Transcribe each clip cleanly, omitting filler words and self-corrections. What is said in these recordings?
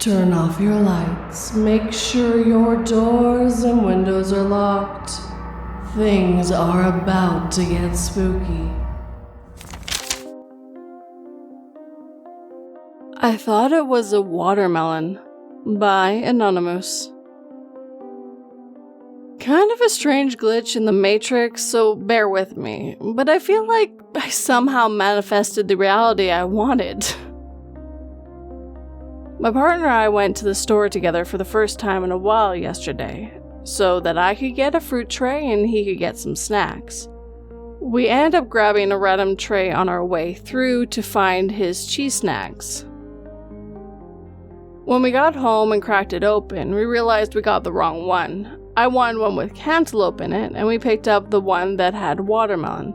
Turn off your lights. Make sure your doors and windows are locked. Things are about to get spooky. I thought it was a watermelon. By Anonymous. Kind of a strange glitch in the Matrix, so bear with me, but I feel like I somehow manifested the reality I wanted. My partner and I went to the store together for the first time in a while yesterday, so that I could get a fruit tray and he could get some snacks. We ended up grabbing a random tray on our way through to find his cheese snacks. When we got home and cracked it open, we realized we got the wrong one. I wanted one with cantaloupe in it, and we picked up the one that had watermelon.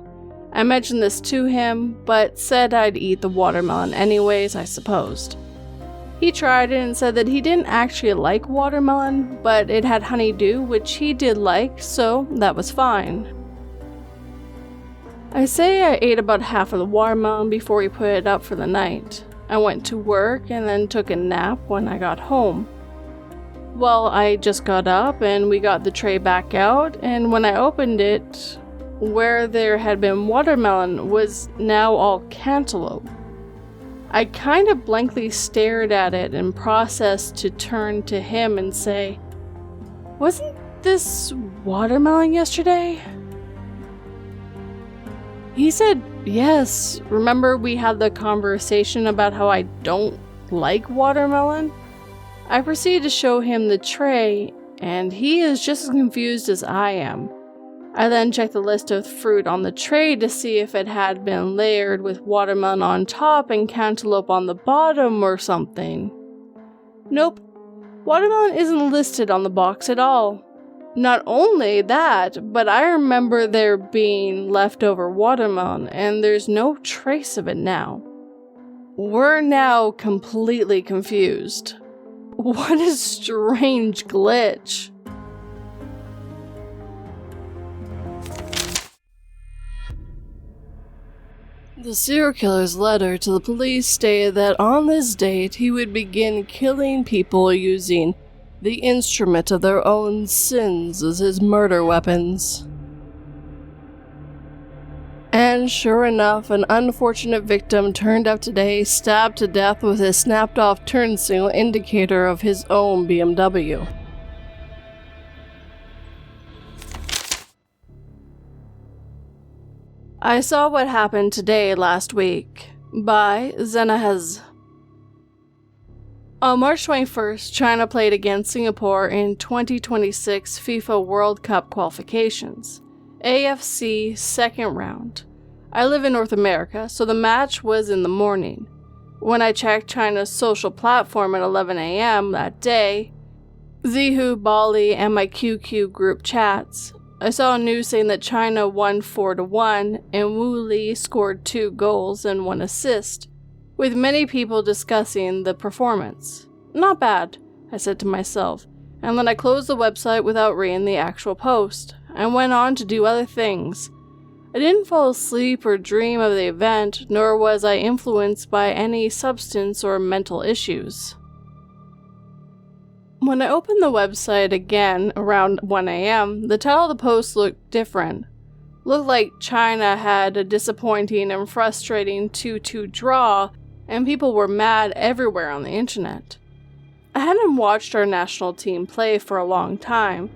I mentioned this to him, but said I'd eat the watermelon anyways, I supposed. He tried it and said that he didn't actually like watermelon, but it had honeydew, which he did like, so that was fine. I say I ate about half of the watermelon before we put it up for the night. I went to work and then took a nap when I got home. Well, I just got up and we got the tray back out, and when I opened it, where there had been watermelon was now all cantaloupe. I kind of blankly stared at it and processed to turn to him and say, "Wasn't this watermelon yesterday?" He said, "Yes, remember we had the conversation about how I don't like watermelon?" I proceeded to show him the tray, and he is just as confused as I am. I then checked the list of fruit on the tray to see if it had been layered with watermelon on top and cantaloupe on the bottom or something. Nope, watermelon isn't listed on the box at all. Not only that, but I remember there being leftover watermelon, and there's no trace of it now. We're now completely confused. What a strange glitch. The serial killer's letter to the police stated that on this date he would begin killing people using the instrument of their own sins as his murder weapons. And sure enough, an unfortunate victim turned up today, stabbed to death with a snapped-off turn signal indicator of his own BMW. I Saw What Happened Today Last Week by Zenahez. On March 21st, China played against Singapore in 2026 FIFA World Cup qualifications, AFC second round. I live in North America, so the match was in the morning. When I checked China's social platform at 11 a.m. that day, Zihu, Bali, and my QQ group chats, I saw news saying that China won 4-1 and Wu Li scored 2 goals and 1 assist, with many people discussing the performance. Not bad, I said to myself, and then I closed the website without reading the actual post, and went on to do other things. I didn't fall asleep or dream of the event, nor was I influenced by any substance or mental issues. When I opened the website again around 1 a.m., the title of the post looked different. Looked like China had a disappointing and frustrating 2-2 draw, and people were mad everywhere on the internet. I hadn't watched our national team play for a long time,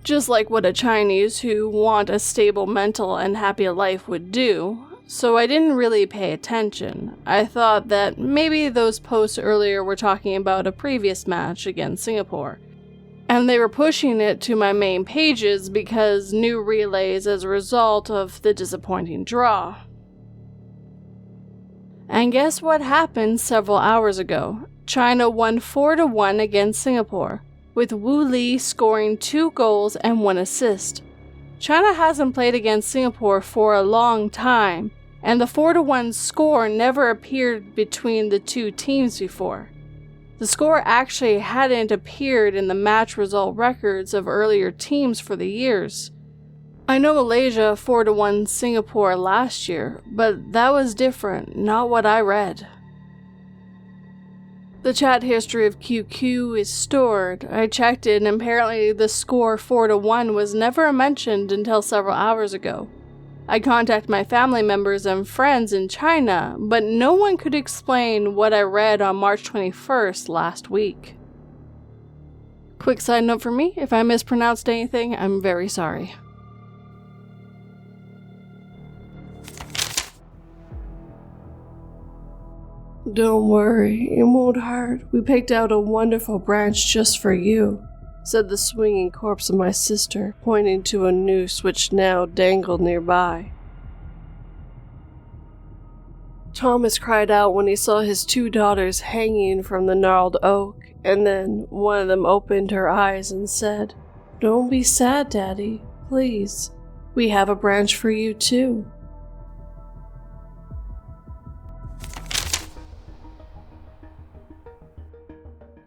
just like what a Chinese who want a stable mental and happy life would do, so I didn't really pay attention. I thought that maybe those posts earlier were talking about a previous match against Singapore, and they were pushing it to my main pages because new relays as a result of the disappointing draw. And guess what happened several hours ago? China won 4-1 against Singapore, with Wu Li scoring 2 goals and 1 assist. China hasn't played against Singapore for a long time, and the 4-1 score never appeared between the two teams before. The score actually hadn't appeared in the match result records of earlier teams for the years. I know Malaysia 4-1 Singapore last year, but that was different, not what I read. The chat history of QQ is stored. I checked it and apparently the score 4-1 was never mentioned until several hours ago. I contacted my family members and friends in China, but no one could explain what I read on March 21st last week. Quick side note for me, if I mispronounced anything, I'm very sorry. "Don't worry, it won't hurt. We picked out a wonderful branch just for you," said the swinging corpse of my sister, pointing to a noose which now dangled nearby. Thomas cried out when he saw his 2 daughters hanging from the gnarled oak, and then one of them opened her eyes and said, "Don't be sad, Daddy. Please. We have a branch for you too."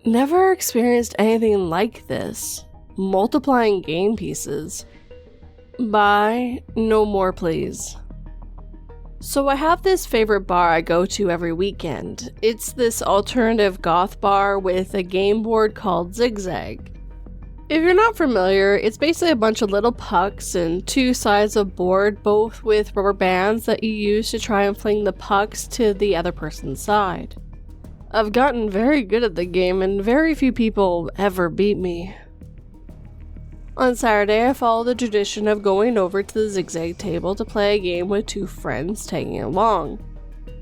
Never experienced anything like this. Multiplying game pieces. Buy no more, please. So I have this favorite bar I go to every weekend. It's this alternative goth bar with a game board called Zigzag. If you're not familiar, it's basically a bunch of little pucks and 2 sides of board, both with rubber bands that you use to try and fling the pucks to the other person's side. I've gotten very good at the game and very few people ever beat me. On Saturday, I followed the tradition of going over to the Zigzag table to play a game with 2 friends tagging along.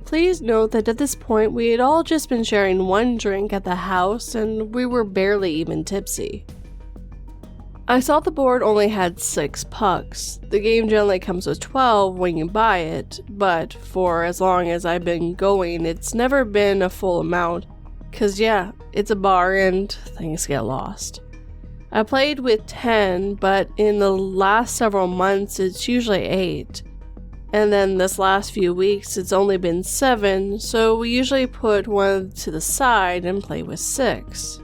Please note that at this point we had all just been sharing 1 drink at the house and we were barely even tipsy. I saw the board only had 6 pucks. The game generally comes with 12 when you buy it, but for as long as I've been going, it's never been a full amount, cause yeah, it's a bar and things get lost. I played with 10, but in the last several months it's usually 8. And then this last few weeks it's only been 7, so we usually put 1 to the side and play with 6.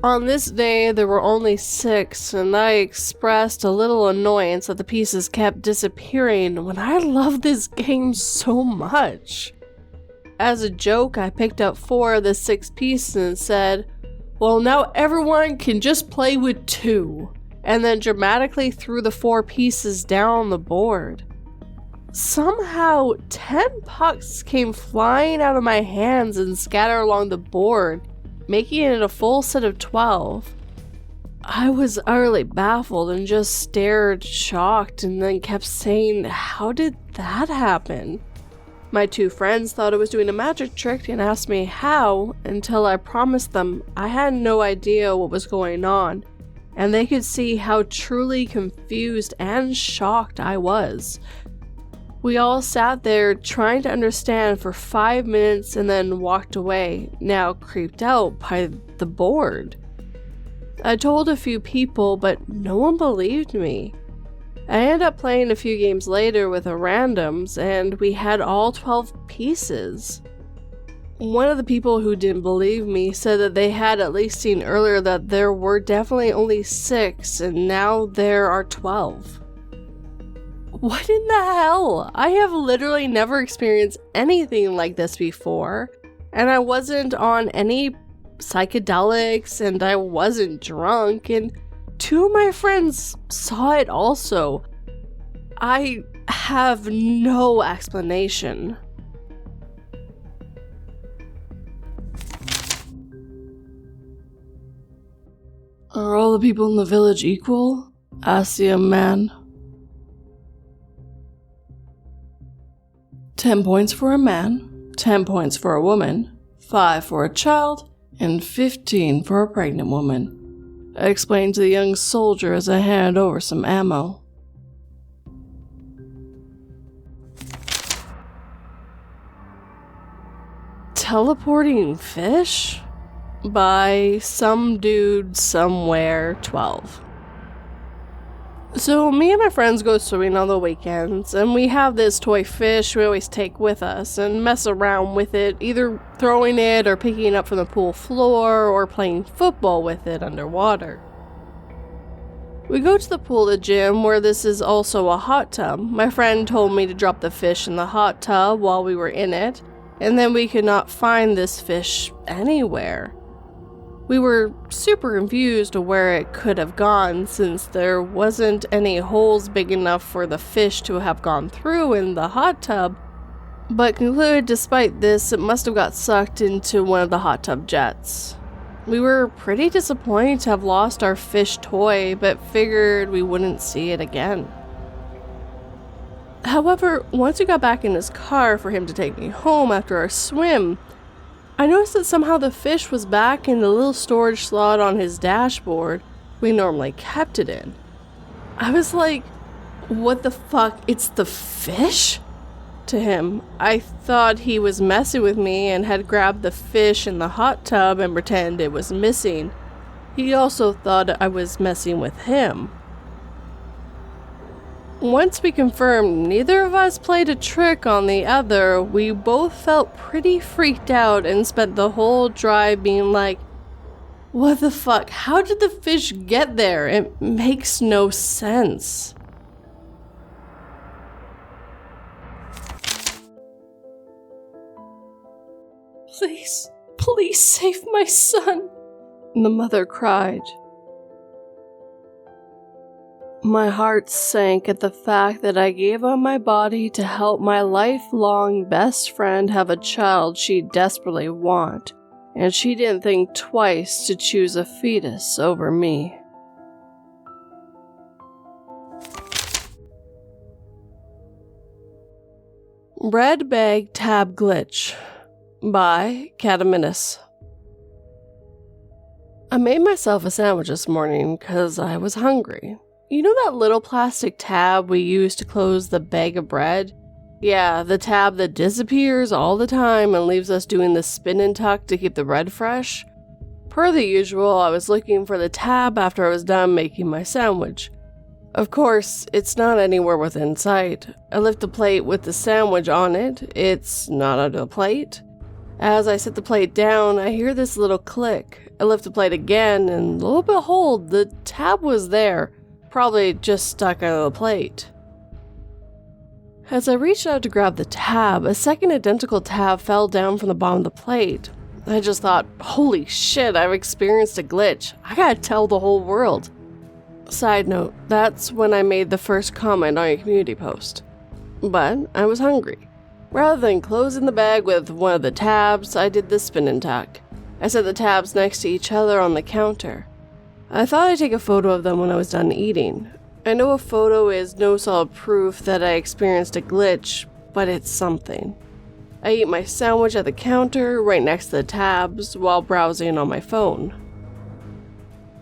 On this day, there were only 6, and I expressed a little annoyance that the pieces kept disappearing when I love this game so much. As a joke, I picked up 4 of the 6 pieces and said, "Well, now everyone can just play with 2, and then dramatically threw the 4 pieces down the board. Somehow, 10 pucks came flying out of my hands and scattered along the board, making it a full set of 12. I was utterly baffled and just stared shocked and then kept saying, "How did that happen?" My 2 friends thought I was doing a magic trick and asked me how, until I promised them I had no idea what was going on, and they could see how truly confused and shocked I was. We all sat there trying to understand for 5 minutes and then walked away, now creeped out by the board. I told a few people, but no one believed me. I ended up playing a few games later with the randoms, and we had all 12 pieces. One of the people who didn't believe me said that they had at least seen earlier that there were definitely only 6, and now there are 12. What in the hell? I have literally never experienced anything like this before, and I wasn't on any psychedelics, and I wasn't drunk, and 2 of my friends saw it also. I have no explanation. "Are all the people in the village equal?" asked the young man. 10 points for a man, 10 points for a woman, 5 for a child, and 15 for a pregnant woman, I explained to the young soldier as I handed over some ammo. Teleporting fish? By some dude somewhere 12. So me and my friends go swimming on the weekends, and we have this toy fish we always take with us and mess around with it, either throwing it or picking it up from the pool floor or playing football with it underwater. We go to the pool at the gym where this is also a hot tub. My friend told me to drop the fish in the hot tub while we were in it, and then we could not find this fish anywhere. We were super confused of where it could have gone since there wasn't any holes big enough for the fish to have gone through in the hot tub, but concluded despite this it must have got sucked into one of the hot tub jets. We were pretty disappointed to have lost our fish toy, but figured we wouldn't see it again. However, once we got back in his car for him to take me home after our swim, I noticed that somehow the fish was back in the little storage slot on his dashboard we normally kept it in. I was like, what the fuck, it's the fish? To him, I thought he was messing with me and had grabbed the fish in the hot tub and pretended it was missing. He also thought I was messing with him. Once we confirmed neither of us played a trick on the other, we both felt pretty freaked out and spent the whole drive being like, what the fuck, how did the fish get there? It makes no sense. Please, please save my son, the mother cried. My heart sank at the fact that I gave up my body to help my lifelong best friend have a child she desperately wanted, and she didn't think twice to choose a fetus over me. Red Bag Tab Glitch by Cataminus. I made myself a sandwich this morning because I was hungry. You know that little plastic tab we use to close the bag of bread? Yeah, the tab that disappears all the time and leaves us doing the spin and tuck to keep the bread fresh? Per the usual, I was looking for the tab after I was done making my sandwich. Of course, it's not anywhere within sight. I lift the plate with the sandwich on it. It's not under the plate. As I set the plate down, I hear this little click. I lift the plate again, and lo and behold, the tab was there. Probably just stuck out of the plate. As I reached out to grab the tab, a second identical tab fell down from the bottom of the plate. I just thought, holy shit, I've experienced a glitch. I gotta tell the whole world. Side note, that's when I made the first comment on your community post. But I was hungry. Rather than closing the bag with one of the tabs, I did the spin and tuck. I set the tabs next to each other on the counter. I thought I'd take a photo of them when I was done eating. I know a photo is no solid proof that I experienced a glitch, but it's something. I eat my sandwich at the counter right next to the tabs while browsing on my phone.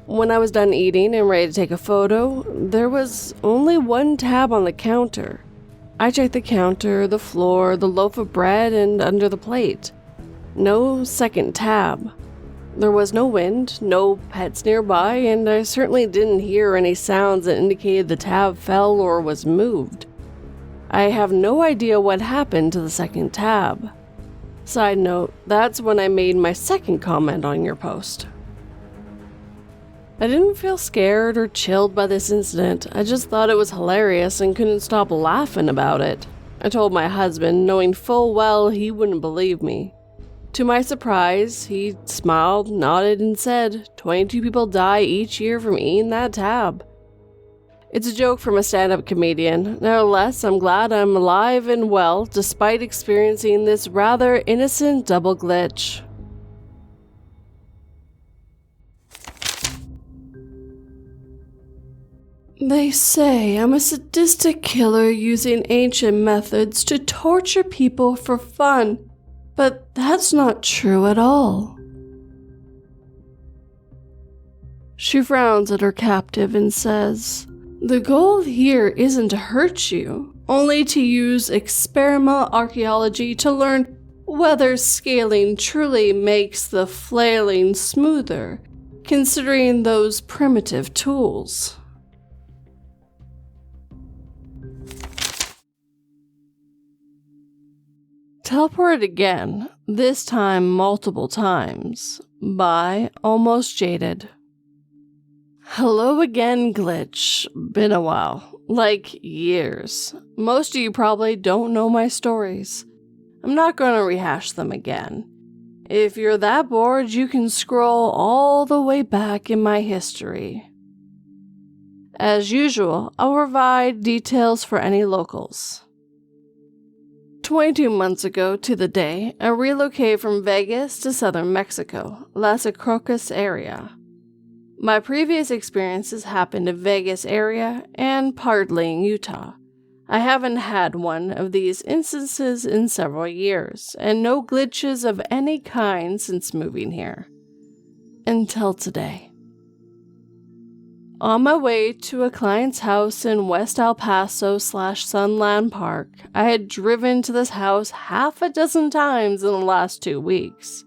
When I was done eating and ready to take a photo, there was only one tab on the counter. I checked the counter, the floor, the loaf of bread, and under the plate. No second tab. There was no wind, no pets nearby, and I certainly didn't hear any sounds that indicated the tab fell or was moved. I have no idea what happened to the second tab. Side note, that's when I made my second comment on your post. I didn't feel scared or chilled by this incident. I just thought it was hilarious and couldn't stop laughing about it. I told my husband, knowing full well he wouldn't believe me. To my surprise, he smiled, nodded, and said, 22 people die each year from eating that tab. It's a joke from a stand-up comedian. Nevertheless, I'm glad I'm alive and well, despite experiencing this rather innocent double glitch. They say I'm a sadistic killer using ancient methods to torture people for fun. But that's not true at all. She frowns at her captive and says, the goal here isn't to hurt you, only to use experimental archaeology to learn whether scaling truly makes the flailing smoother, considering those primitive tools. Teleported again, this time multiple times, by Almost Jaded. Hello again, glitch. Been a while. Like years. Most of you probably don't know my stories. I'm not going to rehash them again. If you're that bored, you can scroll all the way back in my history. As usual, I'll provide details for any locals. 22 months ago to the day, I relocated from Vegas to southern Mexico, Las Acrocas area. My previous experiences happened in Vegas area and partly in Utah. I haven't had one of these instances in several years, and no glitches of any kind since moving here. Until today. On my way to a client's house in West El Paso/Sunland Park, I had driven to this house half a dozen times in the last 2 weeks.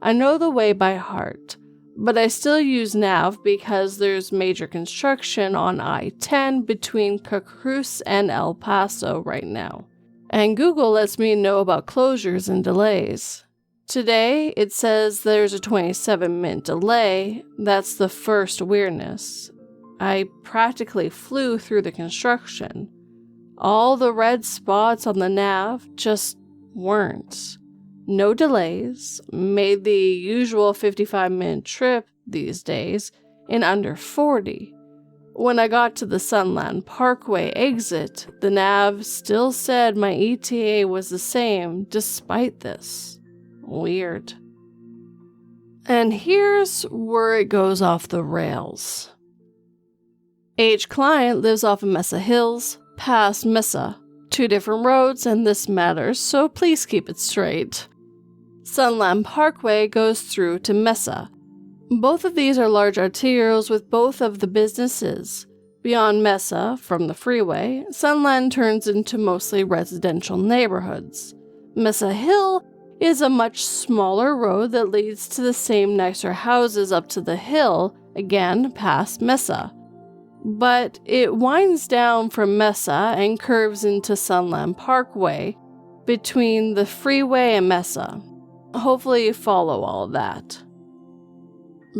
I know the way by heart, but I still use nav because there's major construction on I-10 between Cacruz and El Paso right now, and Google lets me know about closures and delays. Today, it says there's a 27-minute delay. That's the first weirdness. I practically flew through the construction. All the red spots on the nav just weren't. No delays, made the usual 55-minute trip these days in under 40. When I got to the Sunland Parkway exit, the nav still said my ETA was the same despite this. Weird. And here's where it goes off the rails. Age client lives off of Mesa Hills, past Mesa. 2 different roads, and this matters, so please keep it straight. Sunland Parkway goes through to Mesa. Both of these are large arterials with both of the businesses. Beyond Mesa, from the freeway, Sunland turns into mostly residential neighborhoods. Mesa Hill is a much smaller road that leads to the same nicer houses up to the hill, again past Mesa. But it winds down from Mesa and curves into Sunland Parkway between the freeway and Mesa. Hopefully you follow all of that.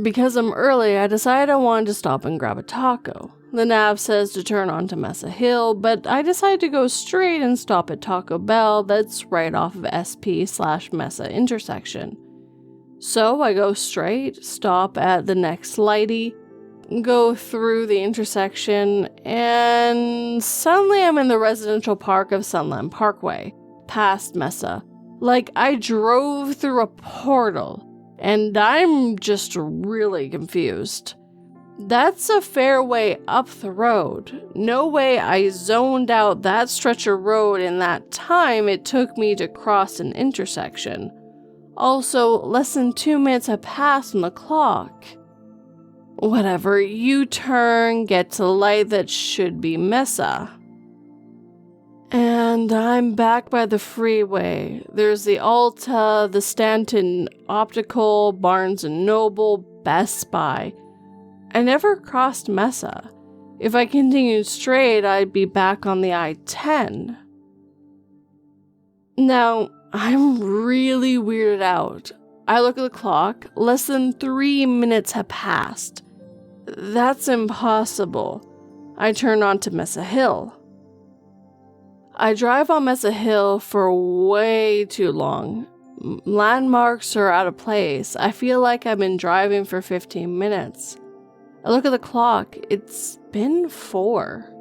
Because I'm early, I decided I wanted to stop and grab a taco. The nav says to turn onto Mesa Hill, but I decided to go straight and stop at Taco Bell that's right off of SP/Mesa intersection. So I go straight, stop at the next lighty, go through the intersection, and suddenly I'm in the residential park of Sunland Parkway, past Mesa. Like I drove through a portal, and I'm just really confused. That's a fair way up the road. No way I zoned out that stretch of road in that time it took me to cross an intersection. Also, less than 2 minutes have passed on the clock. Whatever, U-turn, get to the light that should be Mesa. And I'm back by the freeway. There's the Ulta, the Stanton Optical, Barnes & Noble, Best Buy. I never crossed Mesa. If I continued straight, I'd be back on the I-10. Now, I'm really weirded out. I look at the clock. Less than 3 minutes have passed. That's impossible. I turn onto Mesa Hill. I drive on Mesa Hill for way too long. Landmarks are out of place. I feel like I've been driving for 15 minutes. I look at the clock. It's been 4.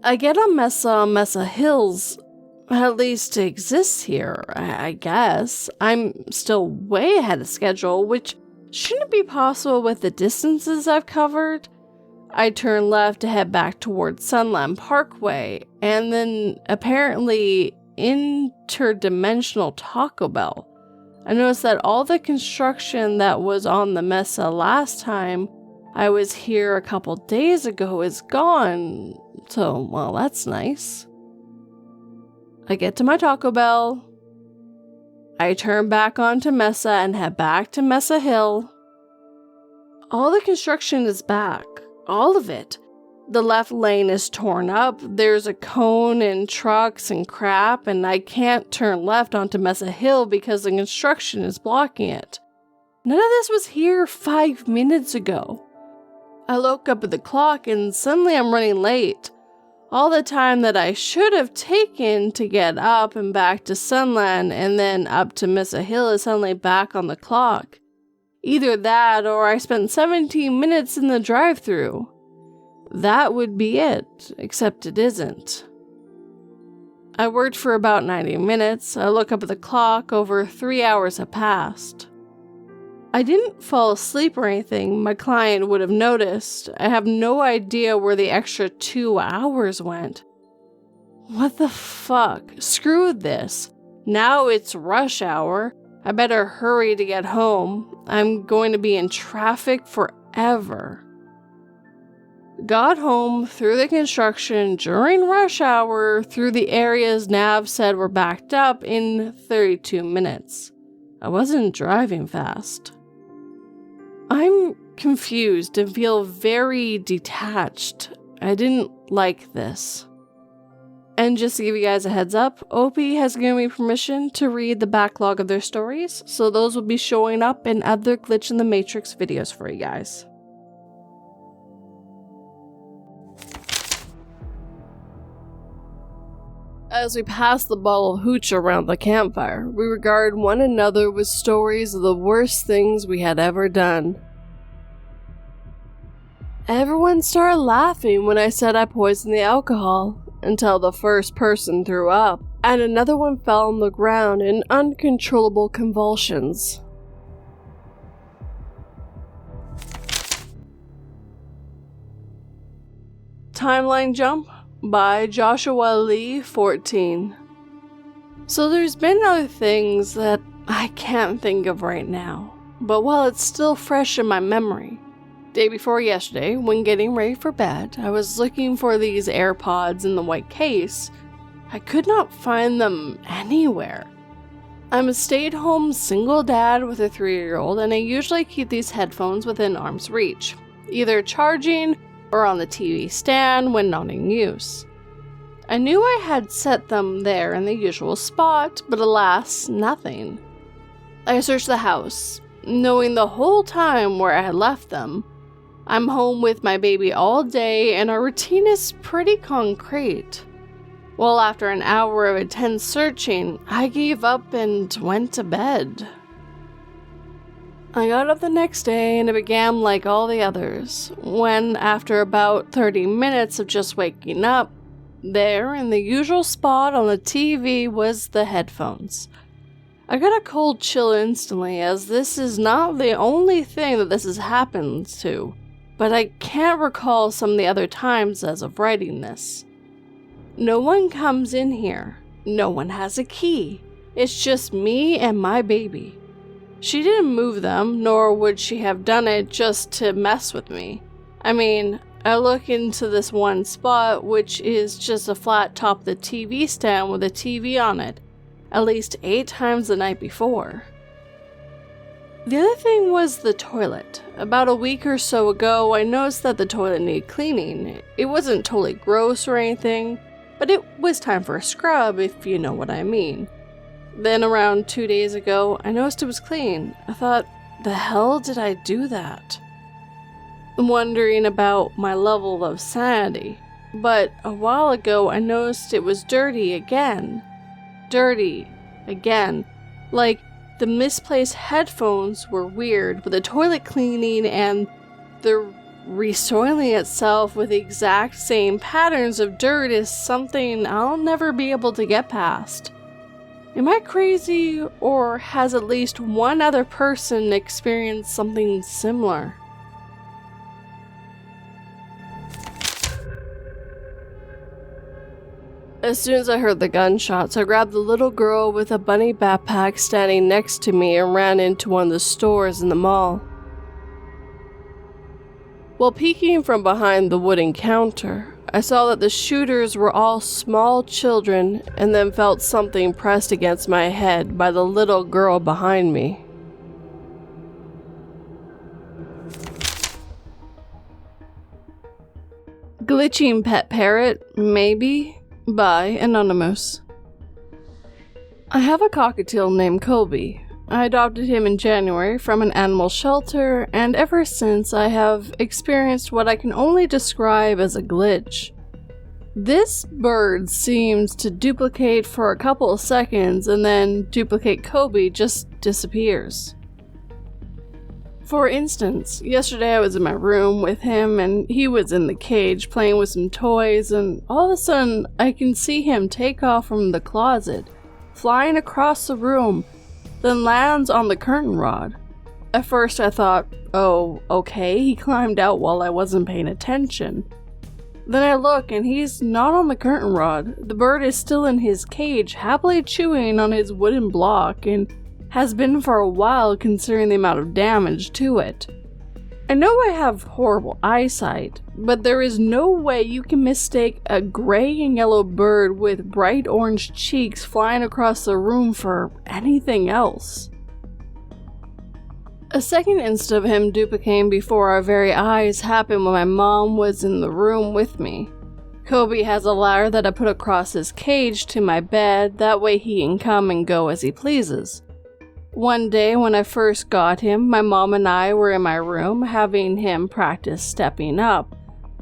I get on Mesa Hills, at least to exist here, I guess. I'm still way ahead of schedule, which shouldn't be possible with the distances I've covered. I turn left to head back towards Sunland Parkway, and then apparently interdimensional Taco Bell. I noticed that all the construction that was on the Mesa last time I was here a couple days ago is gone, so, well, that's nice. I get to my Taco Bell. I turn back onto Mesa and head back to Mesa Hill. All the construction is back. All of it. The left lane is torn up. There's a cone and trucks and crap, and I can't turn left onto Mesa Hill because the construction is blocking it. None of this was here 5 minutes ago. I look up at the clock and suddenly I'm running late. All the time that I should have taken to get up and back to Sunland and then up to Mesa Hill is suddenly back on the clock. Either that or I spent 17 minutes in the drive-thru. That would be it, except it isn't. I worked for about 90 minutes. I look up at the clock, over 3 hours have passed. I didn't fall asleep or anything. My client would have noticed. I have no idea where the extra 2 hours went. What the fuck? Screw this. Now it's rush hour. I better hurry to get home. I'm going to be in traffic forever. Got home through the construction during rush hour through the areas Nav said were backed up in 32 minutes. I wasn't driving fast. I'm confused and feel very detached. I didn't like this. And just to give you guys a heads up, Opie has given me permission to read the backlog of their stories, so those will be showing up in other Glitch in the Matrix videos for you guys. As we pass the bottle of hooch around the campfire, we regard one another with stories of the worst things we had ever done. Everyone started laughing when I said I poisoned the alcohol, until the first person threw up, and another one fell on the ground in uncontrollable convulsions. Timeline Jump by Joshua Lee 14. So there's been other things that I can't think of right now, but while it's still fresh in my memory, day before yesterday, when getting ready for bed, I was looking for these AirPods in the white case. I could not find them anywhere. I'm a stay-at-home single dad with a 3-year-old, and I usually keep these headphones within arm's reach, either charging or on the TV stand when not in use. I knew I had set them there in the usual spot, but alas, nothing. I searched the house, knowing the whole time where I had left them. I'm home with my baby all day, and our routine is pretty concrete. Well, after an hour of intense searching, I gave up and went to bed. I got up the next day and it began like all the others, when after about 30 minutes of just waking up, there in the usual spot on the TV was the headphones. I got a cold chill instantly, as this is not the only thing that this has happened to, but I can't recall some of the other times as of writing this. No one comes in here. No one has a key. It's just me and my baby. She didn't move them, nor would she have done it just to mess with me. I mean, I look into this one spot, which is just a flat top of the TV stand with a TV on it, at least 8 times the night before. The other thing was the toilet. About a week or so ago, I noticed that the toilet needed cleaning. It wasn't totally gross or anything, but it was time for a scrub, if you know what I mean. Then around 2 days ago, I noticed it was clean. I thought, the hell did I do that? I'm wondering about my level of sanity. But a while ago, I noticed it was dirty again. Dirty again. Like, the misplaced headphones were weird, but the toilet cleaning and the resoiling itself with the exact same patterns of dirt is something I'll never be able to get past. Am I crazy, or has at least one other person experienced something similar? As soon as I heard the gunshots, I grabbed the little girl with a bunny backpack standing next to me and ran into one of the stores in the mall. While peeking from behind the wooden counter, I saw that the shooters were all small children, and then felt something pressed against my head by the little girl behind me. Glitching Pet Parrot, maybe, by Anonymous. I have a cockatiel named Colby. I adopted him in January from an animal shelter, and ever since I have experienced what I can only describe as a glitch. This bird seems to duplicate for a couple of seconds and then duplicate Kobe just disappears. For instance, yesterday I was in my room with him and he was in the cage playing with some toys, and all of a sudden I can see him take off from the closet, flying across the room, then lands on the curtain rod. At first I thought, oh, okay, he climbed out while I wasn't paying attention. Then I look and he's not on the curtain rod. The bird is still in his cage, happily chewing on his wooden block, and has been for a while considering the amount of damage to it. I know I have horrible eyesight, but there is no way you can mistake a gray and yellow bird with bright orange cheeks flying across the room for anything else. A second instance of him duplicating before our very eyes happened when my mom was in the room with me. Kobe has a ladder that I put across his cage to my bed, that way he can come and go as he pleases. One day when I first got him, my mom and I were in my room having him practice stepping up.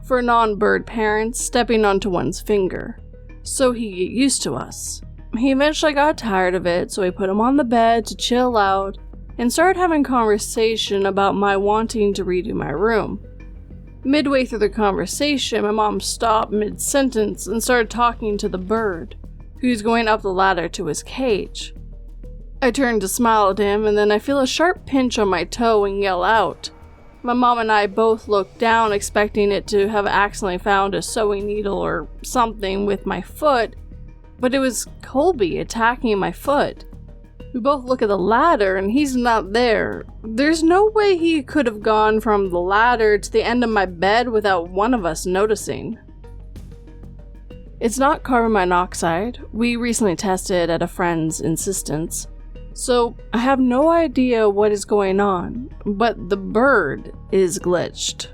For non-bird parents, stepping onto one's finger, so he'd get used to us. He eventually got tired of it, so we put him on the bed to chill out, and started having conversation about my wanting to redo my room. Midway through the conversation, my mom stopped mid-sentence and started talking to the bird, who's going up the ladder to his cage. I turned to smile at him, and then I feel a sharp pinch on my toe and yell out. My mom and I both looked down, expecting it to have accidentally found a sewing needle or something with my foot, but it was Colby attacking my foot. We both look at the ladder and he's not there. There's no way he could have gone from the ladder to the end of my bed without one of us noticing. It's not carbon monoxide. We recently tested at a friend's insistence. So I have no idea what is going on, but the bird is glitched.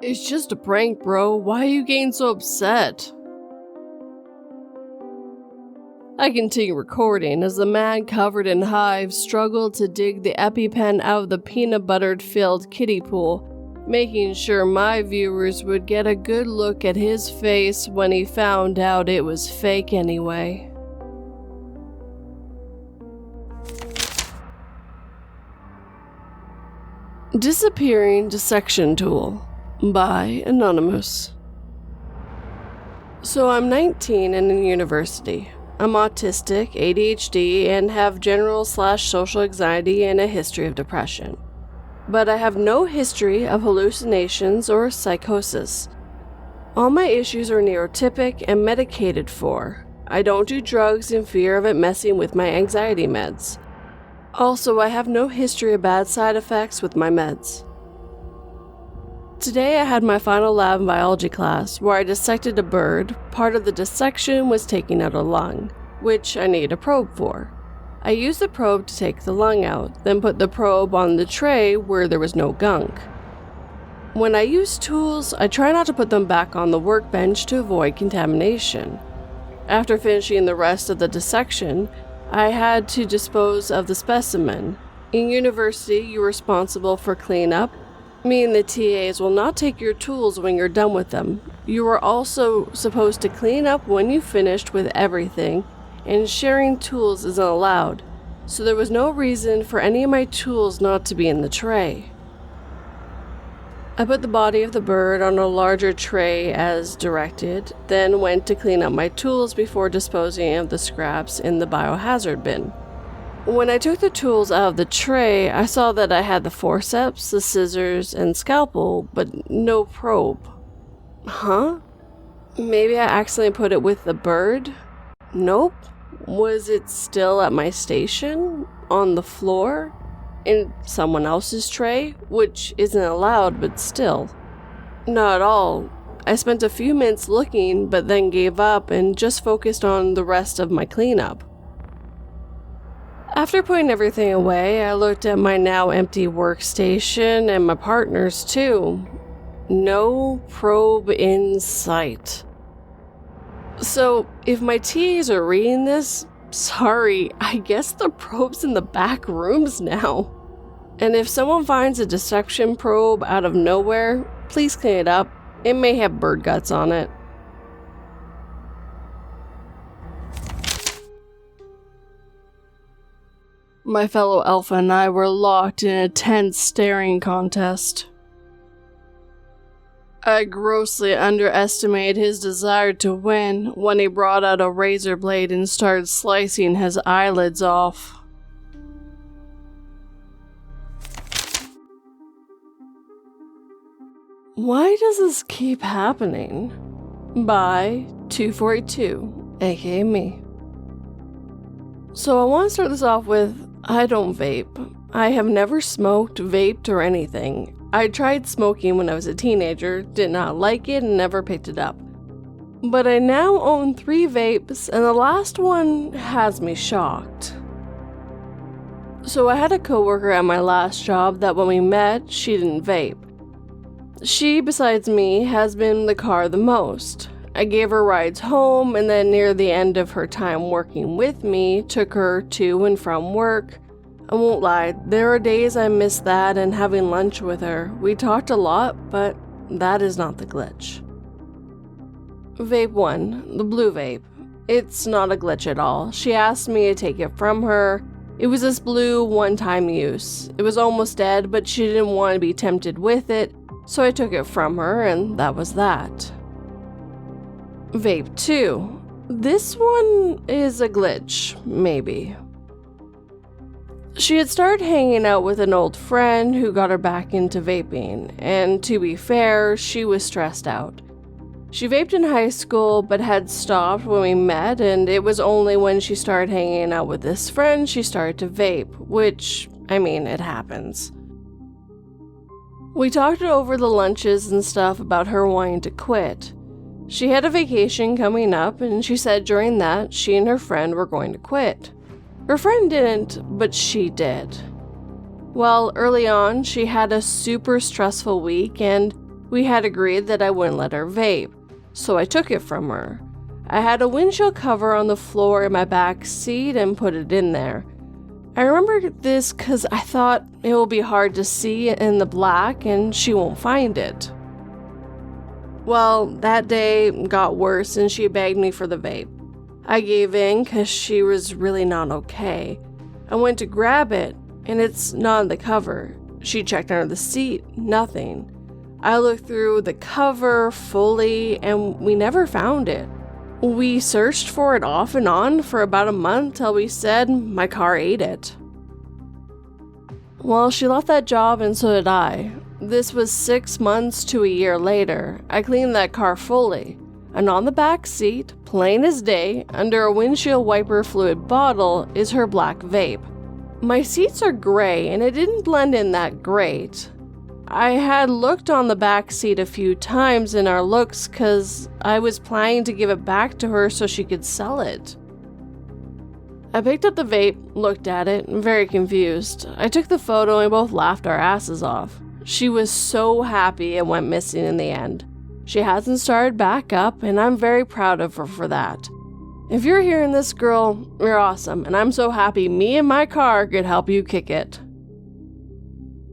It's just a prank, bro. Why are you getting so upset? I continue recording as the man covered in hives struggled to dig the EpiPen out of the peanut buttered filled kiddie pool, making sure my viewers would get a good look at his face when he found out it was fake anyway. Disappearing dissection tool by Anonymous. So I'm 19 and in university. I'm autistic, ADHD, and have general/social anxiety and a history of depression. But I have no history of hallucinations or psychosis. All my issues are neurotypic and medicated for. I don't do drugs in fear of it messing with my anxiety meds. Also, I have no history of bad side effects with my meds. Today I had my final lab in biology class where I dissected a bird. Part of the dissection was taking out a lung, which I need a probe for. I used the probe to take the lung out, then put the probe on the tray where there was no gunk. When I use tools, I try not to put them back on the workbench to avoid contamination. After finishing the rest of the dissection, I had to dispose of the specimen. In university, you're responsible for cleanup. Me and the TAs will not take your tools when you're done with them. You are also supposed to clean up when you've finished with everything, and sharing tools isn't allowed, so there was no reason for any of my tools not to be in the tray. I put the body of the bird on a larger tray as directed, then went to clean up my tools before disposing of the scraps in the biohazard bin. When I took the tools out of the tray, I saw that I had the forceps, the scissors, and scalpel, but no probe. Huh? Maybe I accidentally put it with the bird? Nope. Was it still at my station? On the floor? In someone else's tray? Which isn't allowed, but still. Not at all. I spent a few minutes looking, but then gave up and just focused on the rest of my cleanup. After putting everything away, I looked at my now empty workstation and my partner's too. No probe in sight. So, if my TAs are reading this, sorry, I guess the probe's in the back rooms now. And if someone finds a deception probe out of nowhere, please clean it up. It may have bird guts on it. My fellow alpha and I were locked in a tense staring contest. I grossly underestimated his desire to win when he brought out a razor blade and started slicing his eyelids off. Why does this keep happening? By 242, aka me. So I want to start this off with, I don't vape. I have never smoked, vaped, or anything. I tried smoking when I was a teenager, did not like it, and never picked it up. But I now own 3 vapes, and the last one has me shocked. So I had a coworker at my last job that when we met, she didn't vape. She, besides me, has been in the car the most. I gave her rides home, and then near the end of her time working with me, took her to and from work. I won't lie, there are days I miss that and having lunch with her. We talked a lot, but that is not the glitch. Vape 1, the blue vape. It's not a glitch at all. She asked me to take it from her. It was this blue one-time use. It was almost dead, but she didn't want to be tempted with it, so I took it from her, and that was that. Vape 2. This one is a glitch, maybe. She had started hanging out with an old friend who got her back into vaping, and to be fair, she was stressed out. She vaped in high school but had stopped when we met, and it was only when she started hanging out with this friend she started to vape, which, it happens. We talked over the lunches and stuff about her wanting to quit. She had a vacation coming up, and she said during that she and her friend were going to quit. Her friend didn't, but she did. Well, early on, she had a super stressful week, and we had agreed that I wouldn't let her vape, so I took it from her. I had a windshield cover on the floor in my back seat and put it in there. I remember this because I thought it will be hard to see in the black and she won't find it. Well, that day got worse and she begged me for the vape. I gave in because she was really not okay. I went to grab it, and it's not on the cover. She checked under the seat, nothing. I looked through the cover fully, and we never found it. We searched for it off and on for about a month till we said my car ate it. Well, she left that job and so did I. This was 6 months to a year later. I cleaned that car fully. And on the back seat, plain as day, under a windshield wiper fluid bottle, is her black vape. My seats are gray, and it didn't blend in that great. I had looked on the back seat a few times in our looks because I was planning to give it back to her so she could sell it. I picked up the vape, looked at it, very confused. I took the photo and we both laughed our asses off. She was so happy it went missing in the end. She hasn't started back up, and I'm very proud of her for that. If you're hearing this, girl, you're awesome, and I'm so happy me and my car could help you kick it.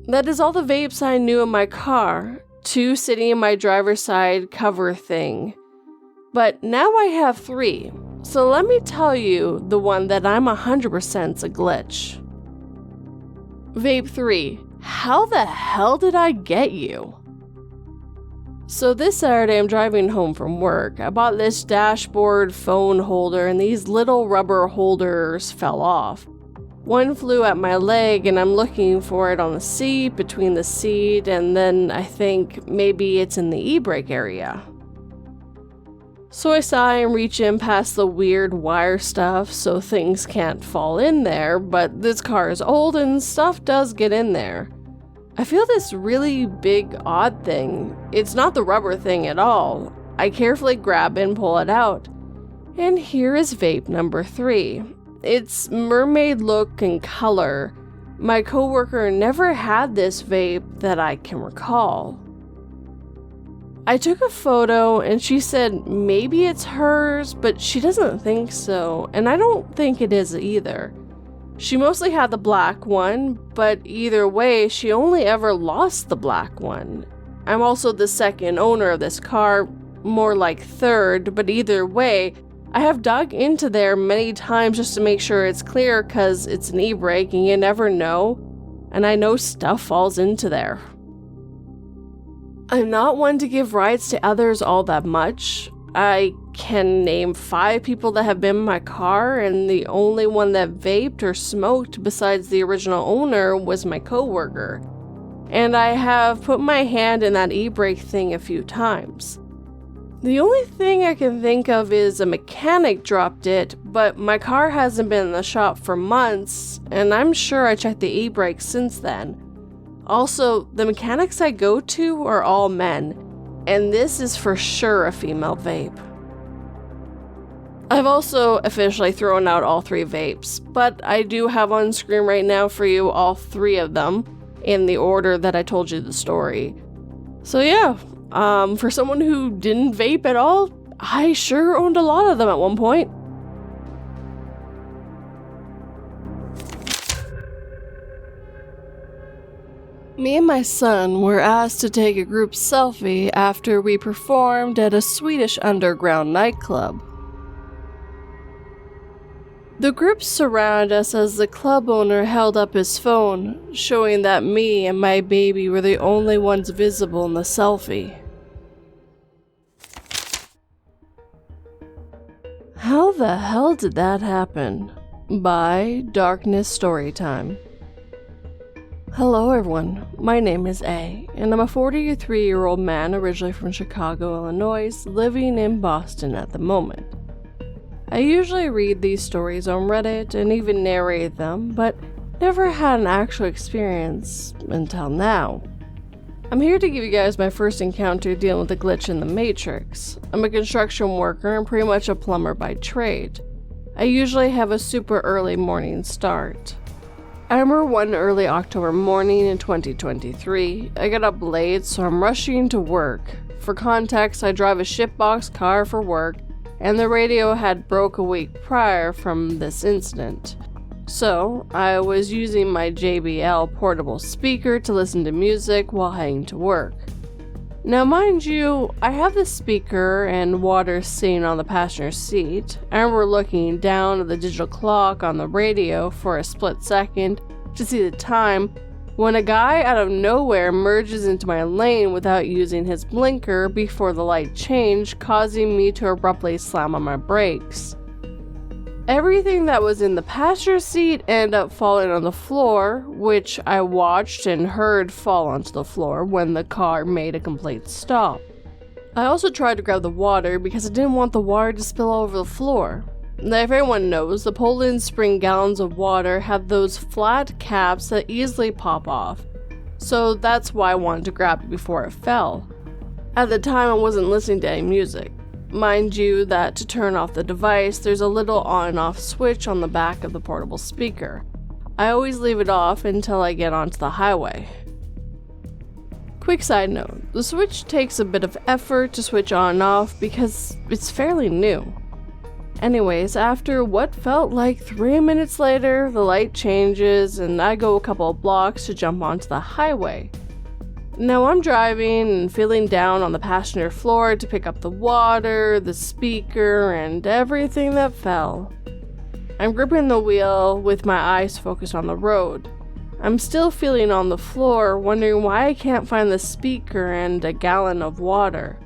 That is all the vapes I knew in my car, 2 sitting in my driver's side cover thing. But now I have 3, so let me tell you the one that I'm 100%'s a glitch. Vape 3. How the hell did I get you? So this Saturday I'm driving home from work. I bought this dashboard phone holder and these little rubber holders fell off. One flew at my leg and I'm looking for it on the seat, between the seat, and then I think maybe it's in the e-brake area. So I sigh and reach in past the weird wire stuff so things can't fall in there, but this car is old and stuff does get in there. I feel this really big odd thing. It's not the rubber thing at all. I carefully grab it and pull it out. And here is vape number 3. It's mermaid look and color. My coworker never had this vape that I can recall. I took a photo and she said maybe it's hers, but she doesn't think so, and I don't think it is either. She mostly had the black one, but either way, she only ever lost the black one. I'm also the second owner of this car, more like third, but either way, I have dug into there many times just to make sure it's clear because it's an e-brake and you never know, and I know stuff falls into there. I'm not one to give rides to others all that much. I can name 5 people that have been in my car, and the only one that vaped or smoked besides the original owner was my coworker. And I have put my hand in that e-brake thing a few times. The only thing I can think of is a mechanic dropped it, but my car hasn't been in the shop for months, and I'm sure I checked the e-brake since then. Also, the mechanics I go to are all men, and this is for sure a female vape. I've also officially thrown out all 3 vapes, but I do have on screen right now for you all 3 of them in the order that I told you the story. So yeah, for someone who didn't vape at all, I sure owned a lot of them at one point. Me and my son were asked to take a group selfie after we performed at a Swedish underground nightclub. The group surrounded us as the club owner held up his phone, showing that me and my baby were the only ones visible in the selfie. How the hell did that happen? By Darkness Storytime. Hello everyone, my name is A, and I'm a 43-year-old man originally from Chicago, Illinois, living in Boston at the moment. I usually read these stories on Reddit and even narrate them, but never had an actual experience until now. I'm here to give you guys my first encounter dealing with a glitch in the Matrix. I'm a construction worker and pretty much a plumber by trade. I usually have a super early morning start. I remember one early October morning in 2023. I got up late, so I'm rushing to work. For context, I drive a shitbox car for work, and the radio had broke a week prior from this incident. So, I was using my JBL portable speaker to listen to music while heading to work. Now mind you, I have the speaker and water sitting on the passenger seat. I remember looking down at the digital clock on the radio for a split second to see the time when a guy out of nowhere merges into my lane without using his blinker before the light changed, causing me to abruptly slam on my brakes. Everything that was in the passenger seat ended up falling on the floor, which I watched and heard fall onto the floor when the car made a complete stop. I also tried to grab the water because I didn't want the water to spill all over the floor. Now, if everyone knows, the Poland Spring gallons of water have those flat caps that easily pop off, so that's why I wanted to grab it before it fell. At the time, I wasn't listening to any music. Mind you that to turn off the device, there's a little on and off switch on the back of the portable speaker. I always leave it off until I get onto the highway. Quick side note, the switch takes a bit of effort to switch on and off because it's fairly new. Anyways, after what felt like 3 minutes later, the light changes and I go a couple of blocks to jump onto the highway. Now I'm driving and feeling down on the passenger floor to pick up the water, the speaker, and everything that fell. I'm gripping the wheel with my eyes focused on the road. I'm still feeling on the floor, wondering why I can't find the speaker and a gallon of water.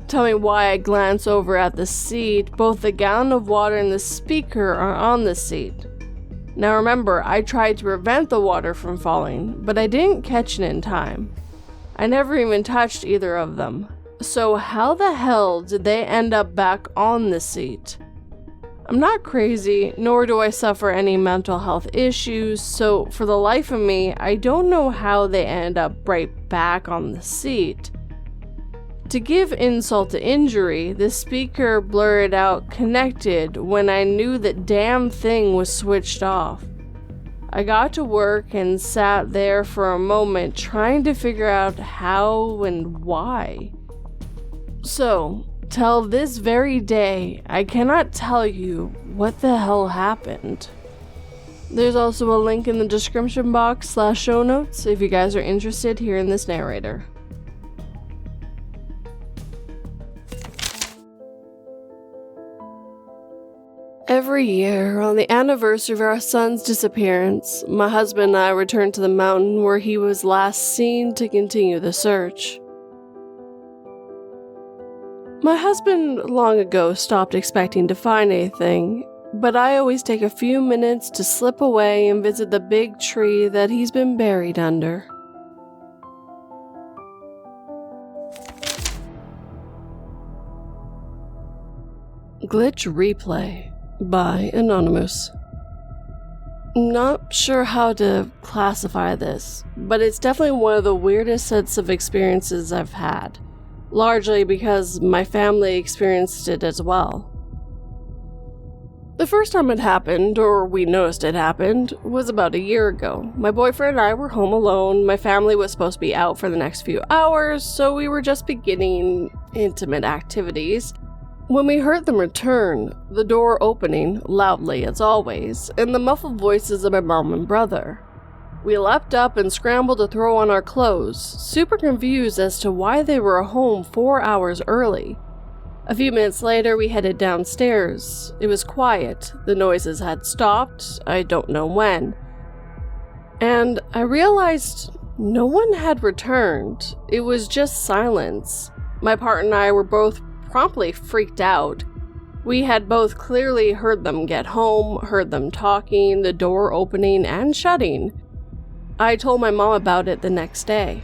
Tell me why I glance over at the seat. Both the gallon of water and the speaker are on the seat. Now remember, I tried to prevent the water from falling, but I didn't catch it in time. I never even touched either of them. So how the hell did they end up back on the seat? I'm not crazy, nor do I suffer any mental health issues, so for the life of me, I don't know how they end up right back on the seat. To give insult to injury, the speaker blurred out "connected" when I knew that damn thing was switched off. I got to work and sat there for a moment trying to figure out how and why. So, till this very day, I cannot tell you what the hell happened. There's also a link in the description box / show notes if you guys are interested here in this narrator. Every year, on the anniversary of our son's disappearance, my husband and I return to the mountain where he was last seen to continue the search. My husband long ago stopped expecting to find anything, but I always take a few minutes to slip away and visit the big tree that he's been buried under. Glitch Replay by Anonymous. Not sure how to classify this, but it's definitely one of the weirdest sets of experiences I've had, largely because my family experienced it as well. The first time it happened, or we noticed it happened, was about a year ago. My boyfriend and I were home alone. My family was supposed to be out for the next few hours, so we were just beginning intimate activities when we heard them return, the door opening, loudly as always, and the muffled voices of my mom and brother. We leapt up and scrambled to throw on our clothes, super confused as to why they were home 4 hours early. A few minutes later, we headed downstairs. It was quiet. The noises had stopped, I don't know when. And I realized no one had returned. It was just silence. My partner and I were both promptly freaked out. We had both clearly heard them get home, heard them talking, the door opening and shutting. I told my mom about it the next day.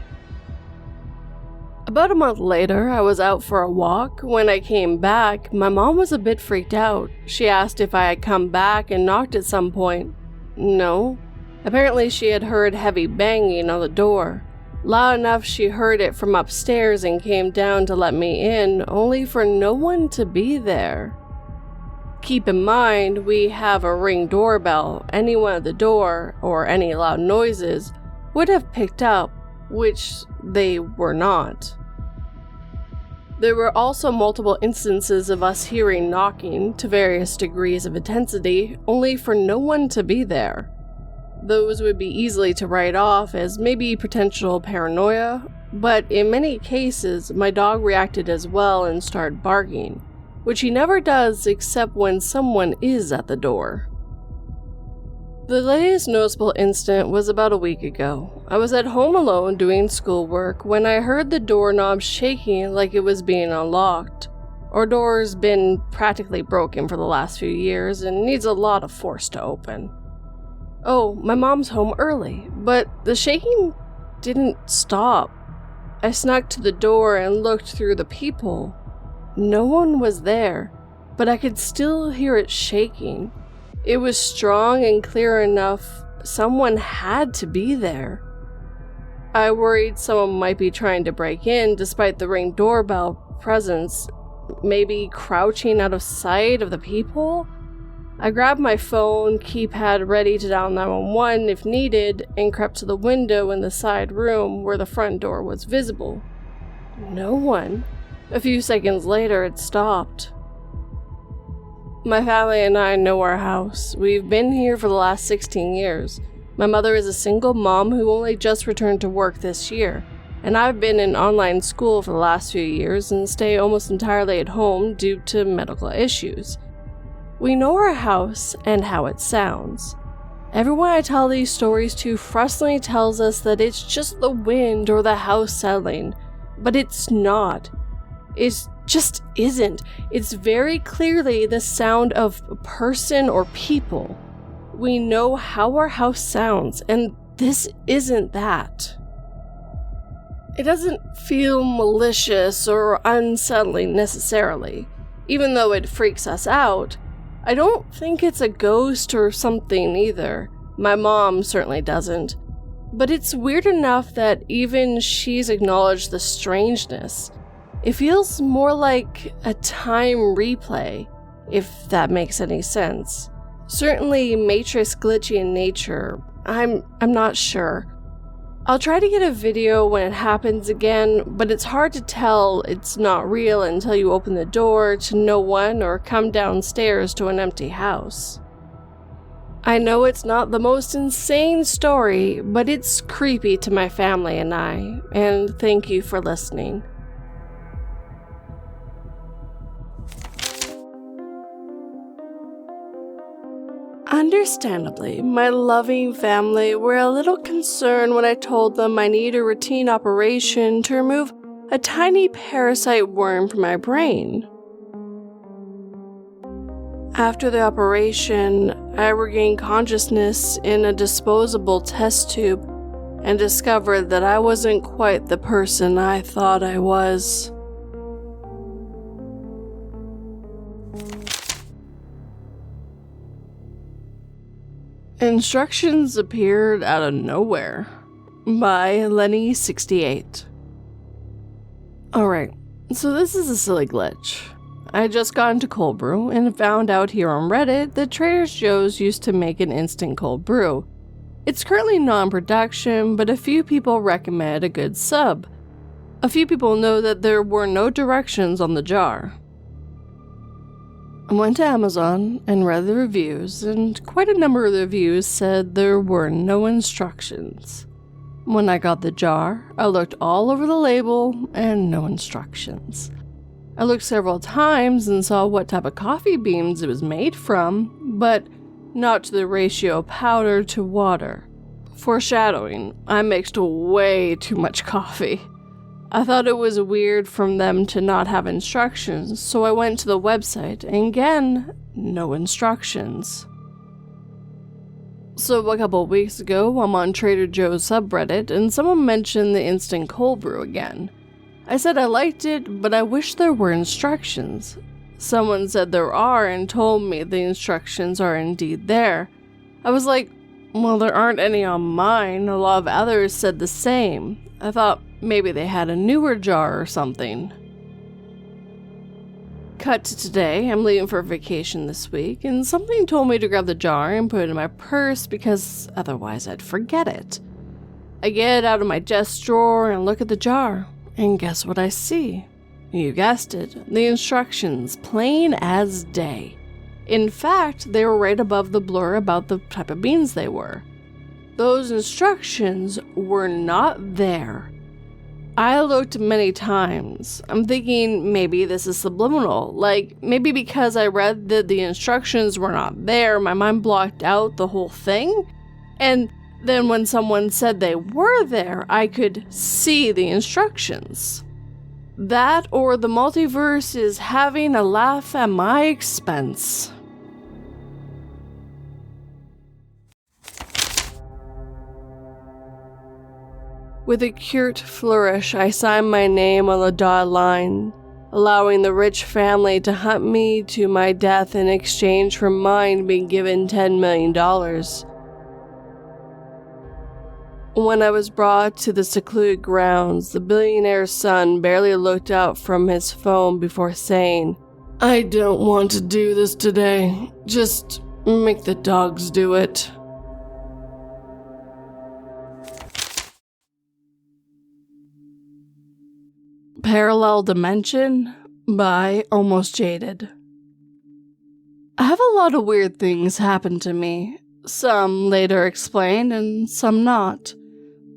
About a month later, I was out for a walk. When I came back, my mom was a bit freaked out. She asked if I had come back and knocked at some point. No. Apparently she had heard heavy banging on the door. Loud enough she heard it from upstairs and came down to let me in, only for no one to be there. Keep in mind, we have a Ring doorbell. Anyone at the door, or any loud noises, would have picked up, which they were not. There were also multiple instances of us hearing knocking, to various degrees of intensity, only for no one to be there. Those would be easily to write off as maybe potential paranoia, but in many cases, my dog reacted as well and started barking, which he never does except when someone is at the door. The latest noticeable incident was about a week ago. I was at home alone doing schoolwork when I heard the doorknob shaking like it was being unlocked. Our door's been practically broken for the last few years and needs a lot of force to open. Oh, my mom's home early, but the shaking didn't stop. I snuck to the door and looked through the peephole. No one was there, but I could still hear it shaking. It was strong and clear enough someone had to be there. I worried someone might be trying to break in despite the Ring doorbell presence, maybe crouching out of sight of the peephole. I grabbed my phone, keypad ready to dial 911 if needed, and crept to the window in the side room where the front door was visible. No one. A few seconds later, it stopped. My family and I know our house. We've been here for the last 16 years. My mother is a single mom who only just returned to work this year, and I've been in online school for the last few years and stay almost entirely at home due to medical issues. We know our house and how it sounds. Everyone I tell these stories to frustratingly tells us that it's just the wind or the house settling, but it's not. It just isn't. It's very clearly the sound of a person or people. We know how our house sounds, and this isn't that. It doesn't feel malicious or unsettling necessarily. Even though it freaks us out, I don't think it's a ghost or something either. My mom certainly doesn't. But it's weird enough that even she's acknowledged the strangeness. It feels more like a time replay, if that makes any sense. Certainly Matrix glitchy in nature. I'm not sure. I'll try to get a video when it happens again, but it's hard to tell it's not real until you open the door to no one or come downstairs to an empty house. I know it's not the most insane story, but it's creepy to my family and I, and thank you for listening. Understandably, my loving family were a little concerned when I told them I need a routine operation to remove a tiny parasite worm from my brain. After the operation, I regained consciousness in a disposable test tube and discovered that I wasn't quite the person I thought I was. Instructions appeared out of nowhere by Lenny68. Alright, so this is a silly glitch. I just got into cold brew and found out here on Reddit that Trader Joe's used to make an instant cold brew. It's currently non-production, but a few people recommend a good sub. A few people know that there were no directions on the jar. I went to Amazon and read the reviews, and quite a number of the reviews said there were no instructions. When I got the jar, I looked all over the label and no instructions. I looked several times and saw what type of coffee beans it was made from, but not to the ratio powder to water. Foreshadowing, I mixed way too much coffee. I thought it was weird from them to not have instructions, so I went to the website, and again, no instructions. So a couple of weeks ago, I'm on Trader Joe's subreddit, and someone mentioned the instant cold brew again. I said I liked it, but I wish there were instructions. Someone said there are and told me the instructions are indeed there. I was like, well, there aren't any on mine. A lot of others said the same. I thought maybe they had a newer jar or something. Cut to today, I'm leaving for vacation this week, and something told me to grab the jar and put it in my purse because otherwise I'd forget it. I get out of my desk drawer and look at the jar. And guess what I see? You guessed it, the instructions, plain as day. In fact, they were right above the blur about the type of beans they were. Those instructions were not there. I looked many times. I'm thinking maybe this is subliminal, like maybe because I read that the instructions were not there, my mind blocked out the whole thing, and then when someone said they were there, I could see the instructions. That or the multiverse is having a laugh at my expense. With a curt flourish, I signed my name on the dotted line, allowing the rich family to hunt me to my death in exchange for mine being given $10 million. When I was brought to the secluded grounds, the billionaire's son barely looked out from his phone before saying, "I don't want to do this today. Just make the dogs do it." Parallel Dimension by Almost Jaded. I have a lot of weird things happen to me. Some later explained and some not.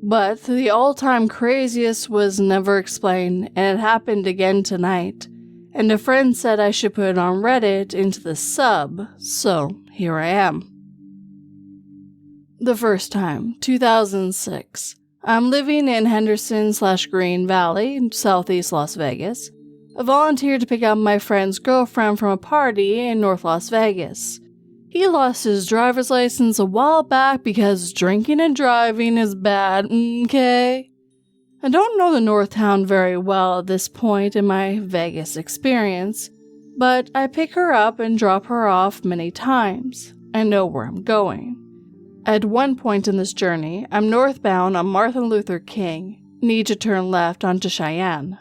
But the all-time craziest was never explained, and it happened again tonight. And a friend said I should put it on Reddit into the sub, so here I am. The first time, 2006. I'm living in Henderson/Green Valley, southeast Las Vegas. I volunteered to pick up my friend's girlfriend from a party in North Las Vegas. He lost his driver's license a while back because drinking and driving is bad, okay? I don't know the North Town very well at this point in my Vegas experience, but I pick her up and drop her off many times. I know where I'm going. At one point in this journey, I'm northbound on Martin Luther King, need to turn left onto Cheyenne.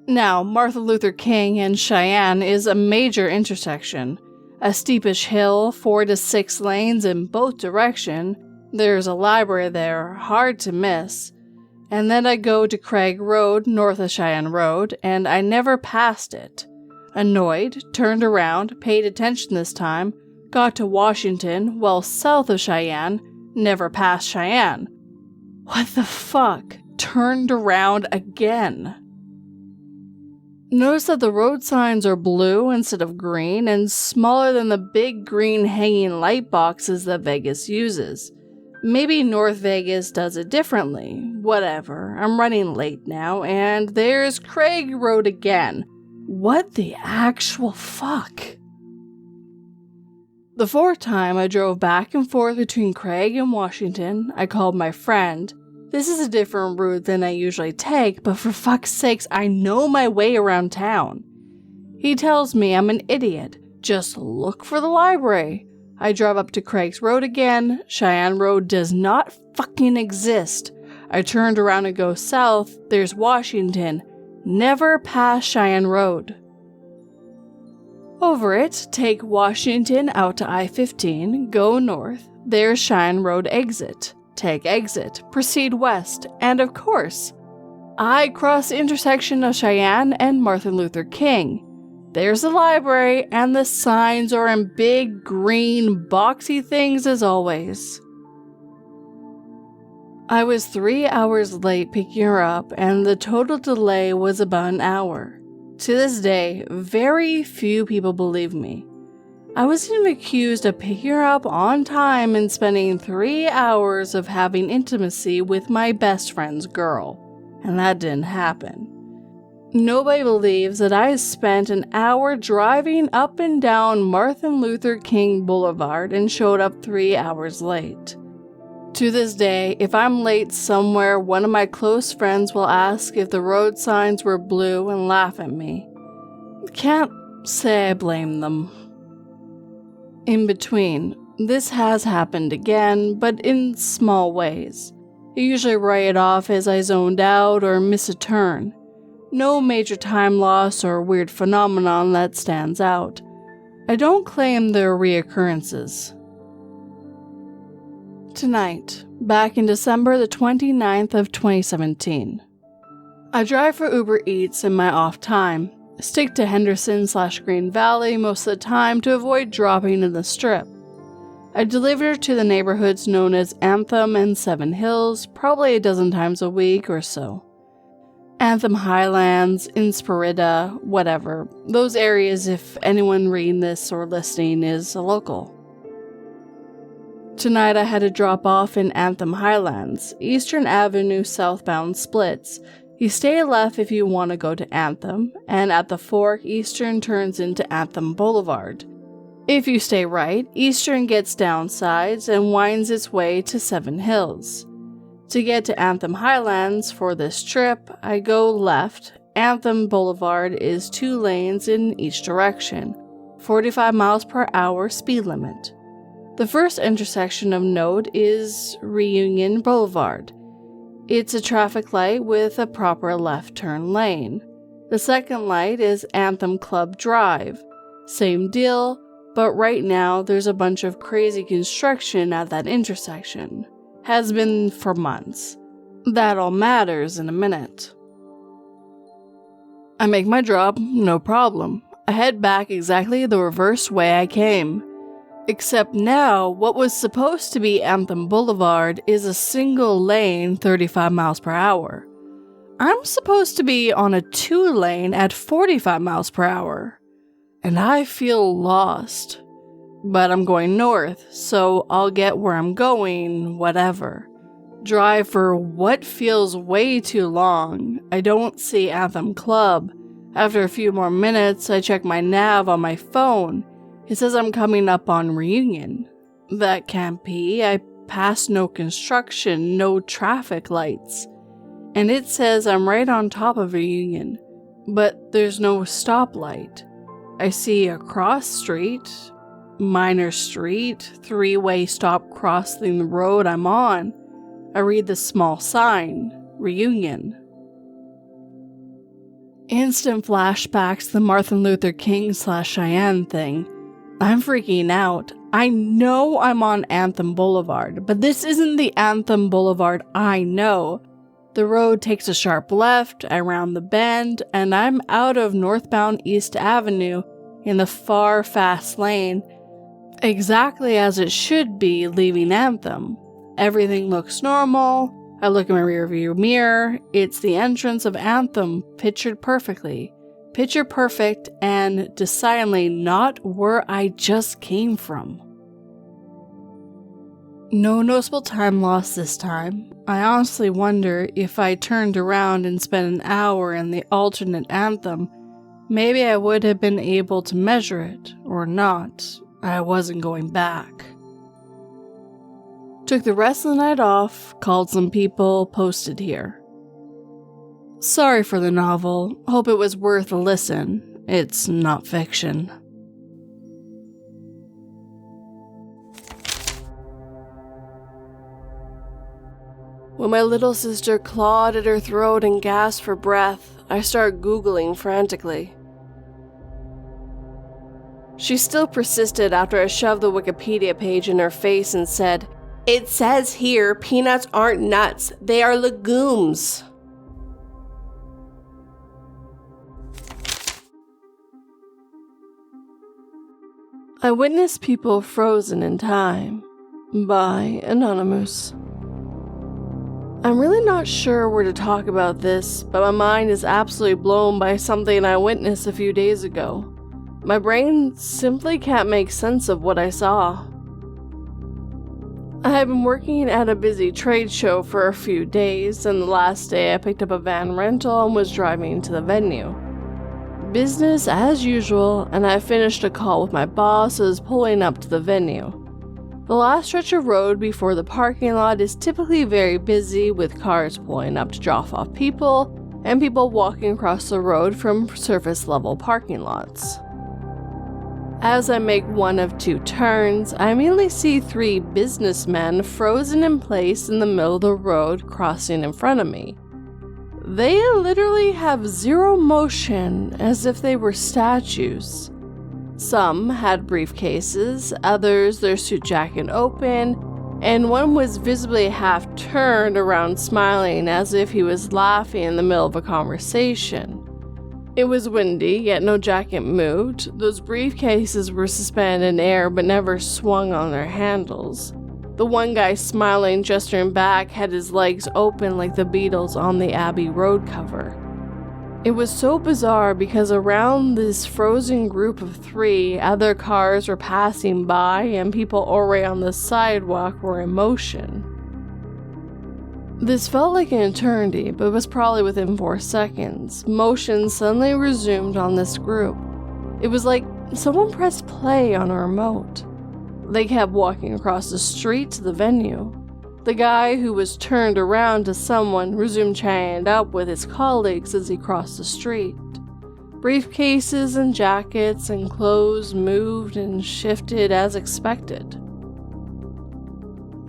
Now, Martin Luther King and Cheyenne is a major intersection. A steepish hill, 4 to 6 lanes in both directions. There's a library there, hard to miss. And then I go to Craig Road, north of Cheyenne Road, and I never passed it. Annoyed, turned around, paid attention this time, got to Washington, well south of Cheyenne, never past Cheyenne. What the fuck? Turned around again. Notice that the road signs are blue instead of green and smaller than the big green hanging light boxes that Vegas uses. Maybe North Vegas does it differently. Whatever, I'm running late now, and there's Craig Road again. What the actual fuck? The fourth time I drove back and forth between Craig and Washington, I called my friend. This is a different route than I usually take, but for fuck's sakes, I know my way around town. He tells me I'm an idiot. Just look for the library. I drive up to Craig's Road again. Cheyenne Road does not fucking exist. I turned around and go south. There's Washington. Never pass Cheyenne Road. Over it, take Washington out to I-15, go north. There's Cheyenne Road exit. Take exit, proceed west, and of course, I cross the intersection of Cheyenne and Martin Luther King. There's the library, and the signs are in big green boxy things as always. I was 3 hours late picking her up, and the total delay was about an hour. To this day, very few people believe me. I was even accused of picking her up on time and spending 3 hours of having intimacy with my best friend's girl, and that didn't happen. Nobody believes that I spent an hour driving up and down Martin Luther King Boulevard and showed up 3 hours late. To this day, if I'm late somewhere, one of my close friends will ask if the road signs were blue and laugh at me. Can't say I blame them. In between, this has happened again, but in small ways. I usually write it off as I zoned out or miss a turn. No major time loss or weird phenomenon that stands out. I don't claim they're reoccurrences. Tonight, back in December the 29th of 2017. I drive for Uber Eats in my off time. Stick to Henderson/Green Valley most of the time to avoid dropping in the Strip. I deliver to the neighborhoods known as Anthem and Seven Hills probably a dozen times a week or so. Anthem Highlands, Inspirita, whatever. Those areas if anyone reading this or listening is a local. Tonight I had to drop off in Anthem Highlands. Eastern Avenue southbound splits. You stay left if you want to go to Anthem, and at the fork, Eastern turns into Anthem Boulevard. If you stay right, Eastern gets downsides and winds its way to Seven Hills. To get to Anthem Highlands for this trip, I go left. Anthem Boulevard is 2 lanes in each direction, 45 miles per hour speed limit. The first intersection of note is Reunion Boulevard. It's a traffic light with a proper left turn lane. The second light is Anthem Club Drive. Same deal, but right now there's a bunch of crazy construction at that intersection. Has been for months. That all matters in a minute. I make my drop, no problem. I head back exactly the reverse way I came. Except now, what was supposed to be Anthem Boulevard is a single lane 35 miles per hour. I'm supposed to be on a 2-lane at 45 miles per hour. And I feel lost. But I'm going north, so I'll get where I'm going, whatever. Drive for what feels way too long. I don't see Anthem Club. After a few more minutes, I check my nav on my phone. It says I'm coming up on Reunion. That can't be. I passed no construction, no traffic lights. And it says I'm right on top of Reunion. But there's no stoplight. I see a cross street, minor street, 3-way stop crossing the road I'm on. I read the small sign, Reunion. Instant flashbacks to the Martin Luther King/Cheyenne thing. I'm freaking out. I know I'm on Anthem Boulevard, but this isn't the Anthem Boulevard I know. The road takes a sharp left, I round the bend, and I'm out of northbound East Avenue in the far fast lane. exactly as it should be leaving Anthem. Everything looks normal. I look in my rearview mirror. It's the entrance of Anthem, pictured perfectly. Picture perfect and decidedly not where I just came from. No noticeable time lost this time. I honestly wonder if I turned around and spent an hour in the alternate Anthem, maybe I would have been able to measure it, or not. I wasn't going back. Took the rest of the night off, called some people, posted here. Sorry for the novel, hope it was worth a listen. It's not fiction. When my little sister clawed at her throat and gasped for breath, I started Googling frantically. She still persisted after I shoved the Wikipedia page in her face and said, "It says here peanuts aren't nuts, they are legumes." I witnessed people frozen in time. By Anonymous. I'm really not sure where to talk about this, but my mind is absolutely blown by something I witnessed a few days ago. My brain simply can't make sense of what I saw. I had been working at a busy trade show for a few days, and the last day I picked up a van rental and was driving to the venue. Business as usual, and I finished a call with my boss as pulling up to the venue. The last stretch of road before the parking lot is typically very busy, with cars pulling up to drop off people and people walking across the road from surface level parking lots. As I make one of two turns, I immediately see three businessmen frozen in place in the middle of the road crossing in front of me. They literally have zero motion, as if they were statues. Some had briefcases, others their suit jacket open, and one was visibly half turned around smiling as if he was laughing in the middle of a conversation. It was windy, yet no jacket moved. Those briefcases were suspended in air but never swung on their handles. The one guy smiling, gesturing back, had his legs open like the Beatles on the Abbey Road cover. It was so bizarre because around this frozen group of three, other cars were passing by and people already on the sidewalk were in motion. This felt like an eternity, but was probably within 4 seconds. Motion suddenly resumed on this group. It was like someone pressed play on a remote. They kept walking across the street to the venue. The guy who was turned around to someone resumed chatting it up with his colleagues as he crossed the street. Briefcases and jackets and clothes moved and shifted as expected.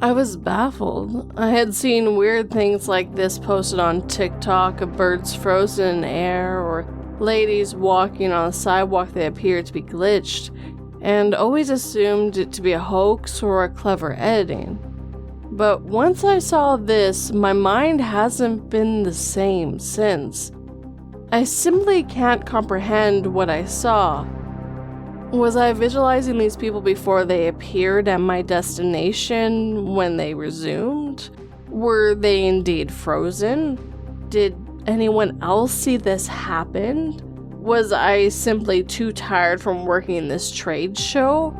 I was baffled. I had seen weird things like this posted on TikTok of birds frozen in air or ladies walking on a sidewalk that appeared to be glitched, and always assumed it to be a hoax or a clever editing. But once I saw this, my mind hasn't been the same since. I simply can't comprehend what I saw. Was I visualizing these people before they appeared at my destination when they resumed? Were they indeed frozen? Did anyone else see this happen? Was I simply too tired from working this trade show?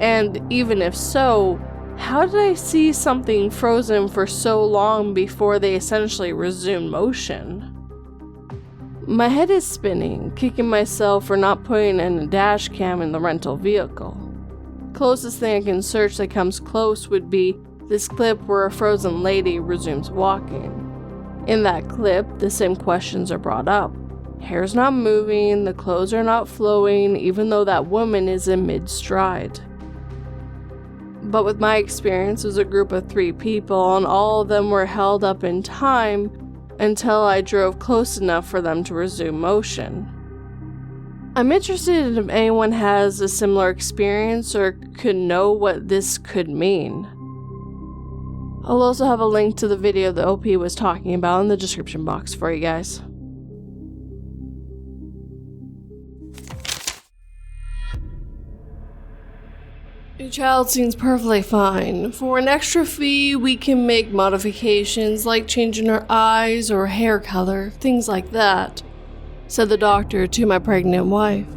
And even if so, how did I see something frozen for so long before they essentially resumed motion? My head is spinning, kicking myself for not putting in a dash cam in the rental vehicle. Closest thing I can search that comes close would be this clip where a frozen lady resumes walking. In that clip, the same questions are brought up. Hair's not moving, the clothes are not flowing, even though that woman is in mid-stride. But with my experience, it was a group of 3 people, and all of them were held up in time until I drove close enough for them to resume motion. I'm interested if anyone has a similar experience or could know what this could mean. I'll also have a link to the video that OP was talking about in the description box for you guys. Your child seems perfectly fine. For an extra fee, we can make modifications like changing her eyes or hair color, things like that," said the doctor to my pregnant wife.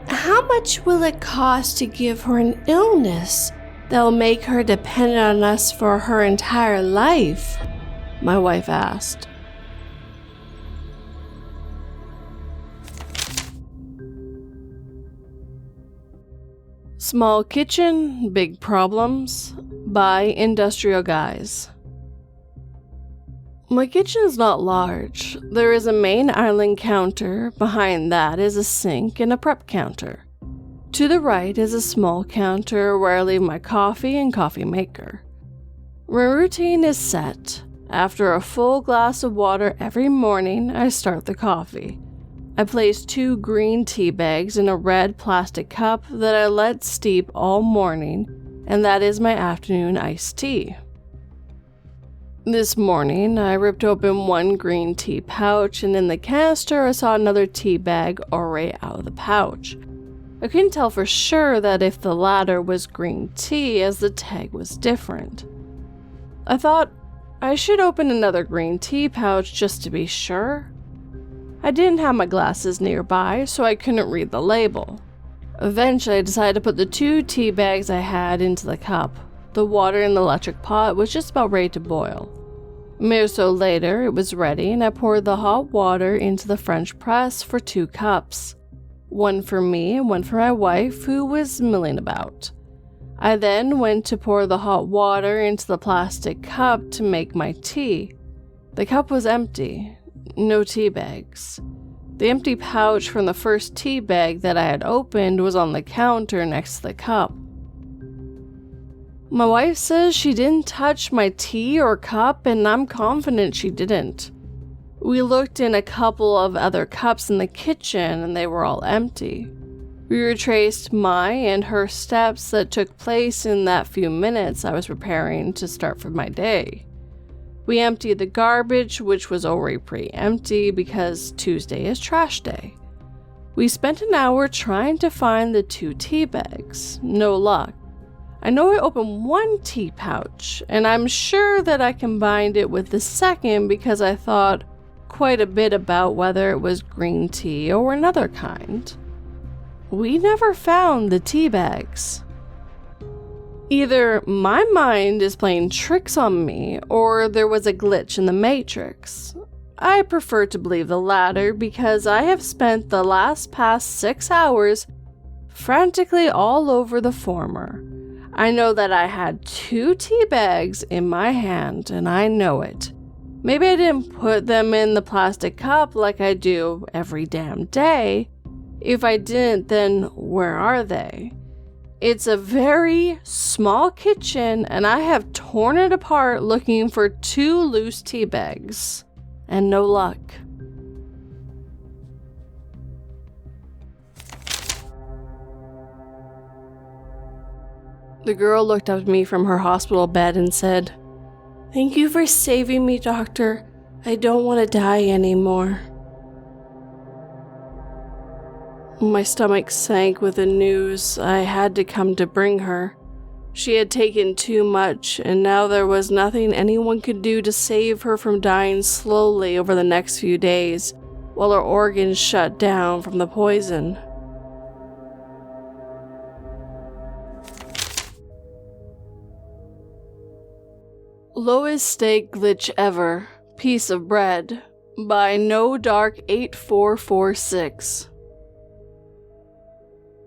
"How much will it cost to give her an illness that will make her dependent on us for her entire life?" my wife asked. Small Kitchen, Big Problems by Industrial Guys. My kitchen is not large. There is a main island counter, behind that is a sink and a prep counter. To the right is a small counter where I leave my coffee and coffee maker. My routine is set. After a full glass of water every morning, I start the coffee. I place 2 green tea bags in a red plastic cup that I let steep all morning, and that is my afternoon iced tea. This morning, I ripped open one green tea pouch, and in the canister I saw another tea bag already out of the pouch. I couldn't tell for sure that if the latter was green tea, as the tag was different. I thought I should open another green tea pouch just to be sure. I didn't have my glasses nearby, so I couldn't read the label. Eventually, I decided to put the 2 tea bags I had into the cup. The water in the electric pot was just about ready to boil. A minute or so later, it was ready, and I poured the hot water into the French press for 2 cups. One for me and one for my wife, who was milling about. I then went to pour the hot water into the plastic cup to make my tea. The cup was empty. No tea bags. The empty pouch from the first tea bag that I had opened was on the counter next to the cup. My wife says she didn't touch my tea or cup, and I'm confident she didn't. We looked in a couple of other cups in the kitchen, and they were all empty. We retraced my and her steps that took place in that few minutes I was preparing to start for my day. We emptied the garbage, which was already pretty empty because Tuesday is trash day. We spent an hour trying to find the 2 tea bags. No luck. I know I opened one tea pouch, and I'm sure that I combined it with the second because I thought quite a bit about whether it was green tea or another kind. We never found the tea bags. Either my mind is playing tricks on me, or there was a glitch in the matrix. I prefer to believe the latter because I have spent the past 6 hours frantically all over the former. I know that I had 2 tea bags in my hand, and I know it. Maybe I didn't put them in the plastic cup like I do every damn day. If I didn't, then where are they? It's a very small kitchen, and I have torn it apart looking for 2 loose tea bags, and no luck. The girl looked up at me from her hospital bed and said, "Thank you for saving me, doctor. I don't want to die anymore." My stomach sank with the news I had to come to bring her. She had taken too much, and now there was nothing anyone could do to save her from dying slowly over the next few days, while her organs shut down from the poison. Lowest stake glitch ever. Piece of bread by No Dark 8446.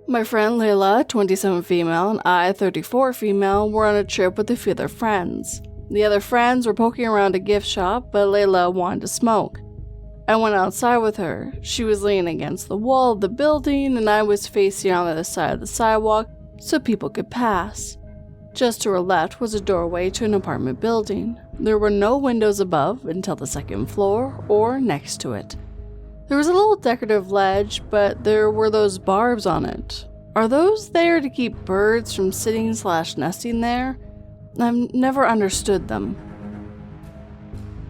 My friend Layla, 27 female, and I, 34 female, were on a trip with a few other friends. The other friends were poking around a gift shop, but Layla wanted to smoke. I went outside with her. She was leaning against the wall of the building, and I was facing on the other side of the sidewalk so people could pass. Just to her left was a doorway to an apartment building. There were no windows above until the 2nd floor or next to it. There was a little decorative ledge, but there were those barbs on it. Are those there to keep birds from sitting/nesting there? I've never understood them.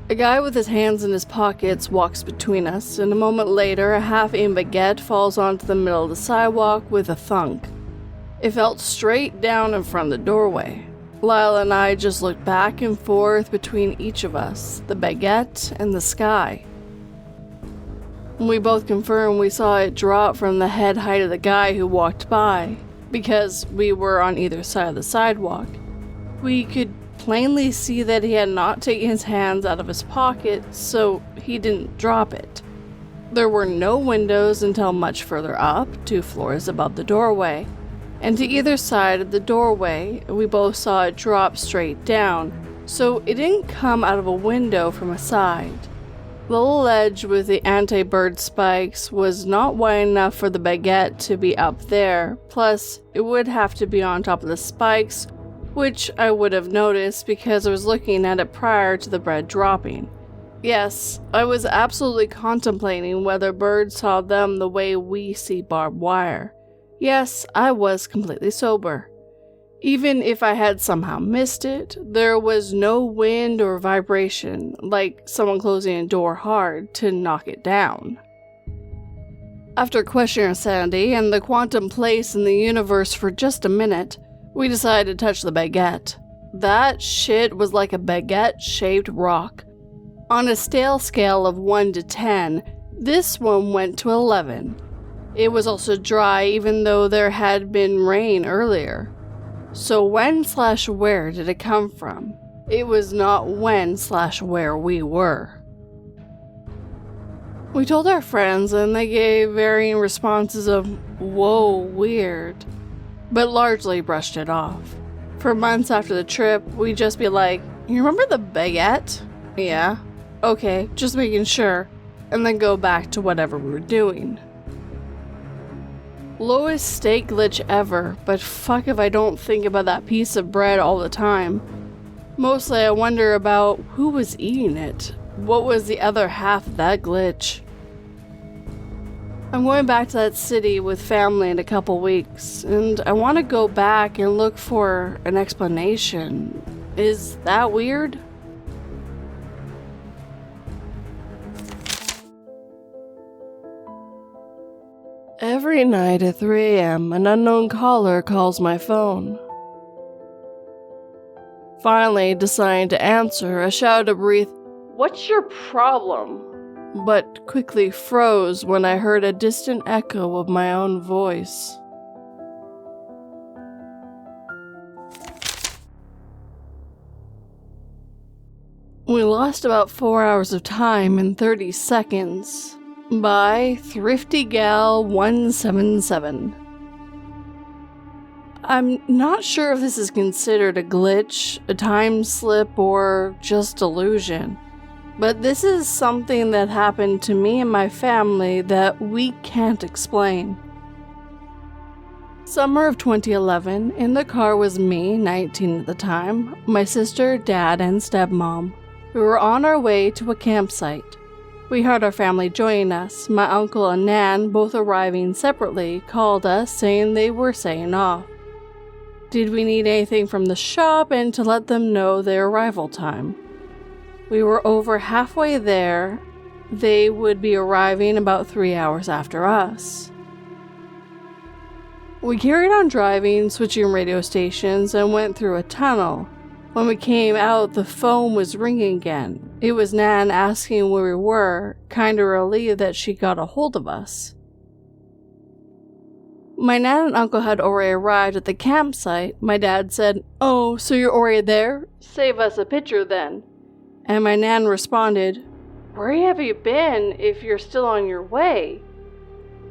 A guy with his hands in his pockets walks between us, and a moment later, a half-eaten baguette falls onto the middle of the sidewalk with a thunk. It fell straight down in front of the doorway. Lyle and I just looked back and forth between each of us, the baguette and the sky. We both confirmed we saw it drop from the head height of the guy who walked by, because we were on either side of the sidewalk. We could plainly see that he had not taken his hands out of his pocket, so he didn't drop it. There were no windows until much further up, 2 floors above the doorway, and to either side of the doorway, we both saw it drop straight down, so it didn't come out of a window from a side. The little ledge with the anti-bird spikes was not wide enough for the baguette to be up there, plus it would have to be on top of the spikes, which I would have noticed because I was looking at it prior to the bread dropping. Yes, I was absolutely contemplating whether birds saw them the way we see barbed wire. Yes, I was completely sober. Even if I had somehow missed it, there was no wind or vibration, like someone closing a door hard to knock it down. After questioning our sanity and the quantum place in the universe for just a minute, we decided to touch the baguette. That shit was like a baguette-shaped rock. On a stale scale of 1 to 10, this one went to 11. It was also dry even though there had been rain earlier. So when/where did it come from? It was not when/where we were. We told our friends and they gave varying responses of, "Whoa, weird," but largely brushed it off. For months after the trip, we'd just be like, "You remember the baguette?" "Yeah." "Okay, just making sure," and then go back to whatever we were doing. Lowest steak glitch ever, but fuck if I don't think about that piece of bread all the time. Mostly I wonder about who was eating it. What was the other half of that glitch? I'm going back to that city with family in a couple weeks, and I want to go back and look for an explanation. Is that weird? Every night at 3 a.m., an unknown caller calls my phone. Finally, deciding to answer, I shouted a brief, "What's your problem?" but quickly froze when I heard a distant echo of my own voice. We lost about 4 hours of time in 30 seconds. By Thrifty Gal 177. I'm not sure if this is considered a glitch, a time slip, or just delusion, but this is something that happened to me and my family that we can't explain. Summer of 2011, in the car was me, 19 at the time, my sister, dad, and stepmom. We were on our way to a campsite. We heard our family join us. My uncle and Nan, both arriving separately, called us saying they were setting off. Did we need anything from the shop and to let them know their arrival time? We were over halfway there. They would be arriving about 3 hours after us. We carried on driving, switching radio stations, and went through a tunnel. When we came out, the phone was ringing again. It was Nan asking where we were, kinda relieved that she got a hold of us. My Nan and uncle had already arrived at the campsite. My dad said, "Oh, so you're already there? Save us a picture then." And my Nan responded, "Where have you been if you're still on your way?"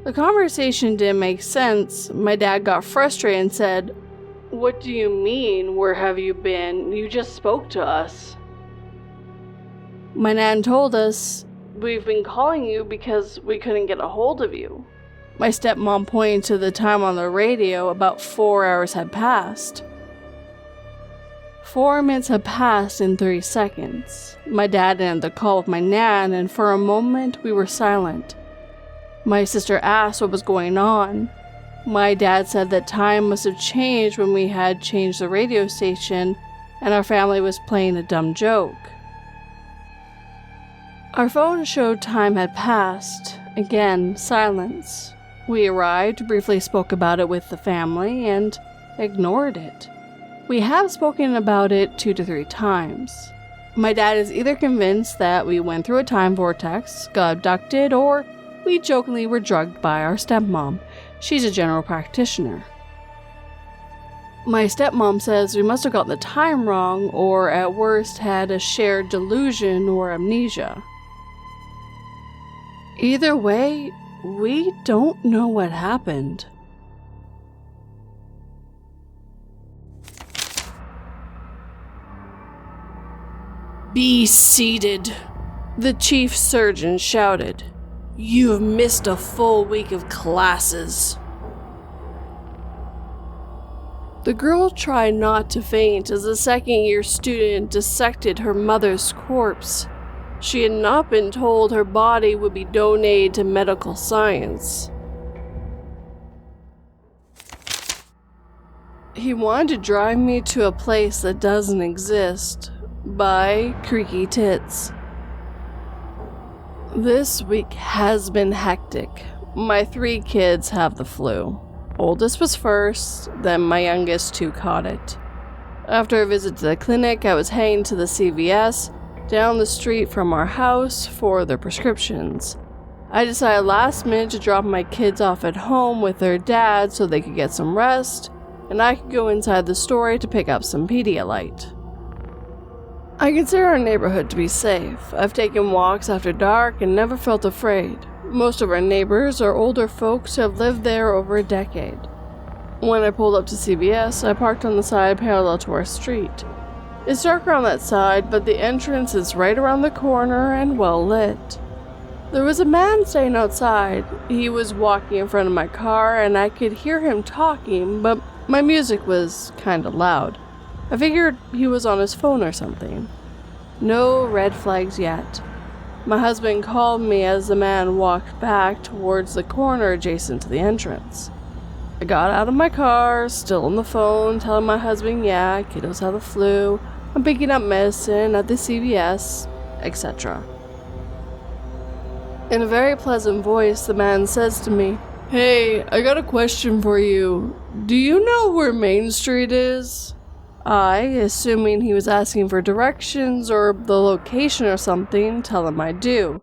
The conversation didn't make sense. My dad got frustrated and said, "What do you mean, where have you been? You just spoke to us." My Nan told us, "We've been calling you because we couldn't get a hold of you." My stepmom pointed to the time on the radio. About 4 hours had passed. 4 minutes had passed in 30 seconds. My dad ended the call with my Nan, and for a moment we were silent. My sister asked what was going on. My dad said that time must have changed when we had changed the radio station and our family was playing a dumb joke. Our phone showed time had passed. Again, silence. We arrived, briefly spoke about it with the family, and ignored it. We have spoken about it 2 to 3 times. My dad is either convinced that we went through a time vortex, got abducted, or we jokingly were drugged by our stepmom. She's a general practitioner. My stepmom says we must have gotten the time wrong, or at worst had a shared delusion or amnesia. Either way, we don't know what happened. "Be seated," the chief surgeon shouted. "You have missed a full week of classes." The girl tried not to faint as a second-year student dissected her mother's corpse. She had not been told her body would be donated to medical science. He wanted to drive me to a place that doesn't exist. By Creaky Tits. This week has been hectic. My 3 kids have the flu. Oldest was first, then my youngest 2 caught it. After a visit to the clinic, I was heading to the CVS down the street from our house for their prescriptions. I decided last minute to drop my kids off at home with their dad so they could get some rest, and I could go inside the store to pick up some Pedialyte. I consider our neighborhood to be safe. I've taken walks after dark and never felt afraid. Most of our neighbors are older folks who have lived there over a decade. When I pulled up to CVS, I parked on the side parallel to our street. It's dark around that side, but the entrance is right around the corner and well lit. There was a man staying outside. He was walking in front of my car and I could hear him talking, but my music was kinda loud. I figured he was on his phone or something. No red flags yet. My husband called me as the man walked back towards the corner adjacent to the entrance. I got out of my car, still on the phone, telling my husband, yeah, kiddos have the flu, I'm picking up medicine at the CVS, etc. In a very pleasant voice, the man says to me, "Hey, I got a question for you. Do you know where Main Street is?" I, assuming he was asking for directions or the location or something, tell him I do.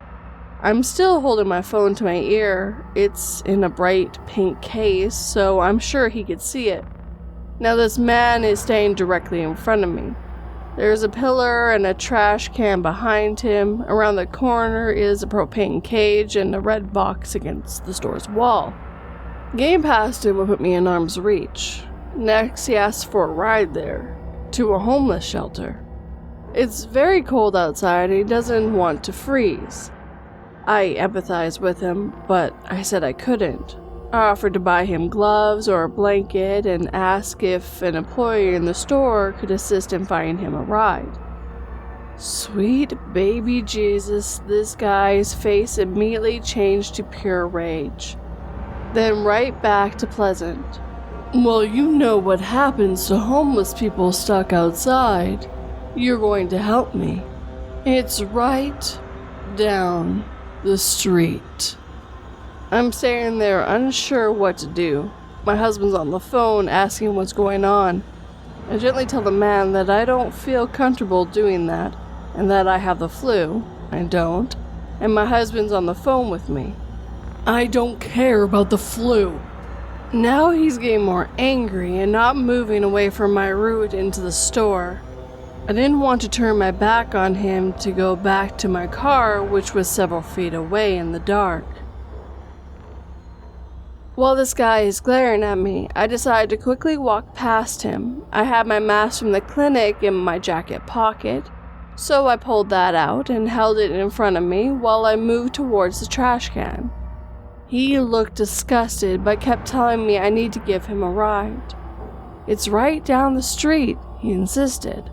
I'm still holding my phone to my ear. It's in a bright pink case, so I'm sure he could see it. Now this man is staying directly in front of me. There's a pillar and a trash can behind him. Around the corner is a propane cage and a red box against the store's wall. Getting past him will put me in arm's reach. Next, he asks for a ride there, to a homeless shelter. It's very cold outside and he doesn't want to freeze. I empathize with him, but I said I couldn't. I offered to buy him gloves or a blanket and asked if an employee in the store could assist in finding him a ride. Sweet baby Jesus, this guy's face immediately changed to pure rage. Then right back to pleasant. Well, you know what happens to homeless people stuck outside. You're going to help me. It's right down the street. I'm standing there unsure what to do. My husband's on the phone asking what's going on. I gently tell the man that I don't feel comfortable doing that and that I have the flu. I don't. And my husband's on the phone with me. I don't care about the flu. Now he's getting more angry and not moving away from my route into the store. I didn't want to turn my back on him to go back to my car, which was several feet away in the dark. While this guy is glaring at me, I decided to quickly walk past him. I had my mask from the clinic in my jacket pocket, so I pulled that out and held it in front of me while I moved towards the trash can. He looked disgusted, but kept telling me I need to give him a ride. It's right down the street, he insisted.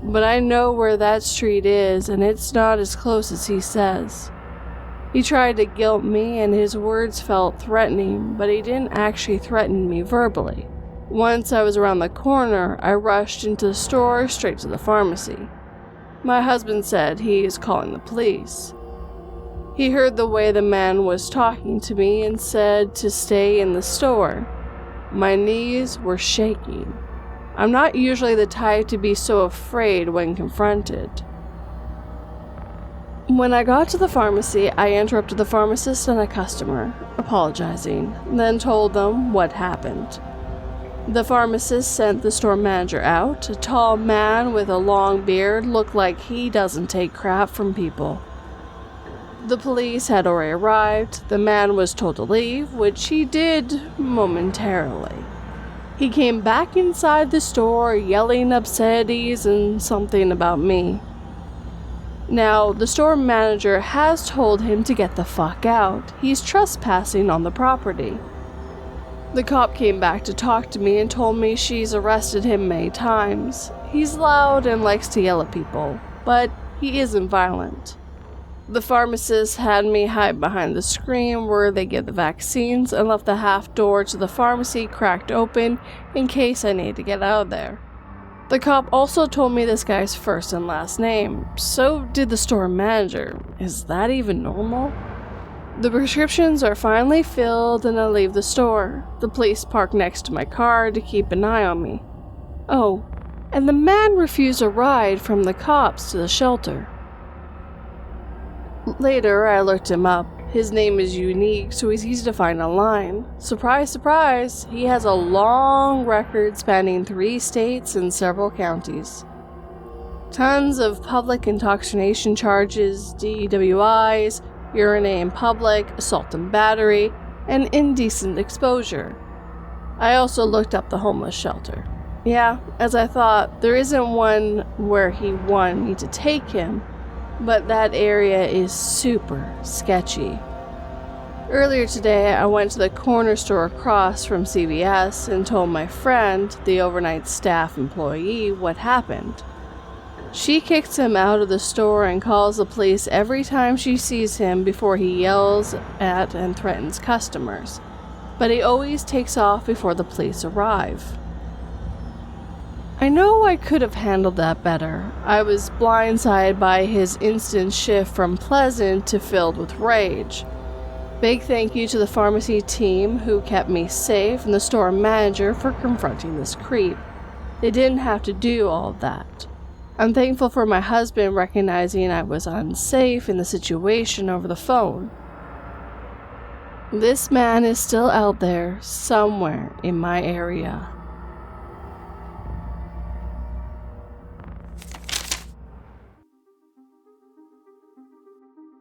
But I know where that street is, and it's not as close as he says. He tried to guilt me, and his words felt threatening, but he didn't actually threaten me verbally. Once I was around the corner, I rushed into the store straight to the pharmacy. My husband said he is calling the police. He heard the way the man was talking to me and said to stay in the store. My knees were shaking. I'm not usually the type to be so afraid when confronted. When I got to the pharmacy, I interrupted the pharmacist and a customer, apologizing, then told them what happened. The pharmacist sent the store manager out. A tall man with a long beard looked like he doesn't take crap from people. The police had already arrived. The man was told to leave, which he did momentarily. He came back inside the store yelling obscenities and something about me. Now, the store manager has told him to get the fuck out. He's trespassing on the property. The cop came back to talk to me and told me she's arrested him many times. He's loud and likes to yell at people, but he isn't violent. The pharmacist had me hide behind the screen where they give the vaccines and left the half door to the pharmacy cracked open in case I need to get out of there. The cop also told me this guy's first and last name. So did the store manager. Is that even normal? The prescriptions are finally filled and I leave the store. The police park next to my car to keep an eye on me. Oh, and the man refused a ride from the cops to the shelter. Later, I looked him up. His name is unique, so he's easy to find online. Surprise, surprise, he has a long record spanning 3 states and several counties. Tons of public intoxication charges, DWIs, urinate in public, assault and battery, and indecent exposure. I also looked up the homeless shelter. Yeah, as I thought, there isn't one where he wanted me to take him, but that area is super sketchy. Earlier today, I went to the corner store across from CVS and told my friend, the overnight staff employee, what happened. She kicks him out of the store and calls the police every time she sees him before he yells at and threatens customers, but he always takes off before the police arrive. I know I could have handled that better. I was blindsided by his instant shift from pleasant to filled with rage. Big thank you to the pharmacy team who kept me safe and the store manager for confronting this creep. They didn't have to do all of that. I'm thankful for my husband recognizing I was unsafe in the situation over the phone. This man is still out there somewhere in my area.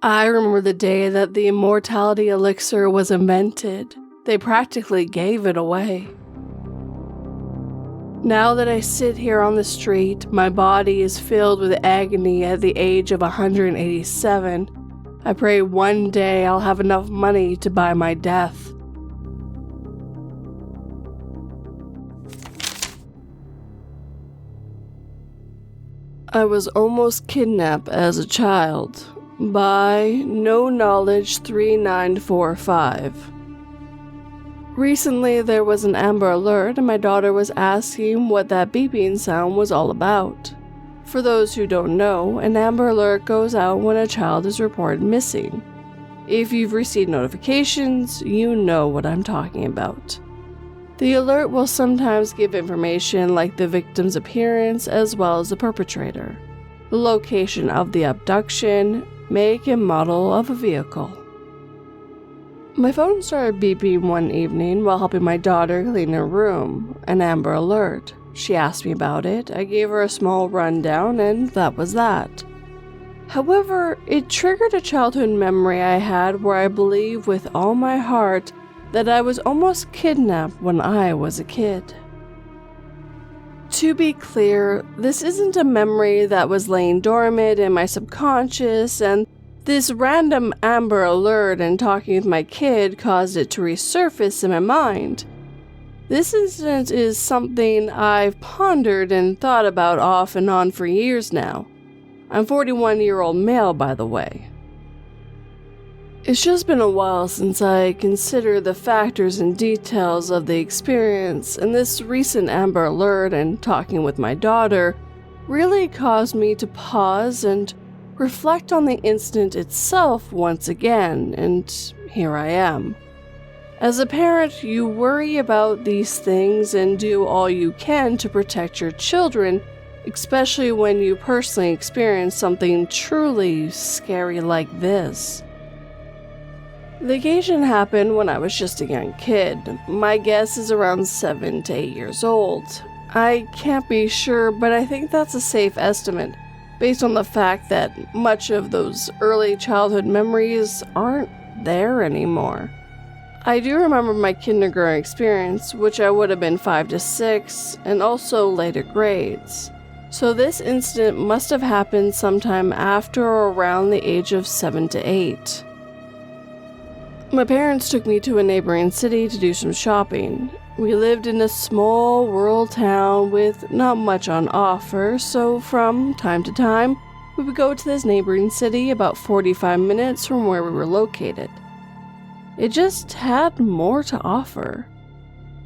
I remember the day that the immortality elixir was invented. They practically gave it away. Now that I sit here on the street, my body is filled with agony at the age of 187. I pray one day I'll have enough money to buy my death. I was almost kidnapped as a child by No Knowledge 3945. Recently there was an Amber Alert and my daughter was asking what that beeping sound was all about. For those who don't know, an Amber Alert goes out when a child is reported missing. If you've received notifications, you know what I'm talking about. The alert will sometimes give information like the victim's appearance as well as the perpetrator, the location of the abduction, make and model of a vehicle. My phone started beeping one evening while helping my daughter clean her room, an Amber Alert. She asked me about it, I gave her a small rundown, and that was that. However, it triggered a childhood memory I had where I believe with all my heart that I was almost kidnapped when I was a kid. To be clear, this isn't a memory that was laying dormant in my subconscious, and this random Amber Alert and talking with my kid caused it to resurface in my mind. This incident is something I've pondered and thought about off and on for years now. I'm 41-year-old male, by the way. It's just been a while since I considered the factors and details of the experience, and this recent Amber Alert and talking with my daughter really caused me to pause and reflect on the incident itself once again, and here I am. As a parent, you worry about these things and do all you can to protect your children, especially when you personally experience something truly scary like this. The occasion happened when I was just a young kid. My guess is around 7 to 8 years old. I can't be sure, but I think that's a safe estimate, based on the fact that much of those early childhood memories aren't there anymore. I do remember my kindergarten experience, which I would have been 5 to 6, and also later grades. So this incident must have happened sometime after or around the age of 7 to 8. My parents took me to a neighboring city to do some shopping. We lived in a small rural town with not much on offer, so from time to time, we would go to this neighboring city about 45 minutes from where we were located. It just had more to offer.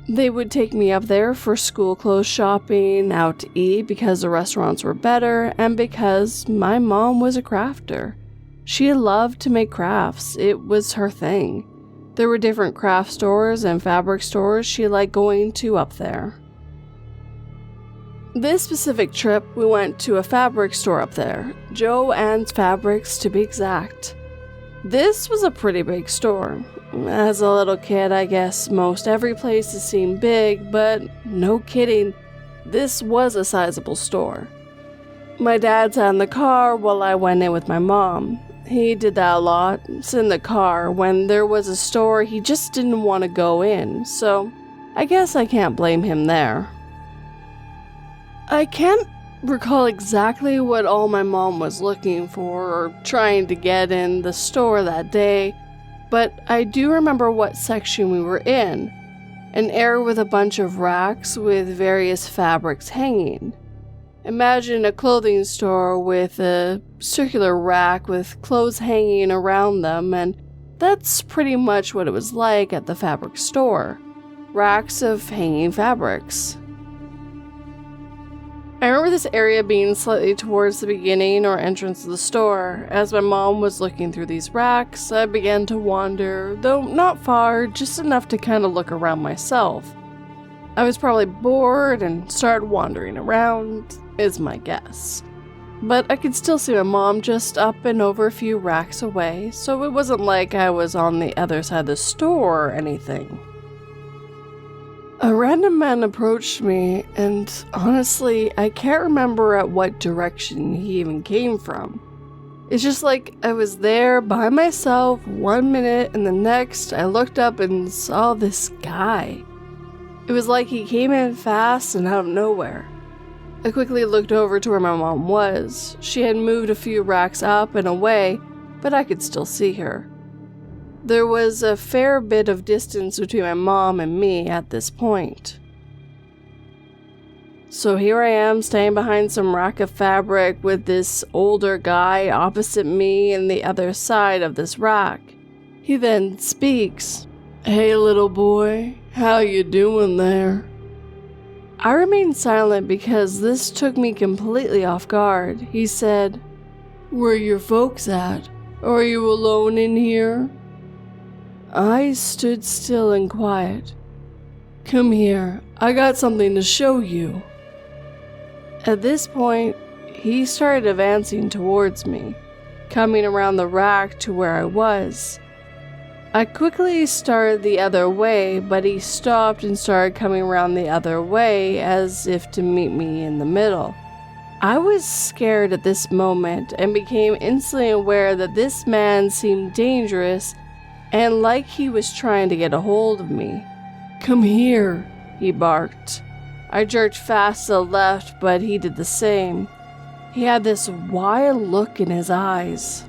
They would take me up there for school clothes shopping, out to eat because the restaurants were better, and because my mom was a crafter. She loved to make crafts. It was her thing. There were different craft stores and fabric stores she liked going to up there. This specific trip, we went to a fabric store up there, Joann's Fabrics to be exact. This was a pretty big store. As a little kid, I guess most every place has seemed big, but no kidding, this was a sizable store. My dad sat in the car while I went in with my mom. He did that a lot, sit in the car. When there was a store, he just didn't want to go in, so I guess I can't blame him there. I can't recall exactly what all my mom was looking for or trying to get in the store that day, but I do remember what section we were in, an area with a bunch of racks with various fabrics hanging. Imagine a clothing store with a circular rack with clothes hanging around them, and that's pretty much what it was like at the fabric store. Racks of hanging fabrics. I remember this area being slightly towards the beginning or entrance of the store. As my mom was looking through these racks, I began to wander, though not far, just enough to kind of look around myself. I was probably bored and started wandering around, is my guess. But I could still see my mom just up and over a few racks away, so it wasn't like I was on the other side of the store or anything. A random man approached me, and honestly, I can't remember at what direction he even came from. It's just like I was there by myself 1 minute, and the next I looked up and saw this guy. It was like he came in fast and out of nowhere. I quickly looked over to where my mom was. She had moved a few racks up and away, but I could still see her. There was a fair bit of distance between my mom and me at this point. So here I am, standing behind some rack of fabric with this older guy opposite me and the other side of this rack. He then speaks. "Hey little boy, how you doing there?" I remained silent because this took me completely off guard. He said, "Where your folks at? Are you alone in here?" I stood still and quiet. "Come here, I got something to show you." At this point, he started advancing towards me, coming around the rack to where I was. I quickly started the other way, but he stopped and started coming around the other way as if to meet me in the middle. I was scared at this moment and became instantly aware that this man seemed dangerous and like he was trying to get a hold of me. "Come here," he barked. I jerked fast to the left, but he did the same. He had this wild look in his eyes.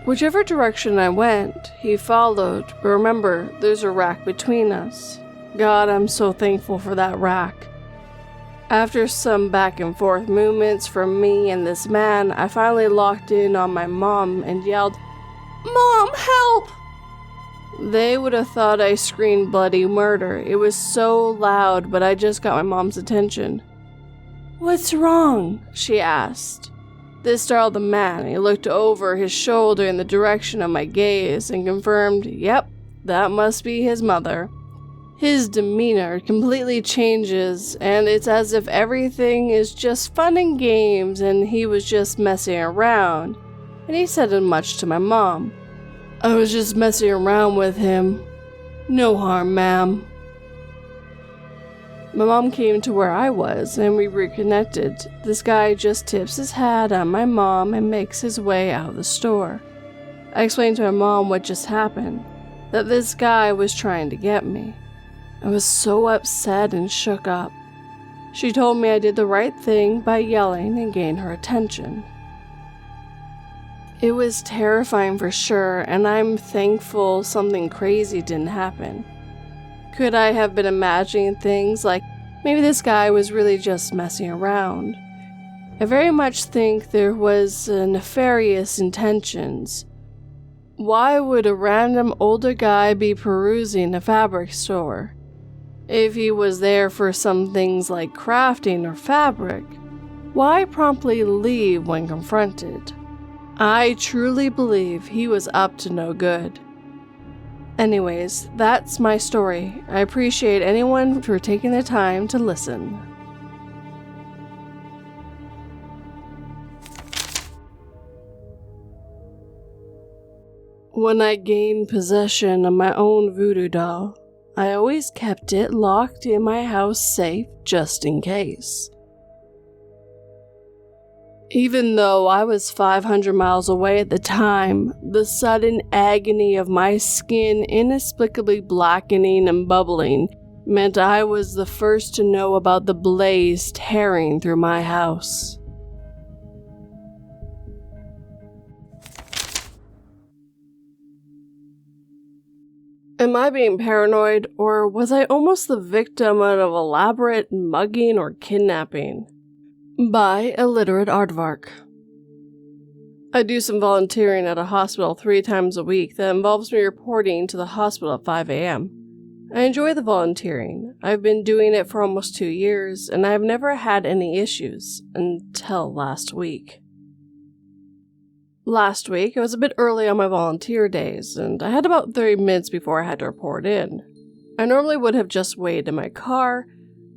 Whichever direction I went, he followed, but remember, there's a rack between us. God, I'm so thankful for that rack. After some back and forth movements from me and this man, I finally locked in on my mom and yelled, "Mom, help!" They would have thought I screamed bloody murder. It was so loud, but I just got my mom's attention. "What's wrong?" she asked. This startled the man. He looked over his shoulder in the direction of my gaze and confirmed, yep, that must be his mother. His demeanor completely changes, and it's as if everything is just fun and games and he was just messing around. And he said as much to my mom. I was just messing around with him. No harm, ma'am. My mom came to where I was and we reconnected. This guy just tips his hat at my mom and makes his way out of the store. I explained to my mom what just happened, that this guy was trying to get me. I was so upset and shook up. She told me I did the right thing by yelling and gained her attention. It was terrifying for sure, and I'm thankful something crazy didn't happen. Could I have been imagining things like maybe this guy was really just messing around? I very much think there was nefarious intentions. Why would a random older guy be perusing a fabric store? If he was there for some things like crafting or fabric, why promptly leave when confronted? I truly believe he was up to no good. Anyways, that's my story. I appreciate anyone for taking the time to listen. When I gained possession of my own voodoo doll, I always kept it locked in my house safe just in case. Even though I was 500 miles away at the time, the sudden agony of my skin inexplicably blackening and bubbling meant I was the first to know about the blaze tearing through my house. Am I being paranoid, or was I almost the victim of an elaborate mugging or kidnapping? By illiterate aardvark. I do some volunteering at a hospital 3 times a week that involves me reporting to the hospital at 5 a.m. I enjoy the volunteering. I've been doing it for almost 2 years, and I've never had any issues until last week. Last week, I was a bit early on my volunteer days, and I had about 30 minutes before I had to report in. I normally would have just waited in my car,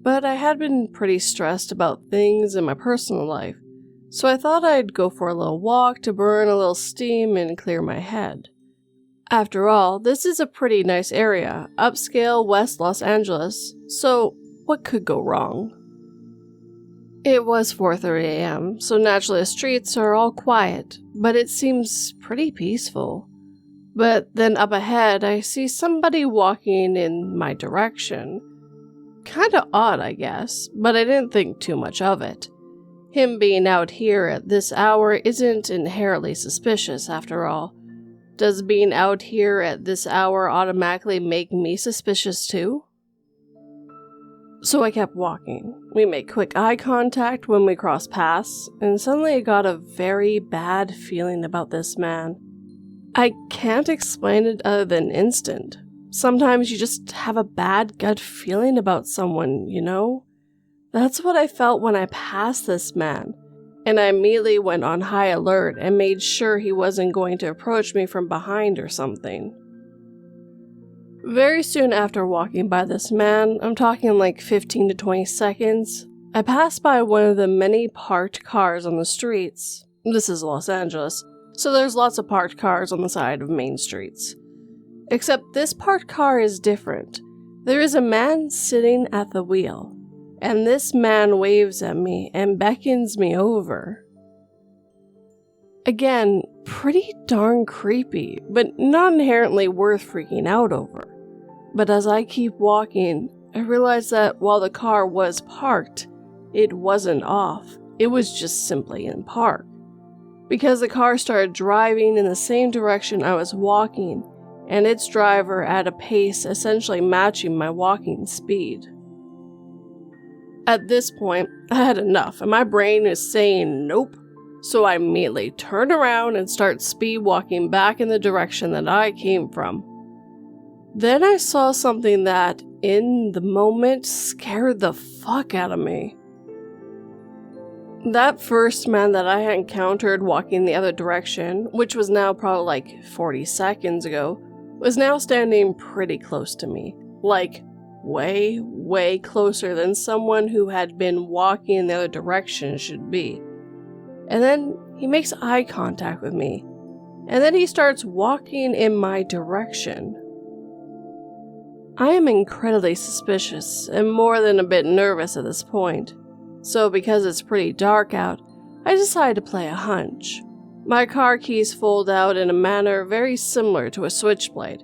but I had been pretty stressed about things in my personal life, so I thought I'd go for a little walk to burn a little steam and clear my head. After all, this is a pretty nice area, upscale West Los Angeles, so what could go wrong? It was 4:30 a.m., so naturally the streets are all quiet, but it seems pretty peaceful. But then up ahead, I see somebody walking in my direction. Kinda odd, I guess, but I didn't think too much of it. Him being out here at this hour isn't inherently suspicious, after all. Does being out here at this hour automatically make me suspicious too? So I kept walking. We made quick eye contact when we crossed paths, and suddenly I got a very bad feeling about this man. I can't explain it other than instant. Sometimes you just have a bad gut feeling about someone, you know? That's what I felt when I passed this man, and I immediately went on high alert and made sure he wasn't going to approach me from behind or something. Very soon after walking by this man, I'm talking like 15 to 20 seconds, I passed by one of the many parked cars on the streets. This is Los Angeles, so there's lots of parked cars on the side of main streets. Except this parked car is different. There is a man sitting at the wheel, and this man waves at me and beckons me over. Again, pretty darn creepy, but not inherently worth freaking out over. But as I keep walking, I realize that while the car was parked, it wasn't off. It was just simply in park. Because the car started driving in the same direction I was walking, and its driver at a pace essentially matching my walking speed. At this point, I had enough, and my brain is saying nope, so I immediately turn around and start speed walking back in the direction that I came from. Then I saw something that, in the moment, scared the fuck out of me. That first man that I had encountered walking the other direction, which was now probably like 40 seconds ago, was now standing pretty close to me. Like, way, way closer than someone who had been walking in the other direction should be. And then he makes eye contact with me. And then he starts walking in my direction. I am incredibly suspicious and more than a bit nervous at this point. So because it's pretty dark out, I decide to play a hunch. My car keys fold out in a manner very similar to a switchblade.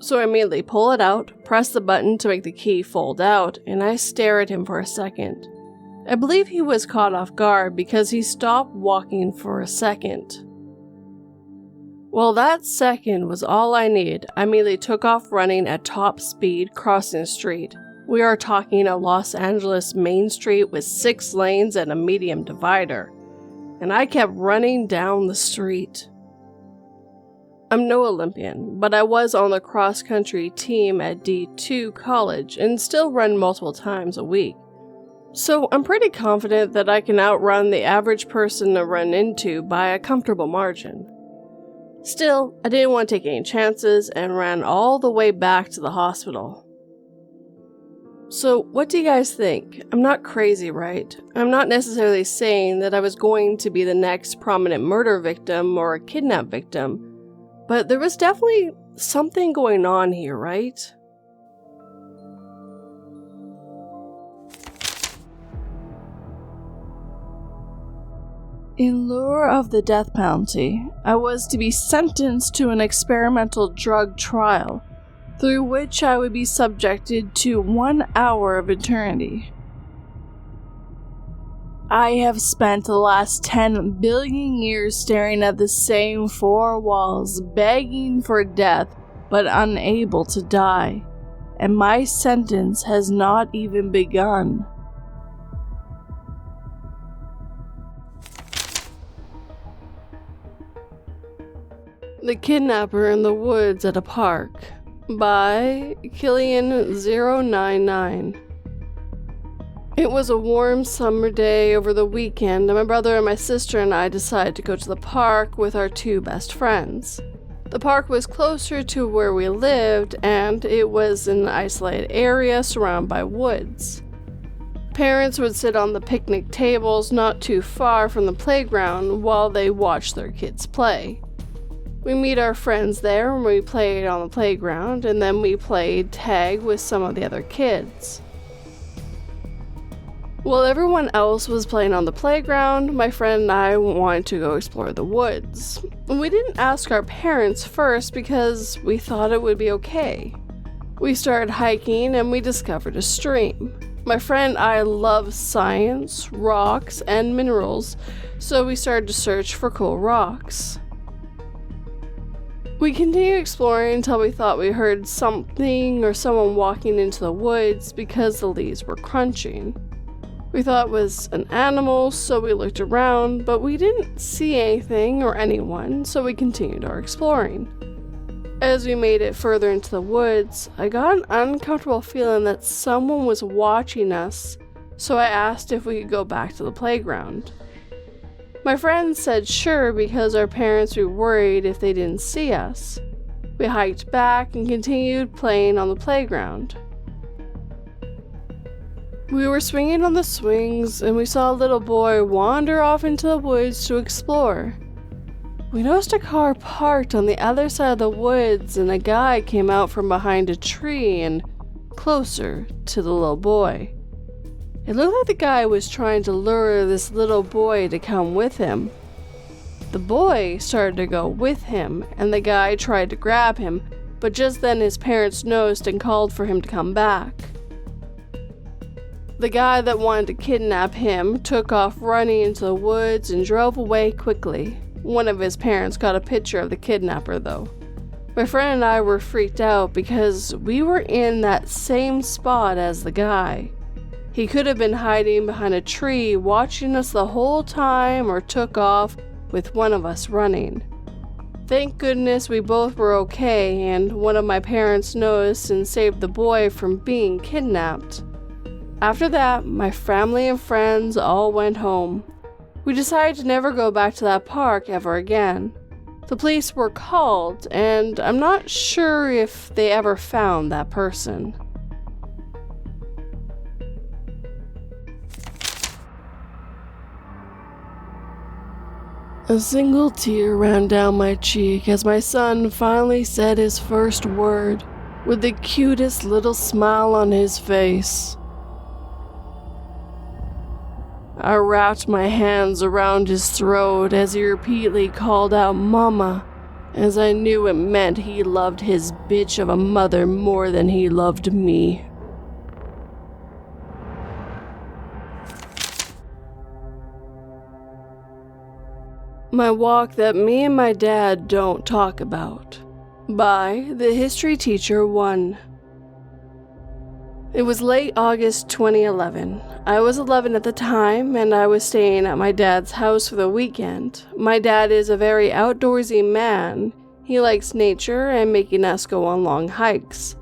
So I immediately pull it out, press the button to make the key fold out, and I stare at him for a second. I believe he was caught off guard because he stopped walking for a second. Well, that second was all I needed. I immediately took off running at top speed, crossing the street. We are talking a Los Angeles main street with 6 lanes and a medium divider. And I kept running down the street. I'm no Olympian, but I was on the cross-country team at D2 college and still run multiple times a week. So I'm pretty confident that I can outrun the average person to run into by a comfortable margin. Still, I didn't want to take any chances and ran all the way back to the hospital. So what do you guys think? I'm not crazy, right? I'm not necessarily saying that I was going to be the next prominent murder victim or a kidnap victim, but there was definitely something going on here, right? In lieu of the death penalty, I was to be sentenced to an experimental drug trial, through which I would be subjected to 1 hour of eternity. I have spent the last 10 billion years staring at the same 4 walls, begging for death, but unable to die, and my sentence has not even begun. The Kidnapper in the Woods at a Park by Killian099. It was a warm summer day over the weekend, and my brother and my sister and I decided to go to the park with our 2 best friends. The park was closer to where we lived, and it was in an isolated area surrounded by woods. Parents would sit on the picnic tables not too far from the playground while they watched their kids play. We meet our friends there and we played on the playground, and then we played tag with some of the other kids. While everyone else was playing on the playground, my friend and I wanted to go explore the woods. We didn't ask our parents first because we thought it would be okay. We started hiking and we discovered a stream. My friend and I love science, rocks, and minerals, so we started to search for cool rocks. We continued exploring until we thought we heard something or someone walking into the woods because the leaves were crunching. We thought it was an animal, so we looked around, but we didn't see anything or anyone, so we continued our exploring. As we made it further into the woods, I got an uncomfortable feeling that someone was watching us, so I asked if we could go back to the playground. My friends said sure because our parents were worried if they didn't see us. We hiked back and continued playing on the playground. We were swinging on the swings and we saw a little boy wander off into the woods to explore. We noticed a car parked on the other side of the woods and a guy came out from behind a tree and closer to the little boy. It looked like the guy was trying to lure this little boy to come with him. The boy started to go with him, and the guy tried to grab him, but just then his parents noticed and called for him to come back. The guy that wanted to kidnap him took off running into the woods and drove away quickly. One of his parents got a picture of the kidnapper though. My friend and I were freaked out because we were in that same spot as the guy. He could have been hiding behind a tree watching us the whole time or took off with one of us running. Thank goodness we both were okay and one of my parents noticed and saved the boy from being kidnapped. After that, my family and friends all went home. We decided to never go back to that park ever again. The police were called, and I'm not sure if they ever found that person. A single tear ran down my cheek as my son finally said his first word, with the cutest little smile on his face. I wrapped my hands around his throat as he repeatedly called out "Mama," as I knew it meant he loved his bitch of a mother more than he loved me. My walk that me and my dad don't talk about, by the history teacher 1. It was late August 2011. I was 11 at the time, and I was staying at my dad's house for the weekend. My dad is a very outdoorsy man. He likes nature and making us go on long hikes.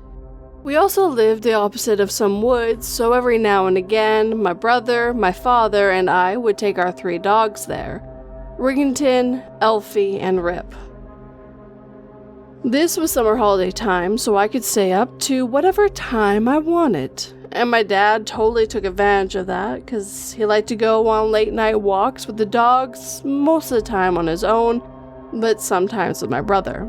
We also lived the opposite of some woods, so every now and again, my brother, my father, and I would take our 3 dogs there: Riggington, Elfie, and Rip. This was summer holiday time, so I could stay up to whatever time I wanted. And my dad totally took advantage of that, because he liked to go on late night walks with the dogs, most of the time on his own, but sometimes with my brother.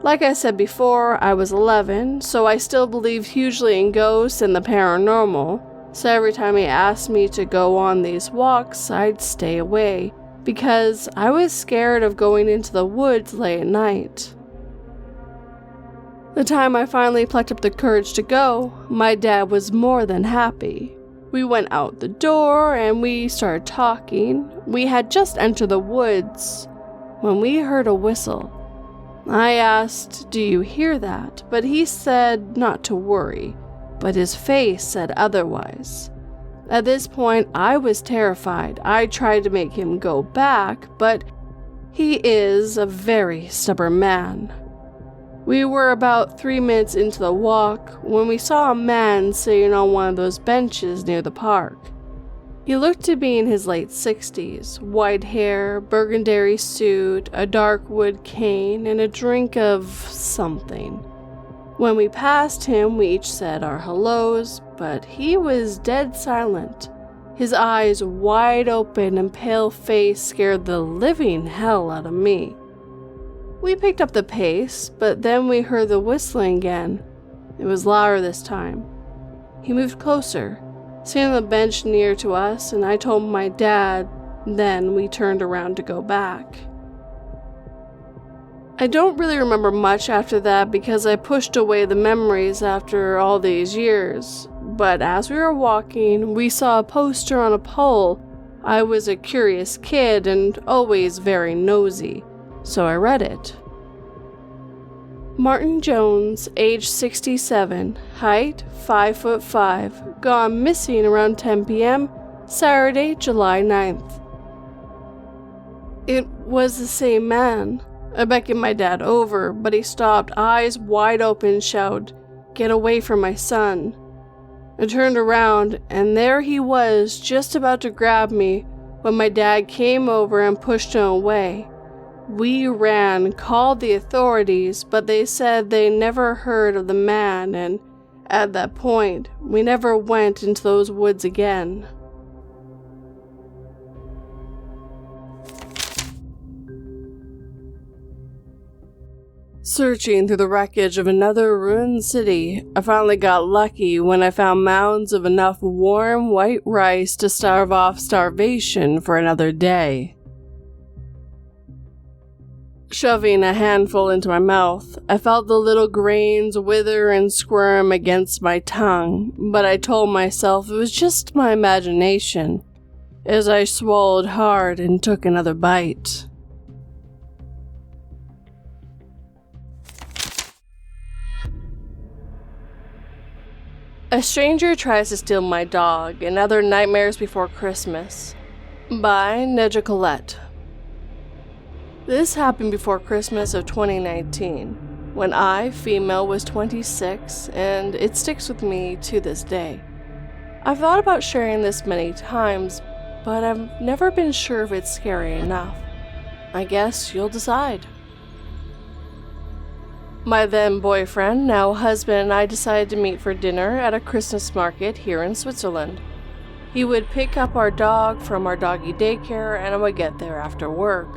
Like I said before, I was 11, so I still believed hugely in ghosts and the paranormal, so every time he asked me to go on these walks, I'd stay away, because I was scared of going into the woods late at night. The time I finally plucked up the courage to go, my dad was more than happy. We went out the door and we started talking. We had just entered the woods when we heard a whistle. I asked, "Do you hear that?" But he said not to worry, but his face said otherwise. At this point, I was terrified. I tried to make him go back, but he is a very stubborn man. We were about 3 minutes into the walk when we saw a man sitting on one of those benches near the park. He looked to be in his late 60s, white hair, burgundy suit, a dark wood cane, and a drink of something. When we passed him, we each said our hellos, but he was dead silent. His eyes wide open and pale face scared the living hell out of me. We picked up the pace, but then we heard the whistling again. It was louder this time. He moved closer, sitting on the bench near to us, and I told my dad. Then we turned around to go back. I don't really remember much after that because I pushed away the memories after all these years, but as we were walking, we saw a poster on a pole. I was a curious kid and always very nosy, so I read it. Martin Jones, age 67, height 5'5", gone missing around 10 p.m., Saturday, July 9th. It was the same man. I beckoned my dad over, but he stopped, eyes wide open, shouted, "Get away from my son." I turned around, and there he was, just about to grab me, when my dad came over and pushed him away. We ran, called the authorities, but they said they never heard of the man, and at that point, we never went into those woods again. Searching through the wreckage of another ruined city, I finally got lucky when I found mounds of enough warm white rice to starve off starvation for another day. Shoving a handful into my mouth, I felt the little grains wither and squirm against my tongue, but I told myself it was just my imagination, as I swallowed hard and took another bite. A Stranger Tries to Steal My Dog and Other Nightmares Before Christmas, by Nedja Colette. This happened before Christmas of 2019, when I, female, was 26, and it sticks with me to this day. I've thought about sharing this many times, but I've never been sure if it's scary enough. I guess you'll decide. My then boyfriend, now husband, and I decided to meet for dinner at a Christmas market here in Switzerland. He would pick up our dog from our doggy daycare and I would get there after work.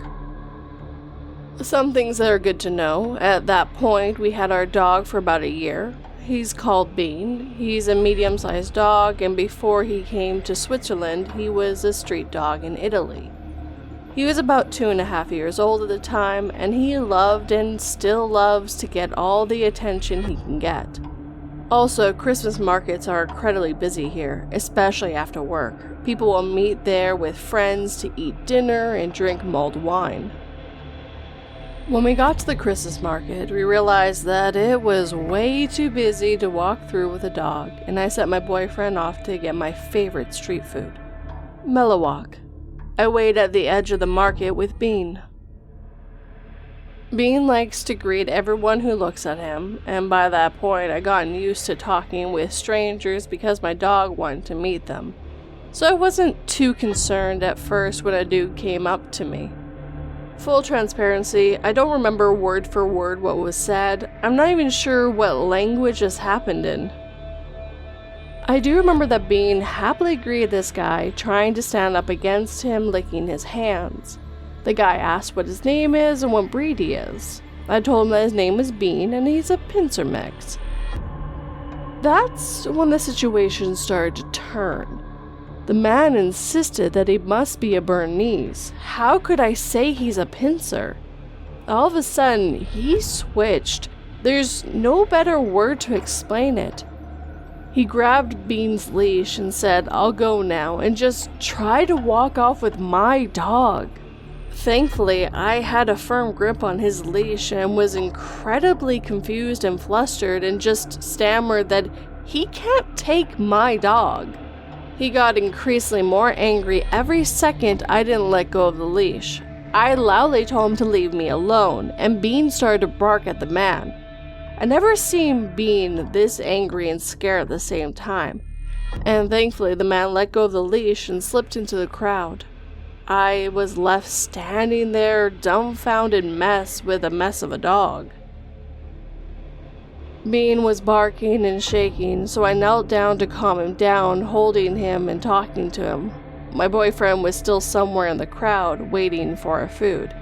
Some things that are good to know. At that point, we had our dog for about a year. He's called Bean. He's a medium-sized dog, and before he came to Switzerland, he was a street dog in Italy. He was about 2.5 years old at the time, and he loved and still loves to get all the attention he can get. Also, Christmas markets are incredibly busy here, especially after work. People will meet there with friends to eat dinner and drink mulled wine. When we got to the Christmas market, we realized that it was way too busy to walk through with a dog, and I sent my boyfriend off to get my favorite street food, Mellowok. I waited at the edge of the market with Bean. Bean likes to greet everyone who looks at him, and by that point I'd gotten used to talking with strangers because my dog wanted to meet them. So I wasn't too concerned at first when a dude came up to me. Full transparency, I don't remember word for word what was said. I'm not even sure what language this happened in. I do remember that Bean happily greeted this guy, trying to stand up against him, licking his hands. The guy asked what his name is and what breed he is. I told him that his name was Bean and he's a pincer mix. That's when the situation started to turn. The man insisted that he must be a Bernese. How could I say he's a pincer? All of a sudden, he switched. There's no better word to explain it. He grabbed Bean's leash and said, "I'll go now," and just tried to walk off with my dog. Thankfully, I had a firm grip on his leash and was incredibly confused and flustered and just stammered that he can't take my dog. He got increasingly more angry every second I didn't let go of the leash. I loudly told him to leave me alone, and Bean started to bark at the man. I never seen Bean this angry and scared at the same time, and thankfully the man let go of the leash and slipped into the crowd. I was left standing there, dumbfounded mess with a mess of a dog. Bean was barking and shaking, so I knelt down to calm him down, holding him and talking to him. My boyfriend was still somewhere in the crowd, waiting for our food.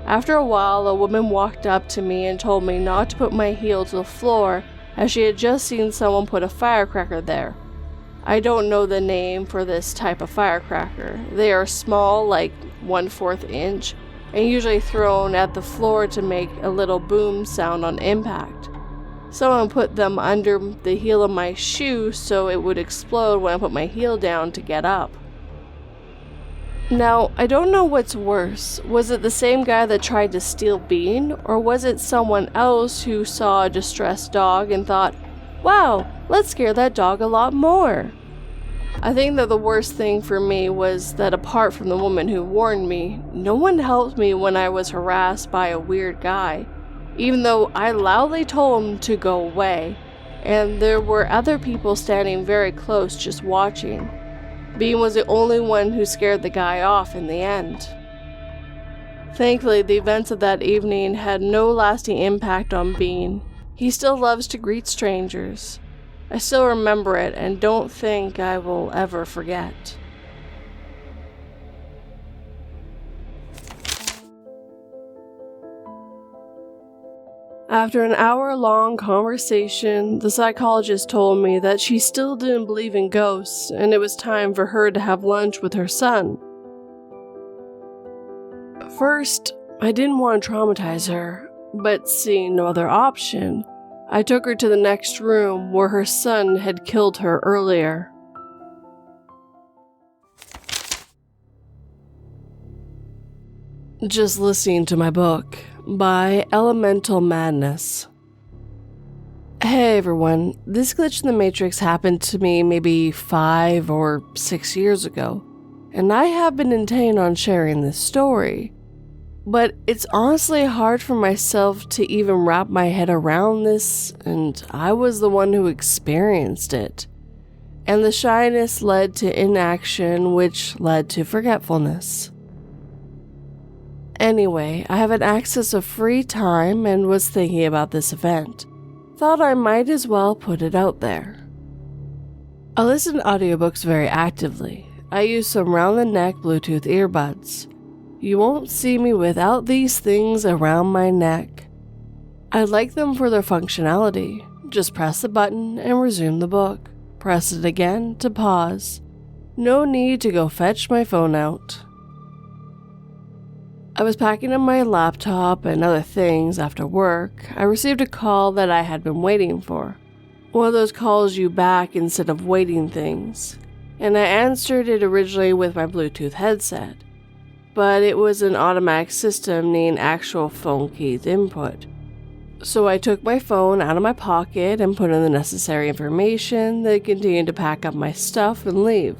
After a while, a woman walked up to me and told me not to put my heel to the floor, as she had just seen someone put a firecracker there. I don't know the name for this type of firecracker. They are small, like 1/4 inch, and usually thrown at the floor to make a little boom sound on impact. Someone put them under the heel of my shoe so it would explode when I put my heel down to get up. Now, I don't know what's worse. Was it the same guy that tried to steal Bean, or was it someone else who saw a distressed dog and thought, "Wow, let's scare that dog a lot more"? I think that the worst thing for me was that apart from the woman who warned me, no one helped me when I was harassed by a weird guy, even though I loudly told him to go away, and there were other people standing very close just watching. Bean was the only one who scared the guy off in the end. Thankfully, the events of that evening had no lasting impact on Bean. He still loves to greet strangers. I still remember it and don't think I will ever forget. After an hour-long conversation, the psychologist told me that she still didn't believe in ghosts and it was time for her to have lunch with her son. First, I didn't want to traumatize her, but seeing no other option, I took her to the next room where her son had killed her earlier. Just listening to my book by Elemental Madness. Hey everyone, this glitch in the Matrix happened to me maybe 5 or 6 years ago, and I have been intending on sharing this story. But it's honestly hard for myself to even wrap my head around this, and I was the one who experienced it. and the shyness led to inaction, which led to forgetfulness. Anyway, I have an access of free time and was thinking about this event. Thought I might as well put it out there. I listen to audiobooks very actively. I use some round-the-neck Bluetooth earbuds. You won't see me without these things around my neck. I like them for their functionality. Just press the button and resume the book. Press it again to pause. No need to go fetch my phone out. I was packing up my laptop and other things after work. I received a call that I had been waiting for. One of those calls you back instead of waiting things. And I answered it originally with my Bluetooth headset. But it was an automatic system needing actual phone keys input. So I took my phone out of my pocket and put in the necessary information, then continued to pack up my stuff and leave.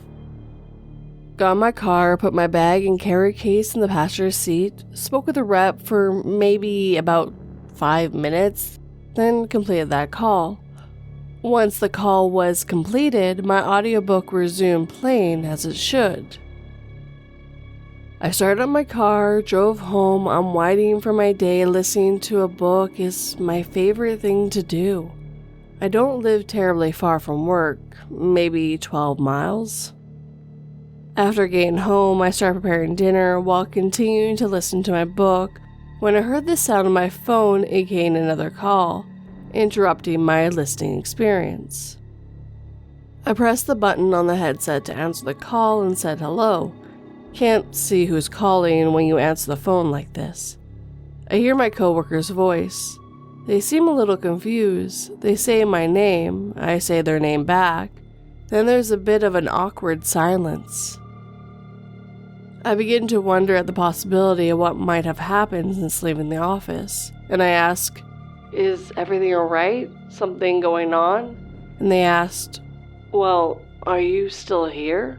Got in my car, put my bag and carry case in the passenger seat, spoke with a rep for maybe about 5 minutes, then completed that call. Once the call was completed, my audiobook resumed playing as it should. I started up my car, drove home, unwinding for my day. Listening to a book is my favorite thing to do. I don't live terribly far from work, maybe 12 miles. After getting home, I started preparing dinner while continuing to listen to my book when I heard the sound of my phone indicating another call, interrupting my listening experience. I pressed the button on the headset to answer the call and said hello. Can't see who's calling when you answer the phone like this. I hear my coworker's voice. They seem a little confused. They say my name. I say their name back. Then there's a bit of an awkward silence. I begin to wonder at the possibility of what might have happened since leaving the office, and I ask, "Is everything alright? Something going on?" And they asked, "Well, are you still here?"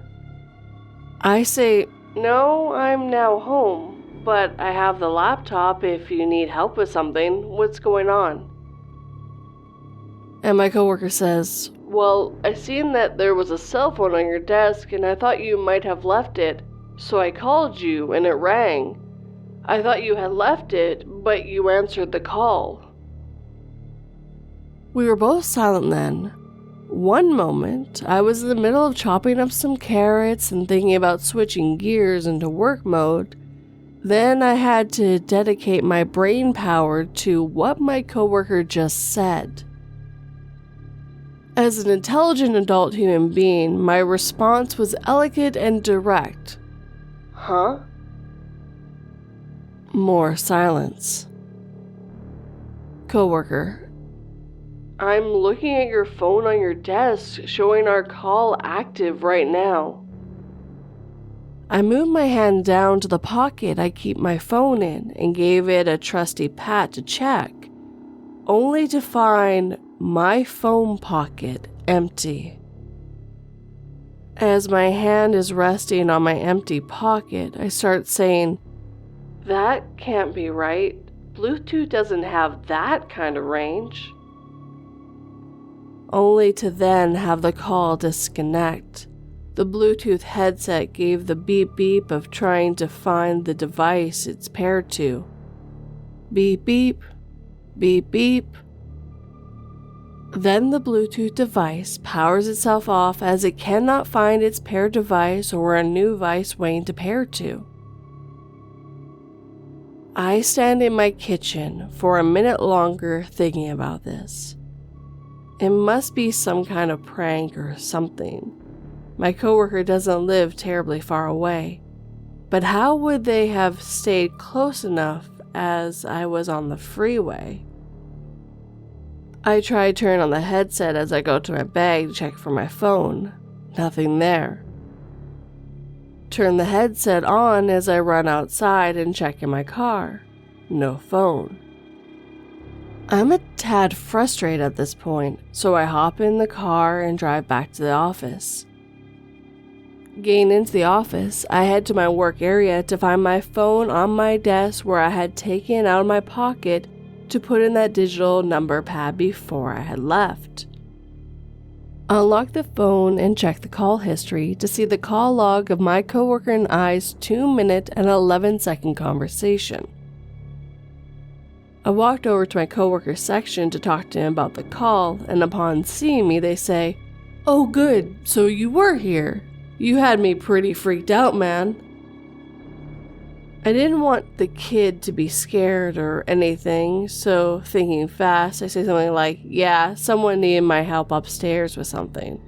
I say, "No, I'm now home, but I have the laptop if you need help with something. What's going on?" And my coworker says, "Well, I seen that there was a cell phone on your desk and I thought you might have left it, so I called you and it rang. I thought you had left it, but you answered the call." We were both silent then. One moment, I was in the middle of chopping up some carrots and thinking about switching gears into work mode. Then I had to dedicate my brain power to what my coworker just said. As an intelligent adult human being, my response was elegant and direct. "Huh?" More silence. Coworker: "I'm looking at your phone on your desk, showing our call active right now." I moved my hand down to the pocket I keep my phone in and gave it a trusty pat to check, only to find my phone pocket empty. As my hand is resting on my empty pocket, I start saying, "That can't be right. Bluetooth doesn't have that kind of range." Only to then have the call disconnect. The Bluetooth headset gave the beep beep of trying to find the device it's paired to. Beep beep, beep beep. Then the Bluetooth device powers itself off as it cannot find its paired device or a new device waiting to pair to. I stand in my kitchen for a minute longer thinking about this. It must be some kind of prank or something. My coworker doesn't live terribly far away, but how would they have stayed close enough as I was on the freeway? I try to turn on the headset as I go to my bag to check for my phone. Nothing there. Turn the headset on as I run outside and check in my car. No phone. I'm a tad frustrated at this point, so I hop in the car and drive back to the office. Getting into the office, I head to my work area to find my phone on my desk where I had taken out of my pocket to put in that digital number pad before I had left. Unlock the phone and check the call history to see the call log of my coworker and I's 2-minute and 11-second conversation. I walked over to my coworker's section to talk to him about the call, and upon seeing me, they say, "Oh good, so you were here. You had me pretty freaked out, man." I didn't want the kid to be scared or anything, so thinking fast, I say something like, "Yeah, someone needed my help upstairs with something."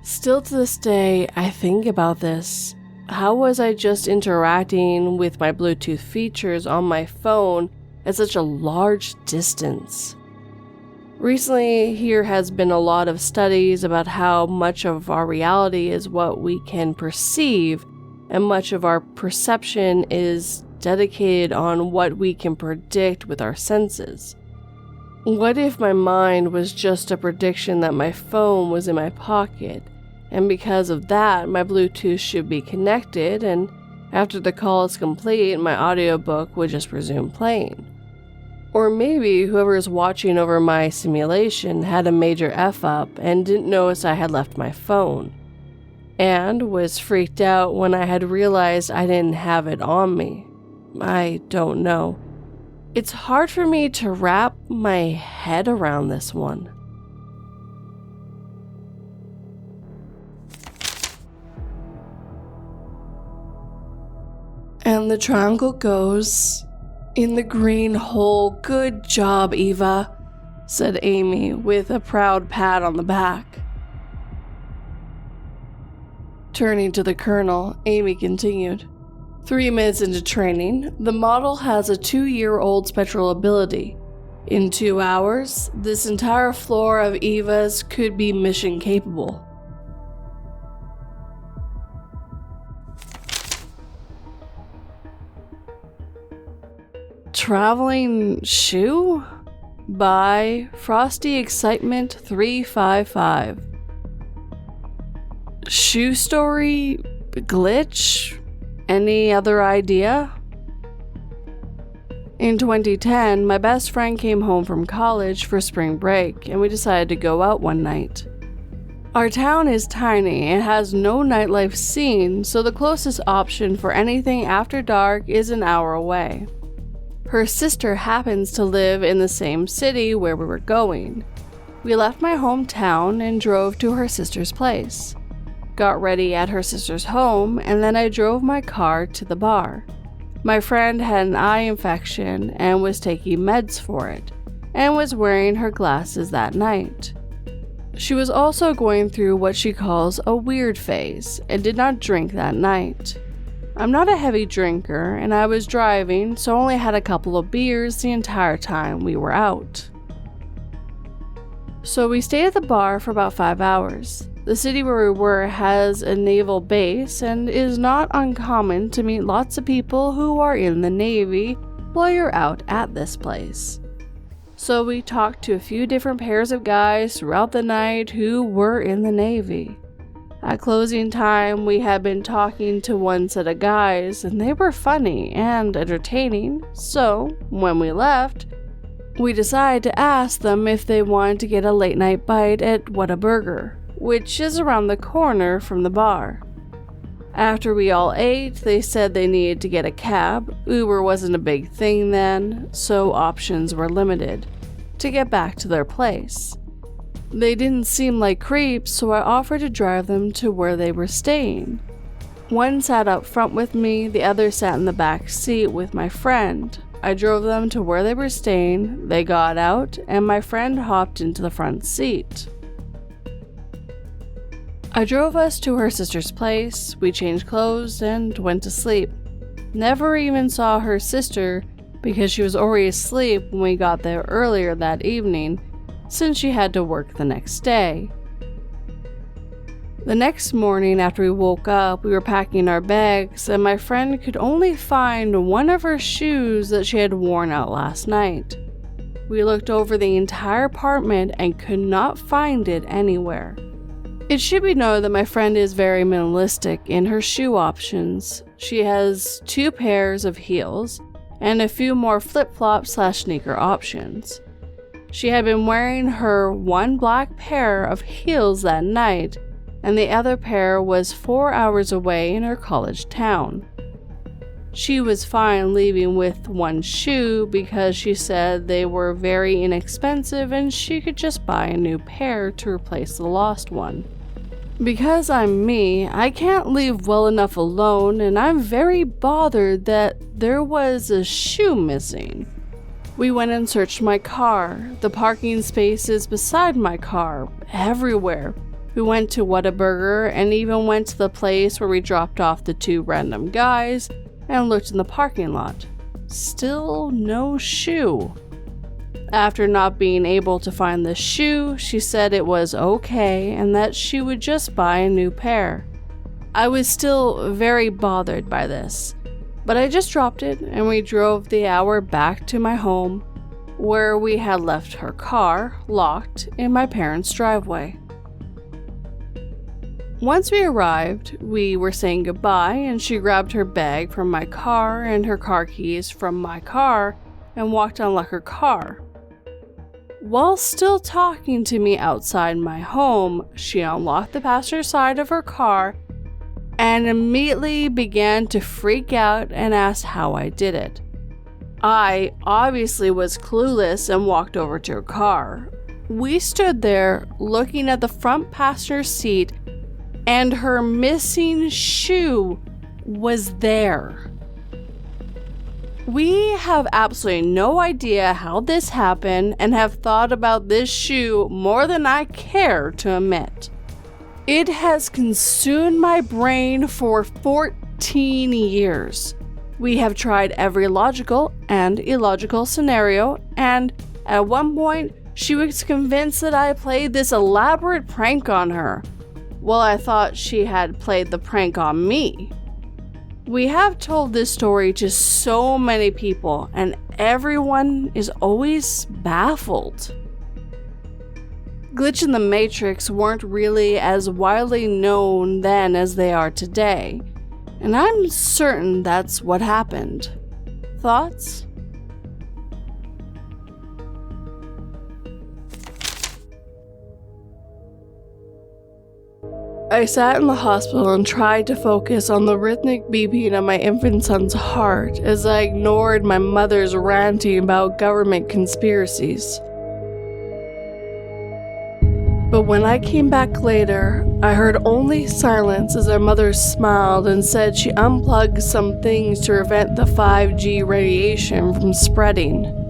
Still to this day, I think about this. How was I just interacting with my Bluetooth features on my phone at such a large distance? Recently, here has been a lot of studies about how much of our reality is what we can perceive, and much of our perception is dedicated on what we can predict with our senses. What if my mind was just a prediction that my phone was in my pocket, and because of that, my Bluetooth should be connected, and after the call is complete, my audiobook would just resume playing? Or maybe whoever is watching over my simulation had a major F-up and didn't notice I had left my phone, and was freaked out when I had realized I didn't have it on me. I don't know. It's hard for me to wrap my head around this one. And the triangle goes in the green hole. "Good job, Eva," said Amy with a proud pat on the back. Turning to the colonel, Amy continued, 3 minutes into training, the model has a 2-year-old spectral ability. In 2 hours, this entire floor of Eva's could be mission capable. Traveling Shoe? By Frosty Excitement 355. Shoe story? Glitch? Any other idea? In 2010, my best friend came home from college for spring break, and we decided to go out one night. Our town is tiny and has no nightlife scene, so the closest option for anything after dark is an hour away. Her sister happens to live in the same city where we were going. We left my hometown and drove to her sister's place. Got ready at her sister's home, and then I drove my car to the bar. My friend had an eye infection and was taking meds for it, and was wearing her glasses that night. She was also going through what she calls a weird phase, and did not drink that night. I'm not a heavy drinker, and I was driving, so only had a couple of beers the entire time we were out. So we stayed at the bar for about 5 hours. The city where we were has a naval base, and is not uncommon to meet lots of people who are in the Navy while you're out at this place. So we talked to a few different pairs of guys throughout the night who were in the Navy. At closing time, we had been talking to one set of guys, and they were funny and entertaining, so when we left, we decided to ask them if they wanted to get a late night bite at Whataburger, which is around the corner from the bar. After we all ate, they said they needed to get a cab. Uber wasn't a big thing then, so options were limited, to get back to their place. They didn't seem like creeps, so I offered to drive them to where they were staying. One sat up front with me, the other sat in the back seat with my friend. I drove them to where they were staying, they got out, and my friend hopped into the front seat. I drove us to her sister's place, we changed clothes, and went to sleep. Never even saw her sister because she was already asleep when we got there earlier that evening, since she had to work the next day. The next morning after we woke up, we were packing our bags, and my friend could only find one of her shoes that she had worn out last night. We looked over the entire apartment and could not find it anywhere. It should be noted that my friend is very minimalistic in her shoe options. She has 2 pairs of heels and a few more flip-flop/sneaker options. She had been wearing her one black pair of heels that night, and the other pair was 4 hours away in her college town. She was fine leaving with one shoe because she said they were very inexpensive and she could just buy a new pair to replace the lost one. Because I'm me, I can't leave well enough alone, and I'm very bothered that there was a shoe missing. We went and searched my car, the parking spaces beside my car, everywhere. We went to Whataburger and even went to the place where we dropped off the 2 random guys and looked in the parking lot. Still no shoe. After not being able to find the shoe, she said it was okay and that she would just buy a new pair. I was still very bothered by this, but I just dropped it and we drove the hour back to my home, where we had left her car locked in my parents' driveway. Once we arrived, we were saying goodbye and she grabbed her bag from my car and her car keys from my car and walked to unlock her car. While still talking to me outside my home, she unlocked the passenger side of her car and immediately began to freak out and asked how I did it. I obviously was clueless and walked over to her car. We stood there looking at the front passenger seat, and her missing shoe was there. We have absolutely no idea how this happened and have thought about this shoe more than I care to admit. It has consumed my brain for 14 years. We have tried every logical and illogical scenario, and at one point, she was convinced that I played this elaborate prank on her. Well, I thought she had played the prank on me. We have told this story to so many people, and everyone is always baffled. Glitch in the Matrix weren't really as widely known then as they are today, and I'm certain that's what happened. Thoughts? I sat in the hospital and tried to focus on the rhythmic beating of my infant son's heart as I ignored my mother's ranting about government conspiracies. But when I came back later, I heard only silence as our mother smiled and said she unplugged some things to prevent the 5G radiation from spreading.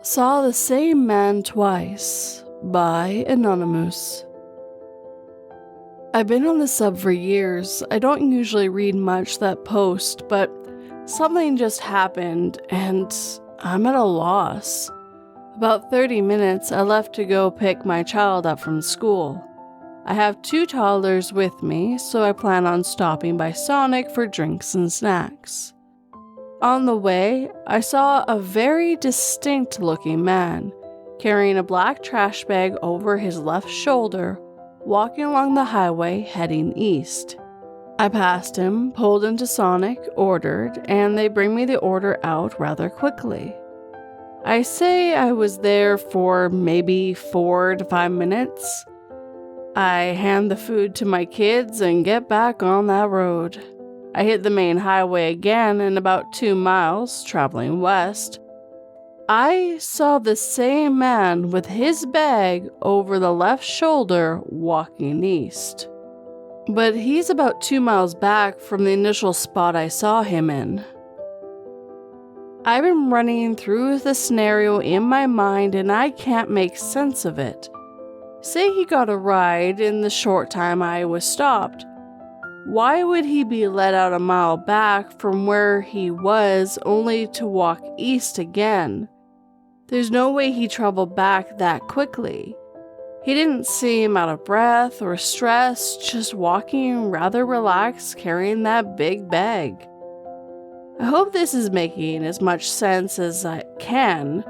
Saw the Same Man Twice by Anonymous. I've been on the sub for years. I don't usually read much that post, but something just happened and I'm at a loss. About 30 minutes, I left to go pick my child up from school. I have 2 toddlers with me, so I plan on stopping by Sonic for drinks and snacks. On the way, I saw a very distinct looking man, carrying a black trash bag over his left shoulder, walking along the highway heading east. I passed him, pulled into Sonic, ordered, and they bring me the order out rather quickly. I say I was there for maybe 4 to 5 minutes. I hand the food to my kids and get back on that road. I hit the main highway again, and about 2 miles, traveling west, I saw the same man with his bag over the left shoulder walking east. But he's about 2 miles back from the initial spot I saw him in. I've been running through the scenario in my mind and I can't make sense of it. Say he got a ride in the short time I was stopped. Why would he be let out a mile back from where he was only to walk east again? There's no way he traveled back that quickly. He didn't seem out of breath or stressed, just walking rather relaxed, carrying that big bag. I hope this is making as much sense as I can.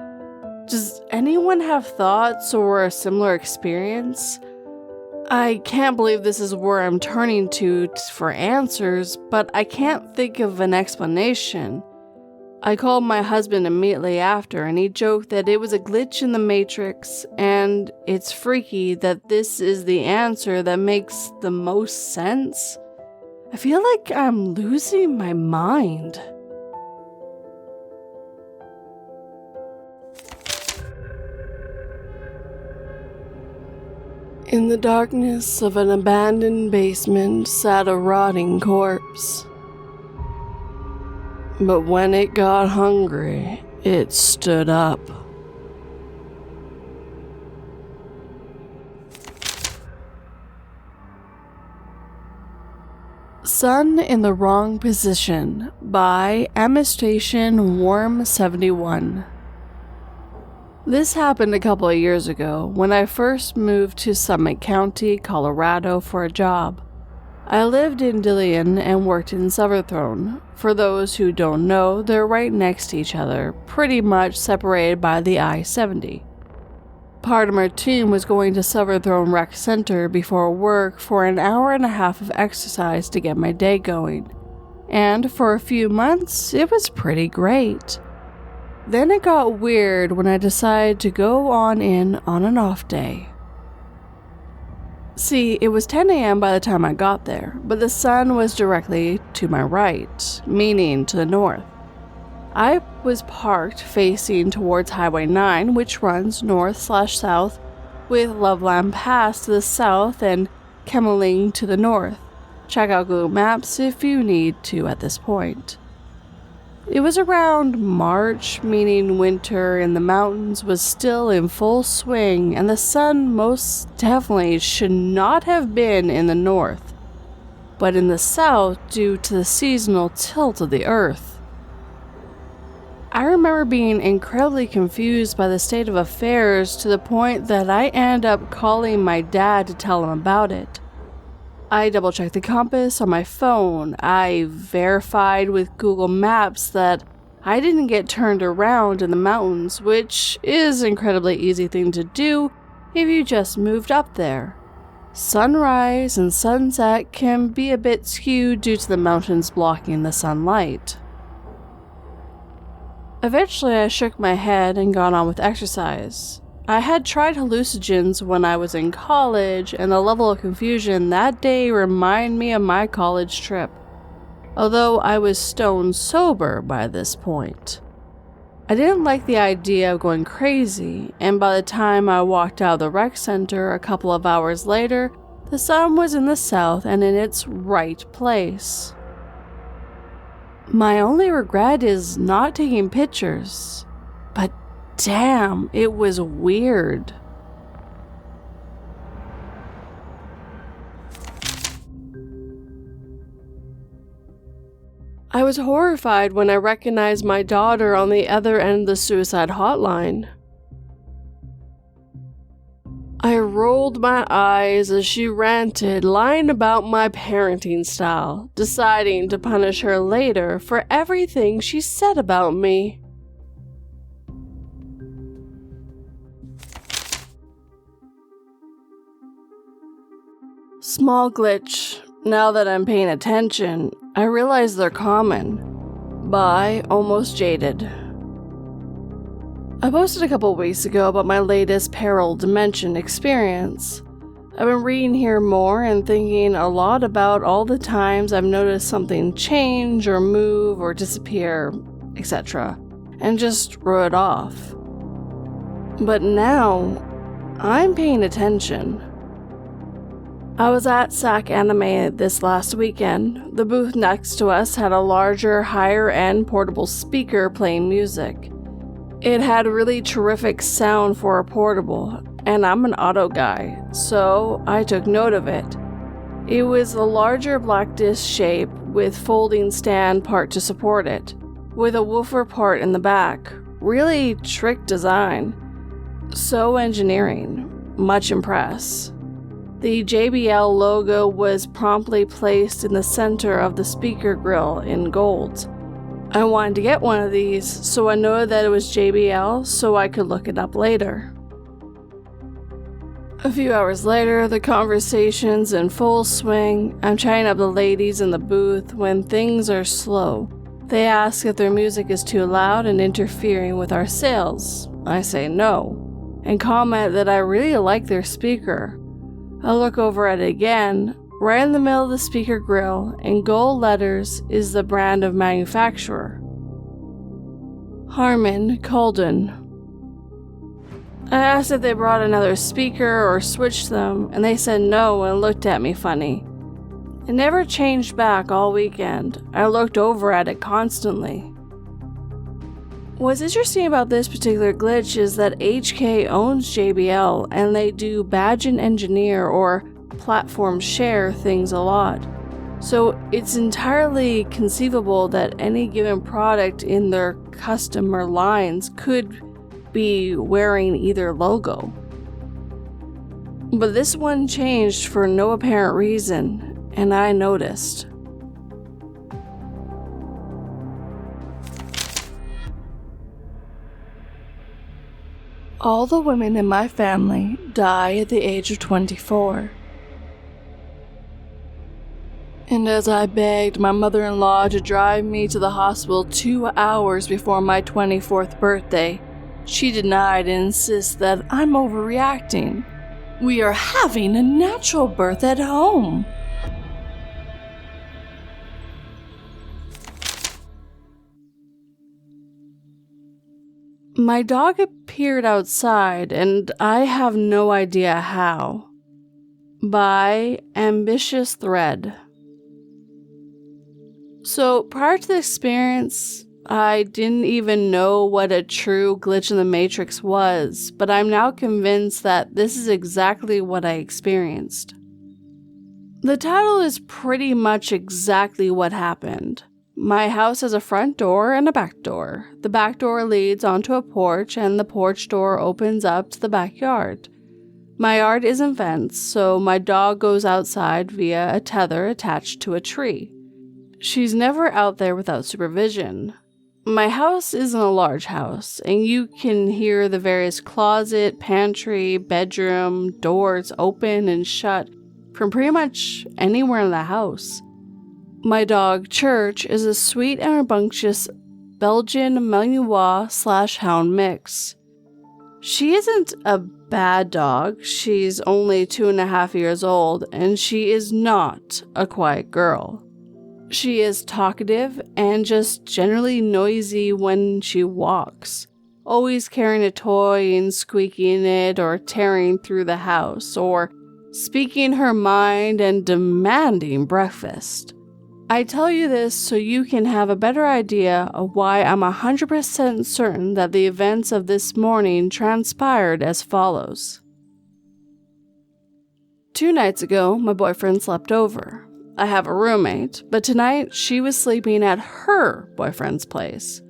Does anyone have thoughts or a similar experience? I can't believe this is where I'm turning to for answers, but I can't think of an explanation. I called my husband immediately after, and he joked that it was a glitch in the Matrix, and it's freaky that this is the answer that makes the most sense. I feel like I'm losing my mind. In the darkness of an abandoned basement sat a rotting corpse. But when it got hungry, it stood up. Sun in the Wrong Position by Amistation Worm 71. This happened a couple of years ago when I first moved to Summit County, Colorado for a job. I lived in Dillon and worked in Silverthorne. For those who don't know, they're right next to each other, pretty much separated by the I-70. Part of my team was going to Silverthorne Rec Center before work for an hour and a half of exercise to get my day going. And for a few months, it was pretty great. Then it got weird when I decided to go on in on an off day. See, it was 10 a.m. by the time I got there, but the sun was directly to my right, meaning to the north. I was parked facing towards Highway 9, which runs north/south, with Loveland Pass to the south and Kemmeling to the north. Check out Google Maps if you need to at this point. It was around March, meaning winter in the mountains was still in full swing, and the sun most definitely should not have been in the north, but in the south due to the seasonal tilt of the earth. I remember being incredibly confused by the state of affairs to the point that I ended up calling my dad to tell him about it. I double-checked the compass on my phone. I verified with Google Maps that I didn't get turned around in the mountains, which is an incredibly easy thing to do if you just moved up there. Sunrise and sunset can be a bit skewed due to the mountains blocking the sunlight. Eventually, I shook my head and got on with exercise. I had tried hallucinogens when I was in college, and the level of confusion that day reminded me of my college trip, although I was stone sober by this point. I didn't like the idea of going crazy, and by the time I walked out of the rec center a couple of hours later, the sun was in the south and in its right place. My only regret is not taking pictures, but damn, it was weird. I was horrified when I recognized my daughter on the other end of the suicide hotline. I rolled my eyes as she ranted, lying about my parenting style, deciding to punish her later for everything she said about me. Small glitch. Now that I'm paying attention, I realize they're common. By Almost Jaded. I posted a couple weeks ago about my latest peril dimension experience. I've been reading here more and thinking a lot about all the times I've noticed something change or move or disappear, etc., and just wrote it off. But now, I'm paying attention. I was at SAC Anime this last weekend. The booth next to us had a larger, higher-end portable speaker playing music. It had really terrific sound for a portable, and I'm an auto guy, so I took note of it. It was a larger black disc shape with folding stand part to support it, with a woofer part in the back. Really trick design. So engineering. Much impressed. The JBL logo was promptly placed in the center of the speaker grill in gold. I wanted to get one of these, so I noted that it was JBL so I could look it up later. A few hours later, the conversation's in full swing. I'm chatting up the ladies in the booth when things are slow. They ask if their music is too loud and interfering with our sales. I say no, and comment that I really like their speaker. I look over at it again. Right in the middle of the speaker grill, in gold letters, is the brand of manufacturer. Harman Kardon. I asked if they brought another speaker or switched them, and they said no and looked at me funny. It never changed back all weekend. I looked over at it constantly. What's interesting about this particular glitch is that HK owns JBL, and they do badge and engineer or platform share things a lot. So it's entirely conceivable that any given product in their customer lines could be wearing either logo. But this one changed for no apparent reason, and I noticed. All the women in my family die at the age of 24. And as I begged my mother-in-law to drive me to the hospital 2 hours before my 24th birthday, she denied and insists that I'm overreacting. We are having a natural birth at home. My dog appeared outside, and I have no idea how. By Ambitious Thread. So prior to the experience, I didn't even know what a true glitch in the Matrix was, but I'm now convinced that this is exactly what I experienced. The title is pretty much exactly what happened. My house has a front door and a back door. The back door leads onto a porch, and the porch door opens up to the backyard. My yard isn't fenced, so my dog goes outside via a tether attached to a tree. She's never out there without supervision. My house isn't a large house, and you can hear the various closet, pantry, bedroom, doors open and shut from pretty much anywhere in the house. My dog, Church, is a sweet and rambunctious Belgian Malinois/Hound mix. She isn't a bad dog. She's only 2.5 years old, and she is not a quiet girl. She is talkative and just generally noisy when she walks, always carrying a toy and squeaking it or tearing through the house or speaking her mind and demanding breakfast. I tell you this so you can have a better idea of why I'm 100% certain that the events of this morning transpired as follows. 2 nights ago, my boyfriend slept over. I have a roommate, but tonight she was sleeping at her boyfriend's place.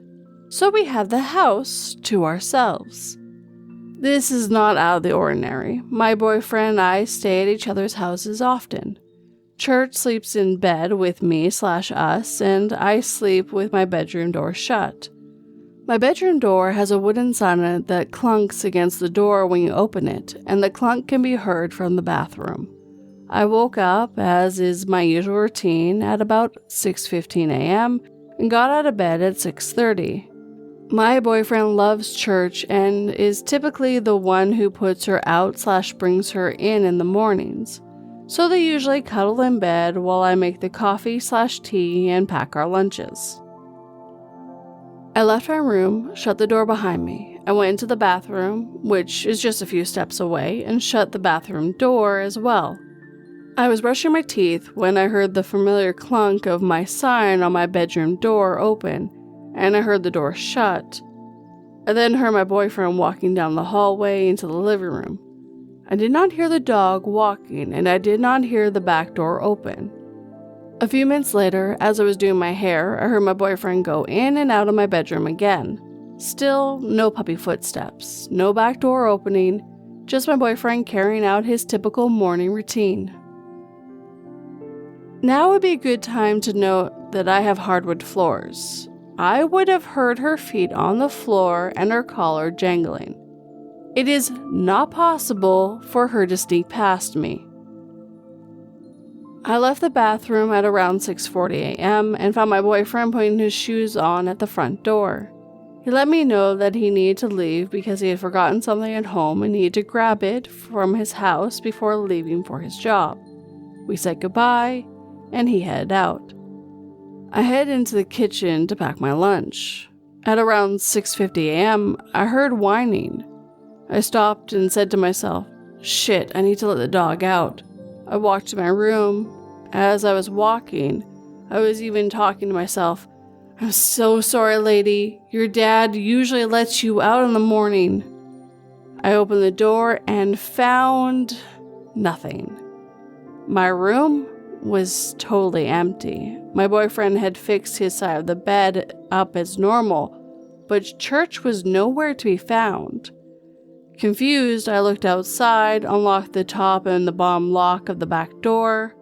So we had the house to ourselves. This is not out of the ordinary. My boyfriend and I stay at each other's houses often. Church sleeps in bed with me/us, and I sleep with my bedroom door shut. My bedroom door has a wooden sign on it that clunks against the door when you open it, and the clunk can be heard from the bathroom. I woke up, as is my usual routine, at about 6:15 a.m. and got out of bed at 6:30. My boyfriend loves Church and is typically the one who puts her out/brings her in the mornings. So they usually cuddle in bed while I make the coffee/tea and pack our lunches. I left my room, shut the door behind me. I went into the bathroom, which is just a few steps away, and shut the bathroom door as well. I was brushing my teeth when I heard the familiar clunk of my sign on my bedroom door open, and I heard the door shut. I then heard my boyfriend walking down the hallway into the living room. I did not hear the dog walking, and I did not hear the back door open. A few minutes later, as I was doing my hair, I heard my boyfriend go in and out of my bedroom again. Still, no puppy footsteps, no back door opening, just my boyfriend carrying out his typical morning routine. Now would be a good time to note that I have hardwood floors. I would have heard her feet on the floor and her collar jangling. It is not possible for her to sneak past me. I left the bathroom at around 6:40 a.m. and found my boyfriend putting his shoes on at the front door. He let me know that he needed to leave because he had forgotten something at home and needed to grab it from his house before leaving for his job. We said goodbye, and he headed out. I headed into the kitchen to pack my lunch. At around 6:50 a.m., I heard whining. I stopped and said to myself, "Shit, I need to let the dog out." I walked to my room. As I was walking, I was even talking to myself, "I'm so sorry, lady. Your dad usually lets you out in the morning." I opened the door and found nothing. My room was totally empty. My boyfriend had fixed his side of the bed up as normal, but church was nowhere to be found. Confused, I looked outside, unlocked the top and the bottom lock of the back door,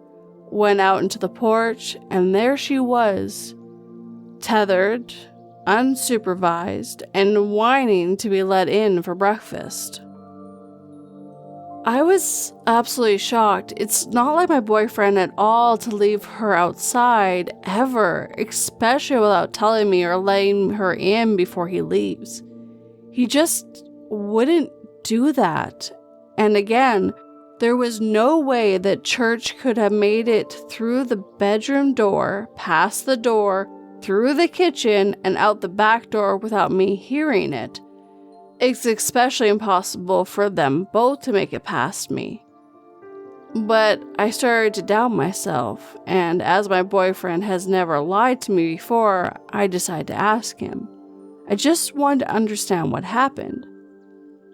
went out into the porch, and there she was, tethered, unsupervised, and whining to be let in for breakfast. I was absolutely shocked. It's not like my boyfriend at all to leave her outside, ever, especially without telling me or letting her in before he leaves. He just wouldn't do that. And again, there was no way that church could have made it through the bedroom door, past the door, through the kitchen, and out the back door without me hearing it. It's especially impossible for them both to make it past me. But I started to doubt myself, and as my boyfriend has never lied to me before, I decided to ask him. I just wanted to understand what happened.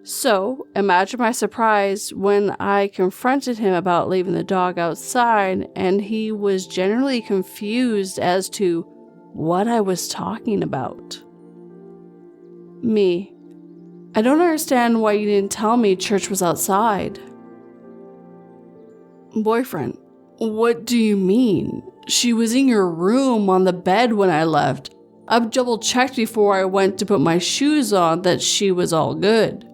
So, imagine my surprise when I confronted him about leaving the dog outside, and he was generally confused as to what I was talking about. Me: "I don't understand why you didn't tell me church was outside." Boyfriend: "What do you mean? She was in your room on the bed when I left. I've double checked before I went to put my shoes on that she was all good."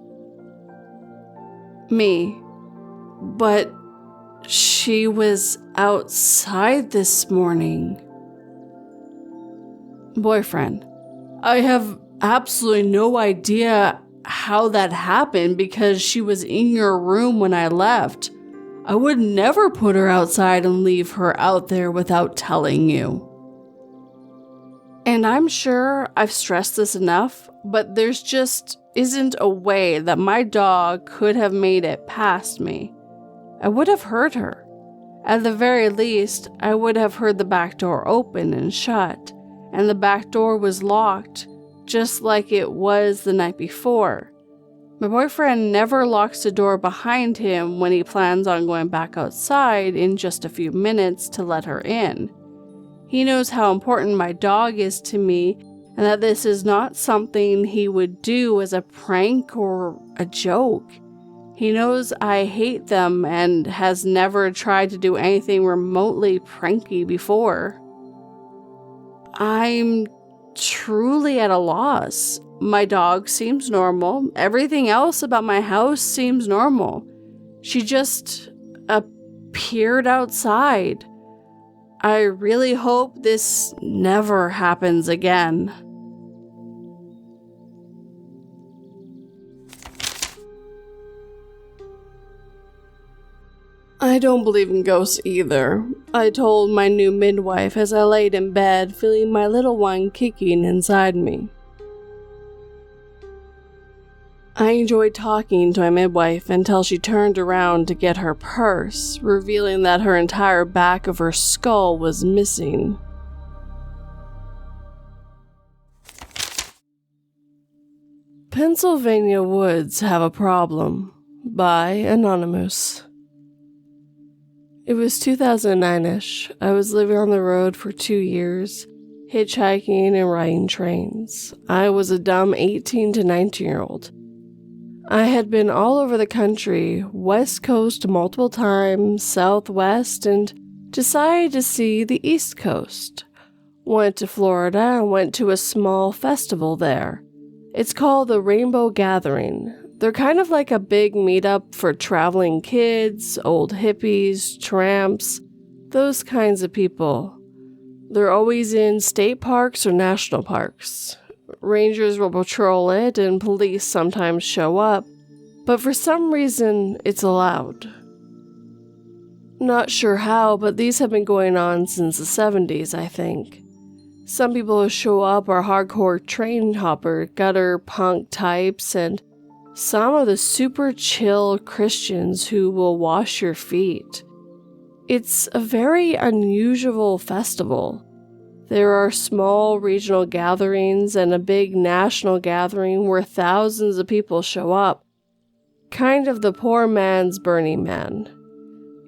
Me: "But she was outside this morning." Boyfriend: "I have absolutely no idea how that happened because she was in your room when I left. I would never put her outside and leave her out there without telling you." And I'm sure I've stressed this enough, but there's just isn't a way that my dog could have made it past me. I would have heard her. At the very least, I would have heard the back door open and shut, and the back door was locked, just like it was the night before. My boyfriend never locks the door behind him when he plans on going back outside in just a few minutes to let her in. He knows how important my dog is to me, and that this is not something he would do as a prank or a joke. He knows I hate them and has never tried to do anything remotely pranky before. I'm truly at a loss. My dog seems normal. Everything else about my house seems normal. She just appeared outside. I really hope this never happens again. I don't believe in ghosts either. I told my new midwife as I laid in bed, feeling my little one kicking inside me. I enjoyed talking to my midwife until she turned around to get her purse, revealing that her entire back of her skull was missing. Pennsylvania woods have a problem. By Anonymous. It was 2009-ish. I was living on the road for 2 years, hitchhiking and riding trains. I was a dumb 18 to 19-year-old. I had been all over the country, West Coast multiple times, Southwest, and decided to see the East Coast. Went to Florida and went to a small festival there. It's called the Rainbow Gathering. They're kind of like a big meetup for traveling kids, old hippies, tramps, those kinds of people. They're always in state parks or national parks. Rangers will patrol it and police sometimes show up, but for some reason, it's allowed. Not sure how, but these have been going on since the 70s, I think. Some people who show up are hardcore train hopper, gutter punk types, and some of the super chill Christians who will wash your feet. It's a very unusual festival. There are small regional gatherings and a big national gathering where thousands of people show up. Kind of the poor man's Burning Man.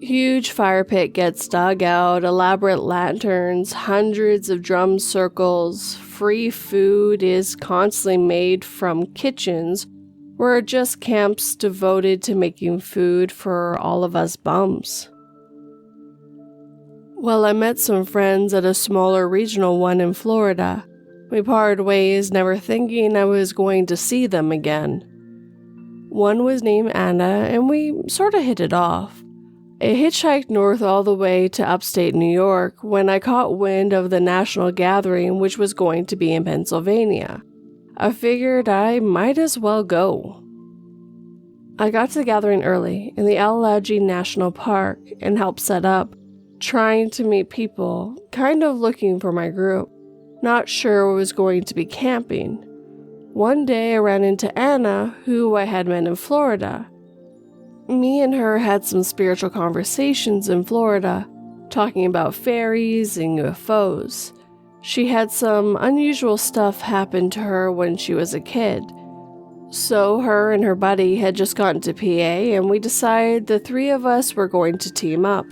Huge fire pit gets dug out, elaborate lanterns, hundreds of drum circles, free food is constantly made from kitchens where are just camps devoted to making food for all of us bums. Well, I met some friends at a smaller regional one in Florida. We parted ways, never thinking I was going to see them again. One was named Anna, and we sort of hit it off. I hitchhiked north all the way to upstate New York when I caught wind of the national gathering, which was going to be in Pennsylvania. I figured I might as well go. I got to the gathering early in the Al-Alaji National Park and helped set up, trying to meet people, kind of looking for my group, not sure I was going to be camping. One day I ran into Anna, who I had met in Florida. Me and her had some spiritual conversations in Florida, talking about fairies and UFOs. She had some unusual stuff happen to her when she was a kid. So her and her buddy had just gotten to PA, and we decided the three of us were going to team up.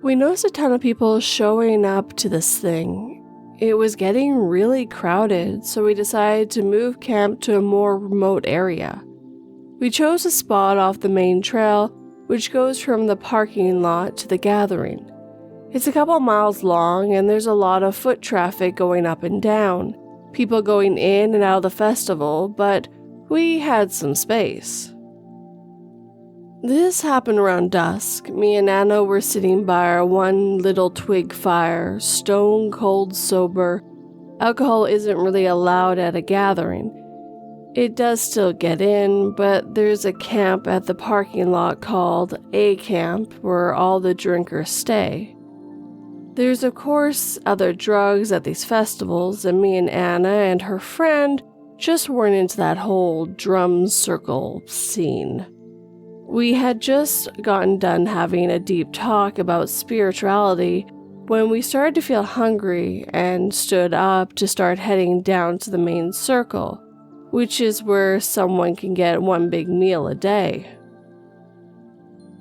We noticed a ton of people showing up to this thing. It was getting really crowded, so we decided to move camp to a more remote area. We chose a spot off the main trail, which goes from the parking lot to the gathering. It's a couple miles long, and there's a lot of foot traffic going up and down, people going in and out of the festival, but we had some space. This happened around dusk. Me and Anna were sitting by our one little twig fire, stone cold sober. Alcohol isn't really allowed at a gathering. It does still get in, but there's a camp at the parking lot called A Camp where all the drinkers stay. There's of course other drugs at these festivals, and me and Anna and her friend just weren't into that whole drum circle scene. We had just gotten done having a deep talk about spirituality when we started to feel hungry and stood up to start heading down to the main circle, which is where someone can get one big meal a day.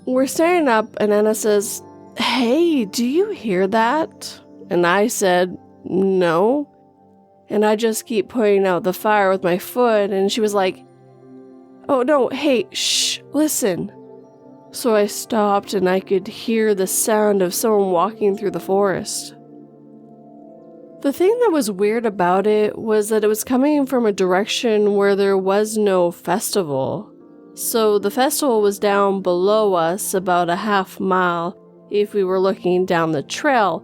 We're standing up and Anna says, "Hey, do you hear that?" And I said, "No." And I just keep pointing out the fire with my foot, and she was like, "Oh no, hey, shh, listen." So I stopped and I could hear the sound of someone walking through the forest. The thing that was weird about it was that it was coming from a direction where there was no festival. So the festival was down below us about a half mile if we were looking down the trail,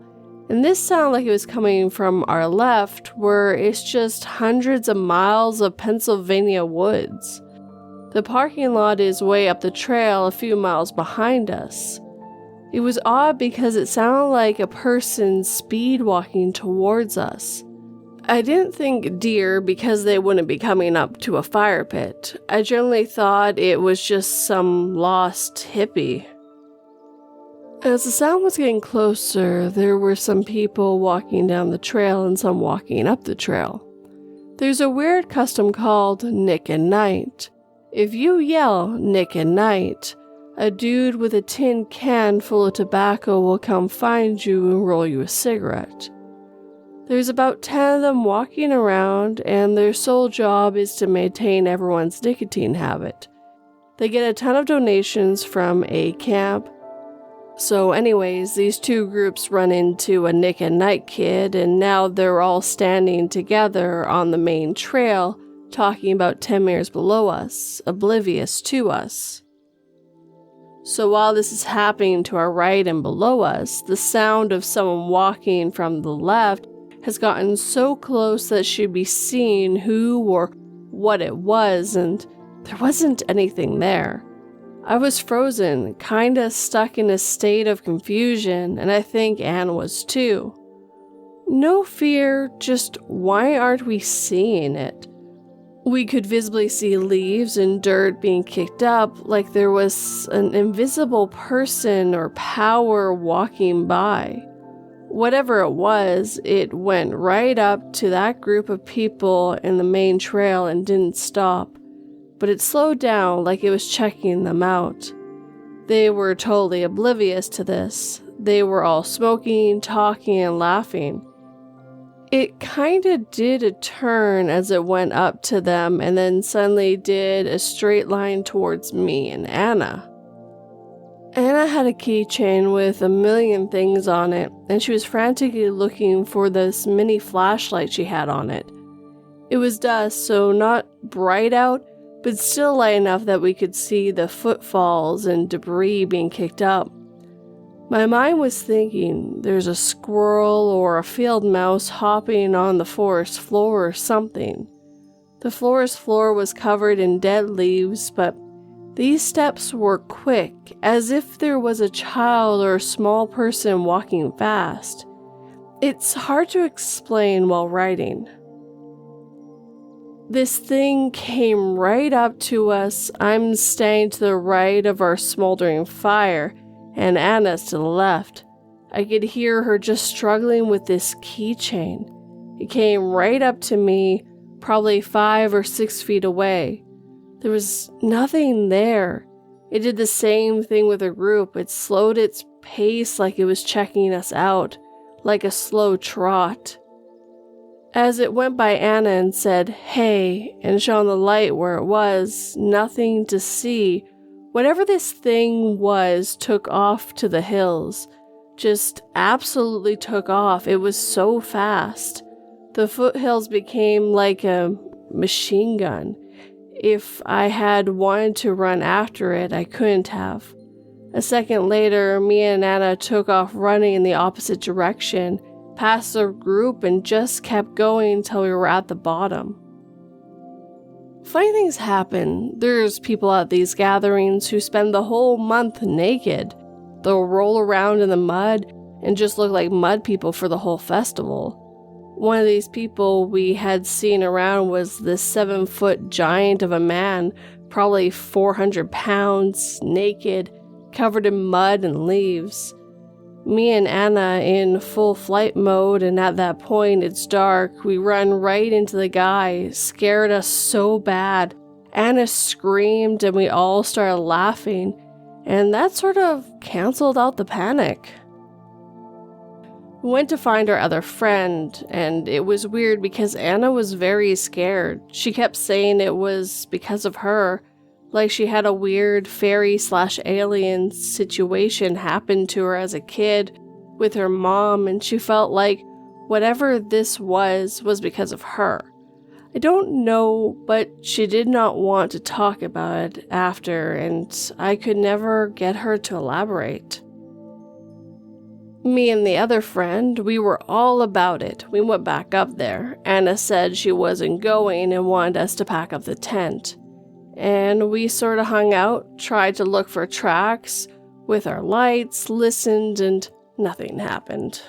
and this sounded like it was coming from our left where it's just hundreds of miles of Pennsylvania woods. The parking lot is way up the trail a few miles behind us. It was odd because it sounded like a person speed walking towards us. I didn't think deer because they wouldn't be coming up to a fire pit. I generally thought it was just some lost hippie. As the sound was getting closer, there were some people walking down the trail and some walking up the trail. There's a weird custom called Nick and Night. If you yell Nick and Night, a dude with a tin can full of tobacco will come find you and roll you a cigarette. There's about 10 of them walking around, and their sole job is to maintain everyone's nicotine habit. They get a ton of donations from a camp. So anyways, these two groups run into a Nick and Night kid, and now they're all standing together on the main trail talking about 10 meters below us, oblivious to us. So while this is happening to our right and below us, the sound of someone walking from the left has gotten so close that she'd be seeing who or what it was, and there wasn't anything there. I was frozen, kinda stuck in a state of confusion, and I think Anne was too. No fear, just why aren't we seeing it? We could visibly see leaves and dirt being kicked up like there was an invisible person or power walking by. Whatever it was, it went right up to that group of people in the main trail and didn't stop, but it slowed down like it was checking them out. They were totally oblivious to this. They were all smoking, talking, and laughing. It kinda did a turn as it went up to them and then suddenly did a straight line towards me and Anna. Anna had a keychain with a million things on it, and she was frantically looking for this mini flashlight she had on it. It was dusk, so not bright out, but still light enough that we could see the footfalls and debris being kicked up. My mind was thinking there's a squirrel or a field mouse hopping on the forest floor or something. The forest floor was covered in dead leaves, but these steps were quick, as if there was a child or a small person walking fast. It's hard to explain while writing. This thing came right up to us. I'm standing to the right of our smoldering fire, and Anna's to the left. I could hear her just struggling with this keychain. It came right up to me, probably 5 or 6 feet away. There was nothing there. It did the same thing with the group. It slowed its pace like it was checking us out, like a slow trot. As it went by Anna and said, "Hey," and shone the light where it was, nothing to see. Whatever this thing was took off to the hills. Just absolutely took off. It was so fast. The foothills became like a machine gun. If I had wanted to run after it, I couldn't have. A second later, me and Anna took off running in the opposite direction, past the group, and just kept going until we were at the bottom. Funny things happen. There's people at these gatherings who spend the whole month naked. They'll roll around in the mud and just look like mud people for the whole festival. One of these people we had seen around was this 7-foot giant of a man, probably 400 pounds, naked, covered in mud and leaves. Me and Anna in full flight mode, and at that point it's dark. We run right into the guy, scared us so bad. Anna screamed and we all started laughing, and that sort of canceled out the panic. We went to find our other friend, and it was weird because Anna was very scared. She kept saying it was because of her, like she had a weird fairy/alien situation happen to her as a kid with her mom, and she felt like whatever this was because of her. I don't know, but she did not want to talk about it after, and I could never get her to elaborate. Me and the other friend, we were all about it. We went back up there. Anna said she wasn't going and wanted us to pack up the tent. And we sort of hung out, tried to look for tracks with our lights, listened, and nothing happened.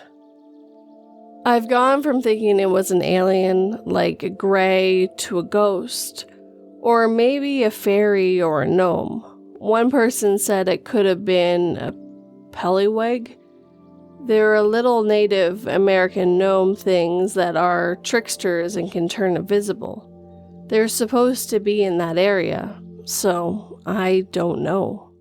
I've gone from thinking it was an alien, like a gray, to a ghost, or maybe a fairy or a gnome. One person said it could have been a pellywig. They're little Native American gnome things that are tricksters and can turn invisible. They're supposed to be in that area, so I don't know.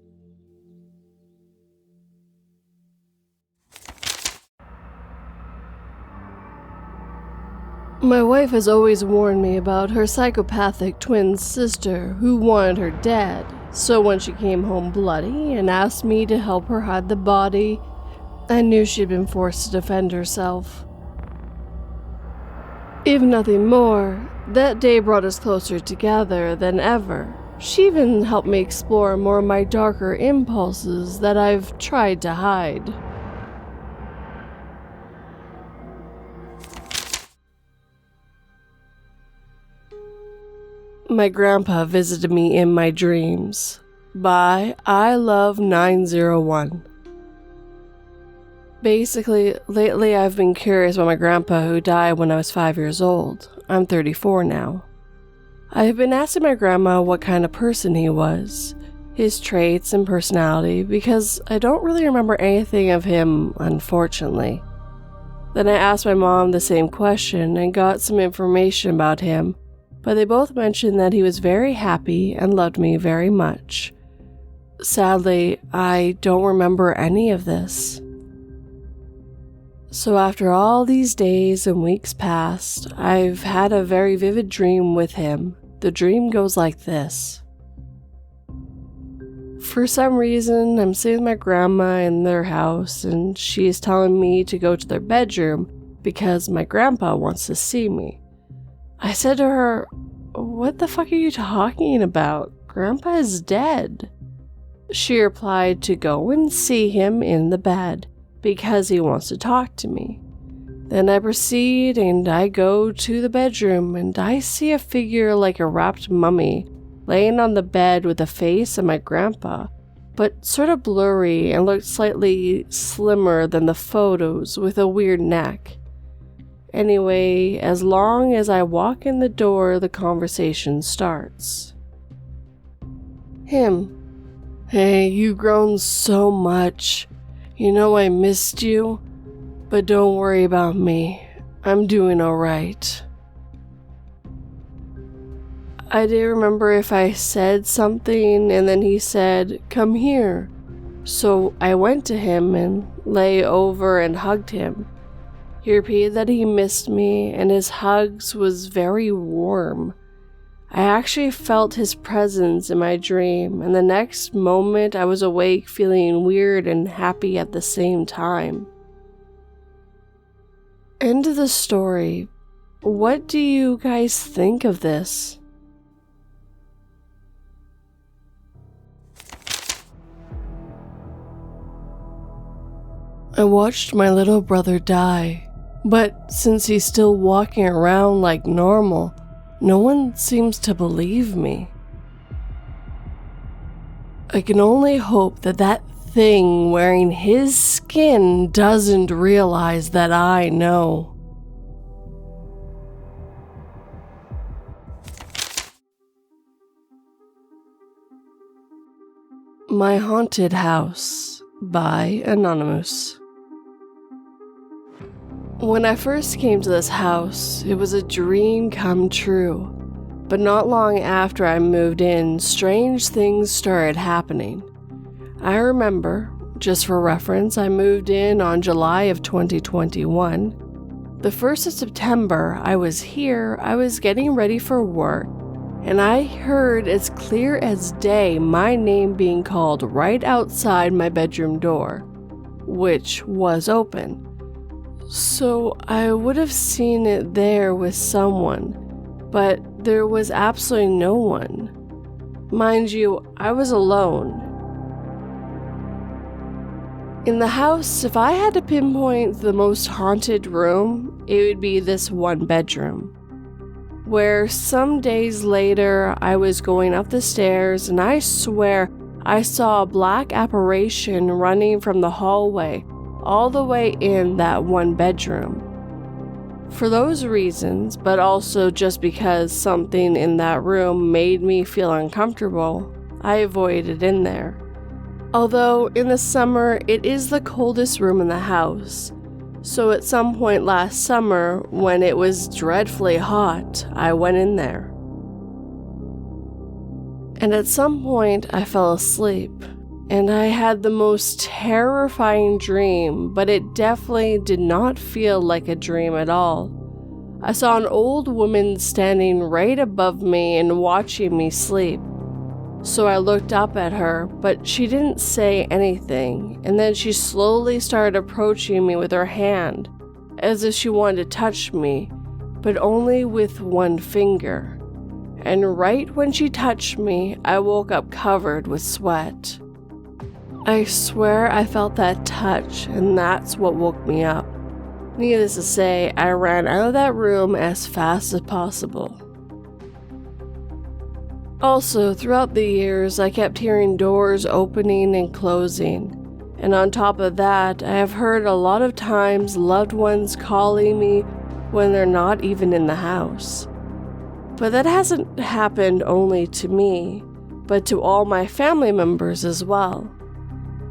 My wife has always warned me about her psychopathic twin sister who wanted her dead, so when she came home bloody and asked me to help her hide the body, I knew she'd been forced to defend herself. If nothing more, that day brought us closer together than ever. She even helped me explore more of my darker impulses that I've tried to hide. My grandpa visited me in my dreams. By I Love 901. Basically, lately I've been curious about my grandpa who died when I was 5 years old. I'm 34 now. I have been asking my grandma what kind of person he was, his traits and personality, because I don't really remember anything of him, unfortunately. Then I asked my mom the same question and got some information about him, but they both mentioned that he was very happy and loved me very much. Sadly, I don't remember any of this. So after all these days and weeks passed, I've had a very vivid dream with him. The dream goes like this. For some reason, I'm sitting with my grandma in their house, and she is telling me to go to their bedroom because my grandpa wants to see me. I said to her, "What the fuck are you talking about? Grandpa is dead." She replied to go and see him in the bed because he wants to talk to me. Then I proceed and I go to the bedroom and I see a figure like a wrapped mummy laying on the bed with the face of my grandpa, but sort of blurry and looked slightly slimmer than the photos with a weird neck. Anyway, as long as I walk in the door, the conversation starts. Him. Hey, you've grown so much. You know I missed you, but don't worry about me. I'm doing alright. I didn't remember if I said something and then he said, "Come here." So I went to him and lay over and hugged him. He repeated that he missed me and his hugs was very warm. I actually felt his presence in my dream, and the next moment I was awake feeling weird and happy at the same time. End of the story. What do you guys think of this? I watched my little brother die, but since he's still walking around like normal, no one seems to believe me. I can only hope that that thing wearing his skin doesn't realize that I know. My Haunted House by Anonymous. When I first came to this house, it was a dream come true. But not long after I moved in, strange things started happening. I remember, just for reference, I moved in on July of 2021. The 1st of September, I was here, I was getting ready for work, and I heard as clear as day my name being called right outside my bedroom door, which was open. So I would have seen it there with someone, but there was absolutely no one. Mind you, I was alone. In the house, if I had to pinpoint the most haunted room, it would be this one bedroom, where some days later I was going up the stairs and I swear I saw a black apparition running from the hallway all the way in that one bedroom. For those reasons, but also just because something in that room made me feel uncomfortable, I avoided in there. Although in the summer, it is the coldest room in the house, so at some point last summer, when it was dreadfully hot, I went in there. And at some point, I fell asleep. And I had the most terrifying dream, but it definitely did not feel like a dream at all. I saw an old woman standing right above me and watching me sleep. So I looked up at her, but she didn't say anything, and then she slowly started approaching me with her hand, as if she wanted to touch me, but only with one finger. And right when she touched me, I woke up covered with sweat. I swear I felt that touch, and that's what woke me up. Needless to say, I ran out of that room as fast as possible. Also, throughout the years, I kept hearing doors opening and closing. And on top of that, I have heard a lot of times loved ones calling me when they're not even in the house. But that hasn't happened only to me, but to all my family members as well.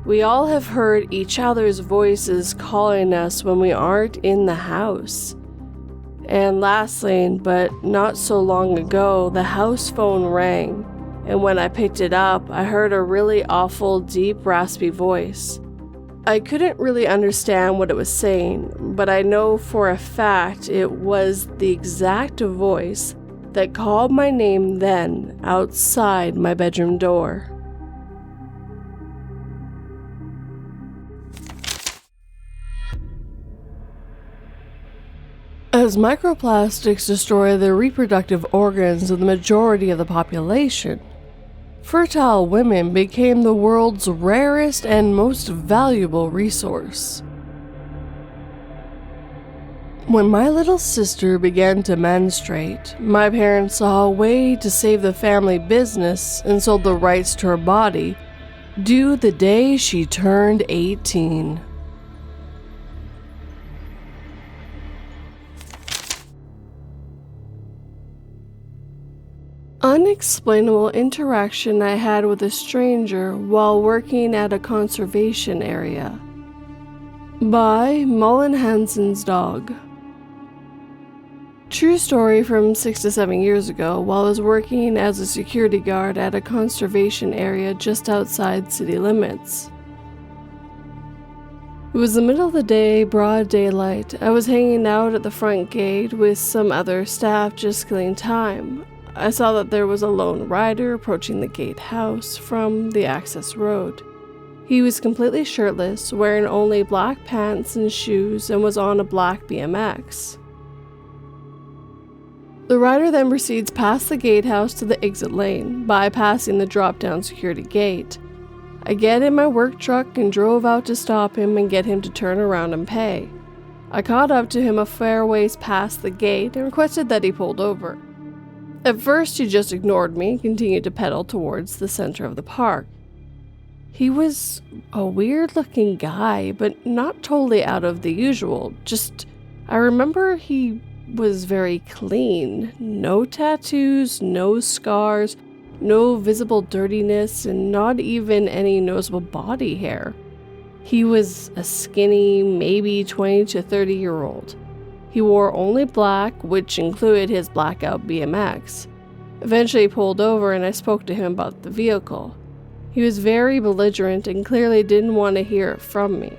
We all have heard each other's voices calling us when we aren't in the house. And lastly, but not so long ago, the house phone rang, and when I picked it up, I heard a really awful, deep, raspy voice. I couldn't really understand what it was saying, but I know for a fact it was the exact voice that called my name then outside my bedroom door. As microplastics destroy the reproductive organs of the majority of the population, fertile women became the world's rarest and most valuable resource. When my little sister began to menstruate, my parents saw a way to save the family business and sold the rights to her body due the day she turned 18. Unexplainable interaction I had with a stranger while working at a conservation area. By Mullen Hansen's dog. True story from 6 to 7 years ago while I was working as a security guard at a conservation area just outside city limits. It was the middle of the day, broad daylight. I was hanging out at the front gate with some other staff just killing time. I saw that there was a lone rider approaching the gatehouse from the access road. He was completely shirtless, wearing only black pants and shoes, and was on a black BMX. The rider then proceeds past the gatehouse to the exit lane, bypassing the drop-down security gate. I get in my work truck and drove out to stop him and get him to turn around and pay. I caught up to him a fair ways past the gate and requested that he pulled over. At first, he just ignored me and continued to pedal towards the center of the park. He was a weird-looking guy, but not totally out of the usual. I remember he was very clean. No tattoos, no scars, no visible dirtiness, and not even any noticeable body hair. He was a skinny, maybe 20 to 30-year-old. He wore only black, which included his blackout BMX. Eventually he pulled over and I spoke to him about the vehicle. He was very belligerent and clearly didn't want to hear it from me.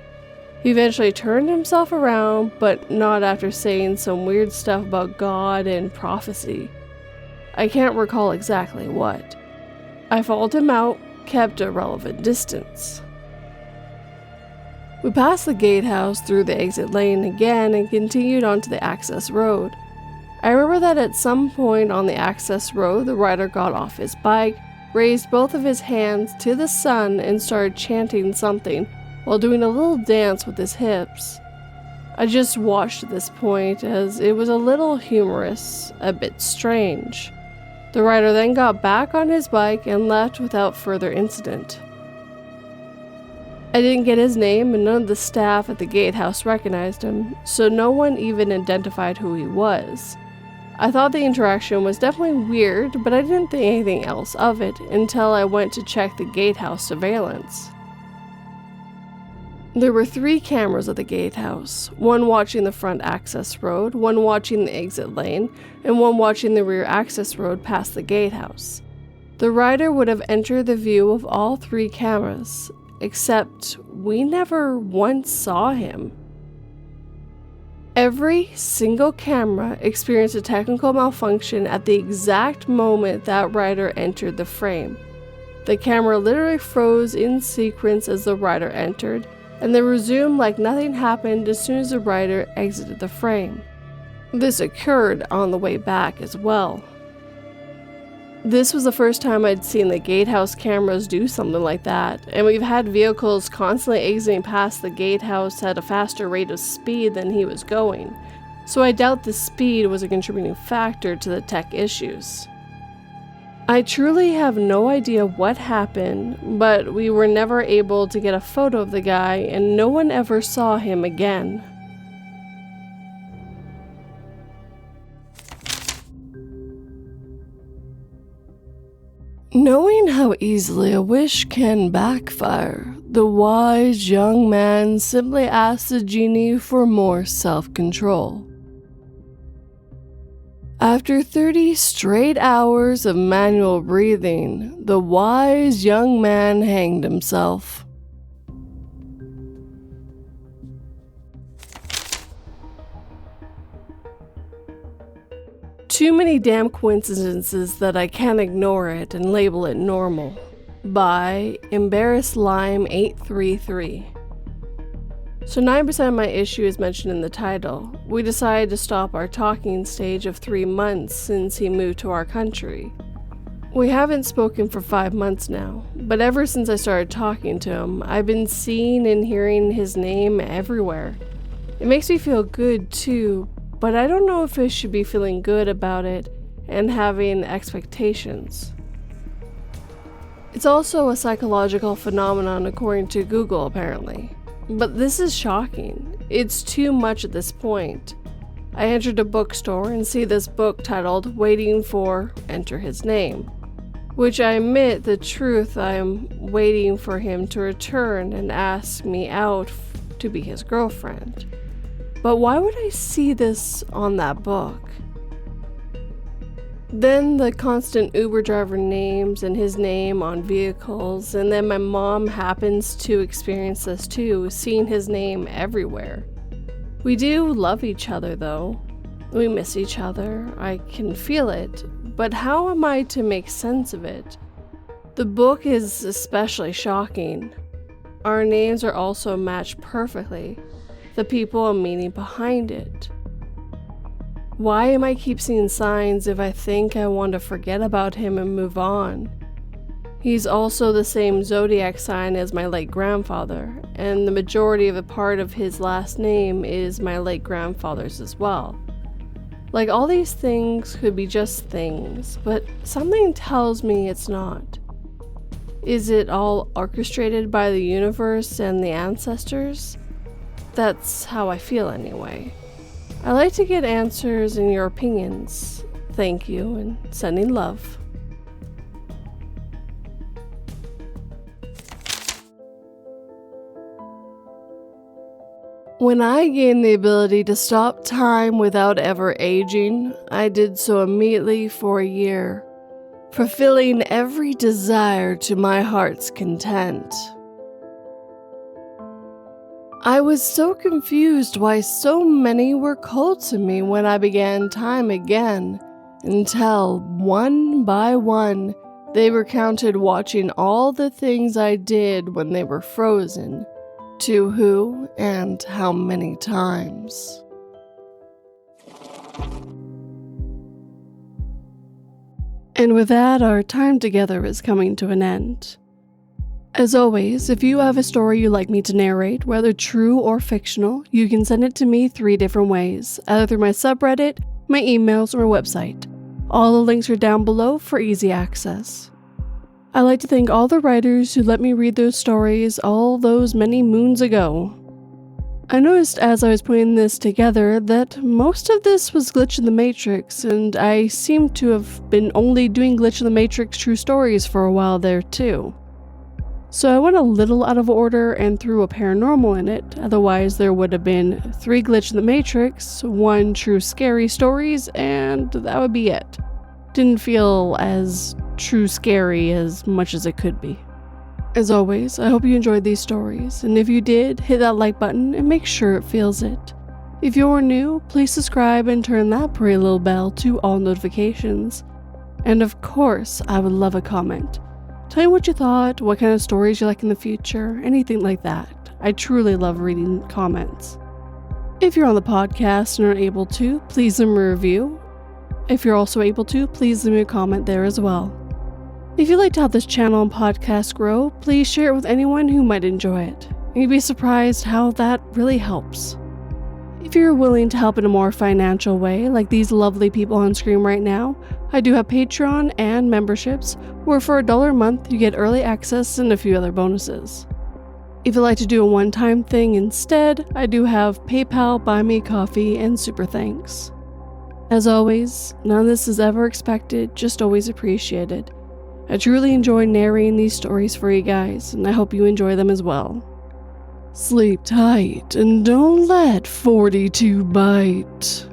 He eventually turned himself around, but not after saying some weird stuff about God and prophecy. I can't recall exactly what. I followed him out, kept a relevant distance. We passed the gatehouse through the exit lane again and continued onto the access road. I remember that at some point on the access road, the rider got off his bike, raised both of his hands to the sun, and started chanting something while doing a little dance with his hips. I just watched at this point as it was a little humorous, a bit strange. The rider then got back on his bike and left without further incident. I didn't get his name and none of the staff at the gatehouse recognized him, so no one even identified who he was. I thought the interaction was definitely weird, but I didn't think anything else of it until I went to check the gatehouse surveillance. There were 3 cameras at the gatehouse, one watching the front access road, one watching the exit lane, and one watching the rear access road past the gatehouse. The rider would have entered the view of all 3 cameras, except we never once saw him. Every single camera experienced a technical malfunction at the exact moment that rider entered the frame. The camera literally froze in sequence as the rider entered, and then resumed like nothing happened as soon as the rider exited the frame. This occurred on the way back as well. This was the first time I'd seen the gatehouse cameras do something like that, and we've had vehicles constantly exiting past the gatehouse at a faster rate of speed than he was going, so I doubt the speed was a contributing factor to the tech issues. I truly have no idea what happened, but we were never able to get a photo of the guy and no one ever saw him again. Knowing how easily a wish can backfire, the wise young man simply asked the genie for more self-control. After 30 straight hours of manual breathing, the wise young man hanged himself. Too many damn coincidences that I can't ignore it and label it normal. By Embarrassed Lime 833. So 9% of my issue is mentioned in the title. We decided to stop our talking stage of 3 months since he moved to our country. We haven't spoken for 5 months now, but ever since I started talking to him, I've been seeing and hearing his name everywhere. It makes me feel good too, but I don't know if I should be feeling good about it and having expectations. It's also a psychological phenomenon according to Google apparently. But this is shocking. It's too much at this point. I entered a bookstore and see this book titled Waiting for Enter His Name, which I admit the truth, I am waiting for him to return and ask me out to be his girlfriend. But why would I see this on that book? Then the constant Uber driver names and his name on vehicles, and then my mom happens to experience this too, seeing his name everywhere. We do love each other though. We miss each other, I can feel it, but how am I to make sense of it? The book is especially shocking. Our names are also matched perfectly, the people and meaning behind it. Why am I keep seeing signs if I think I want to forget about him and move on? He's also the same zodiac sign as my late grandfather, and the majority of a part of his last name is my late grandfather's as well. Like all these things could be just things, but something tells me it's not. Is it all orchestrated by the universe and the ancestors? That's how I feel anyway. I like to get answers and your opinions. Thank you and sending love. When I gained the ability to stop time without ever aging, I did so immediately for a year, fulfilling every desire to my heart's content. I was so confused why so many were cold to me when I began time again, until, one by one, they recounted watching all the things I did when they were frozen, to who and how many times. And with that, our time together is coming to an end. As always, if you have a story you'd like me to narrate, whether true or fictional, you can send it to me 3 different ways, either through my subreddit, my emails, or my website. All the links are down below for easy access. I'd like to thank all the writers who let me read those stories all those many moons ago. I noticed as I was putting this together that most of this was Glitch in the Matrix, and I seem to have been only doing Glitch in the Matrix true stories for a while there too. So I went a little out of order and threw a paranormal in it, otherwise there would have been 3 Glitch in the Matrix, 1 true scary stories, and that would be it. Didn't feel as true scary as much as it could be. As always, I hope you enjoyed these stories, and if you did, hit that like button and make sure it feels it. If you're new, please subscribe and turn that pretty little bell to all notifications. And of course, I would love a comment. Tell me what you thought, what kind of stories you like in the future, anything like that. I truly love reading comments. If you're on the podcast and are able to, please leave me a review. If you're also able to, please leave me a comment there as well. If you'd like to help this channel and podcast grow, please share it with anyone who might enjoy it. You'd be surprised how that really helps. If you're willing to help in a more financial way, like these lovely people on screen right now, I do have Patreon and memberships, where for $1 a month you get early access and a few other bonuses. If you'd like to do a one-time thing instead, I do have PayPal, Buy Me Coffee, and Super Thanks. As always, none of this is ever expected, just always appreciated. I truly enjoy narrating these stories for you guys, and I hope you enjoy them as well. Sleep tight and don't let 42 bite.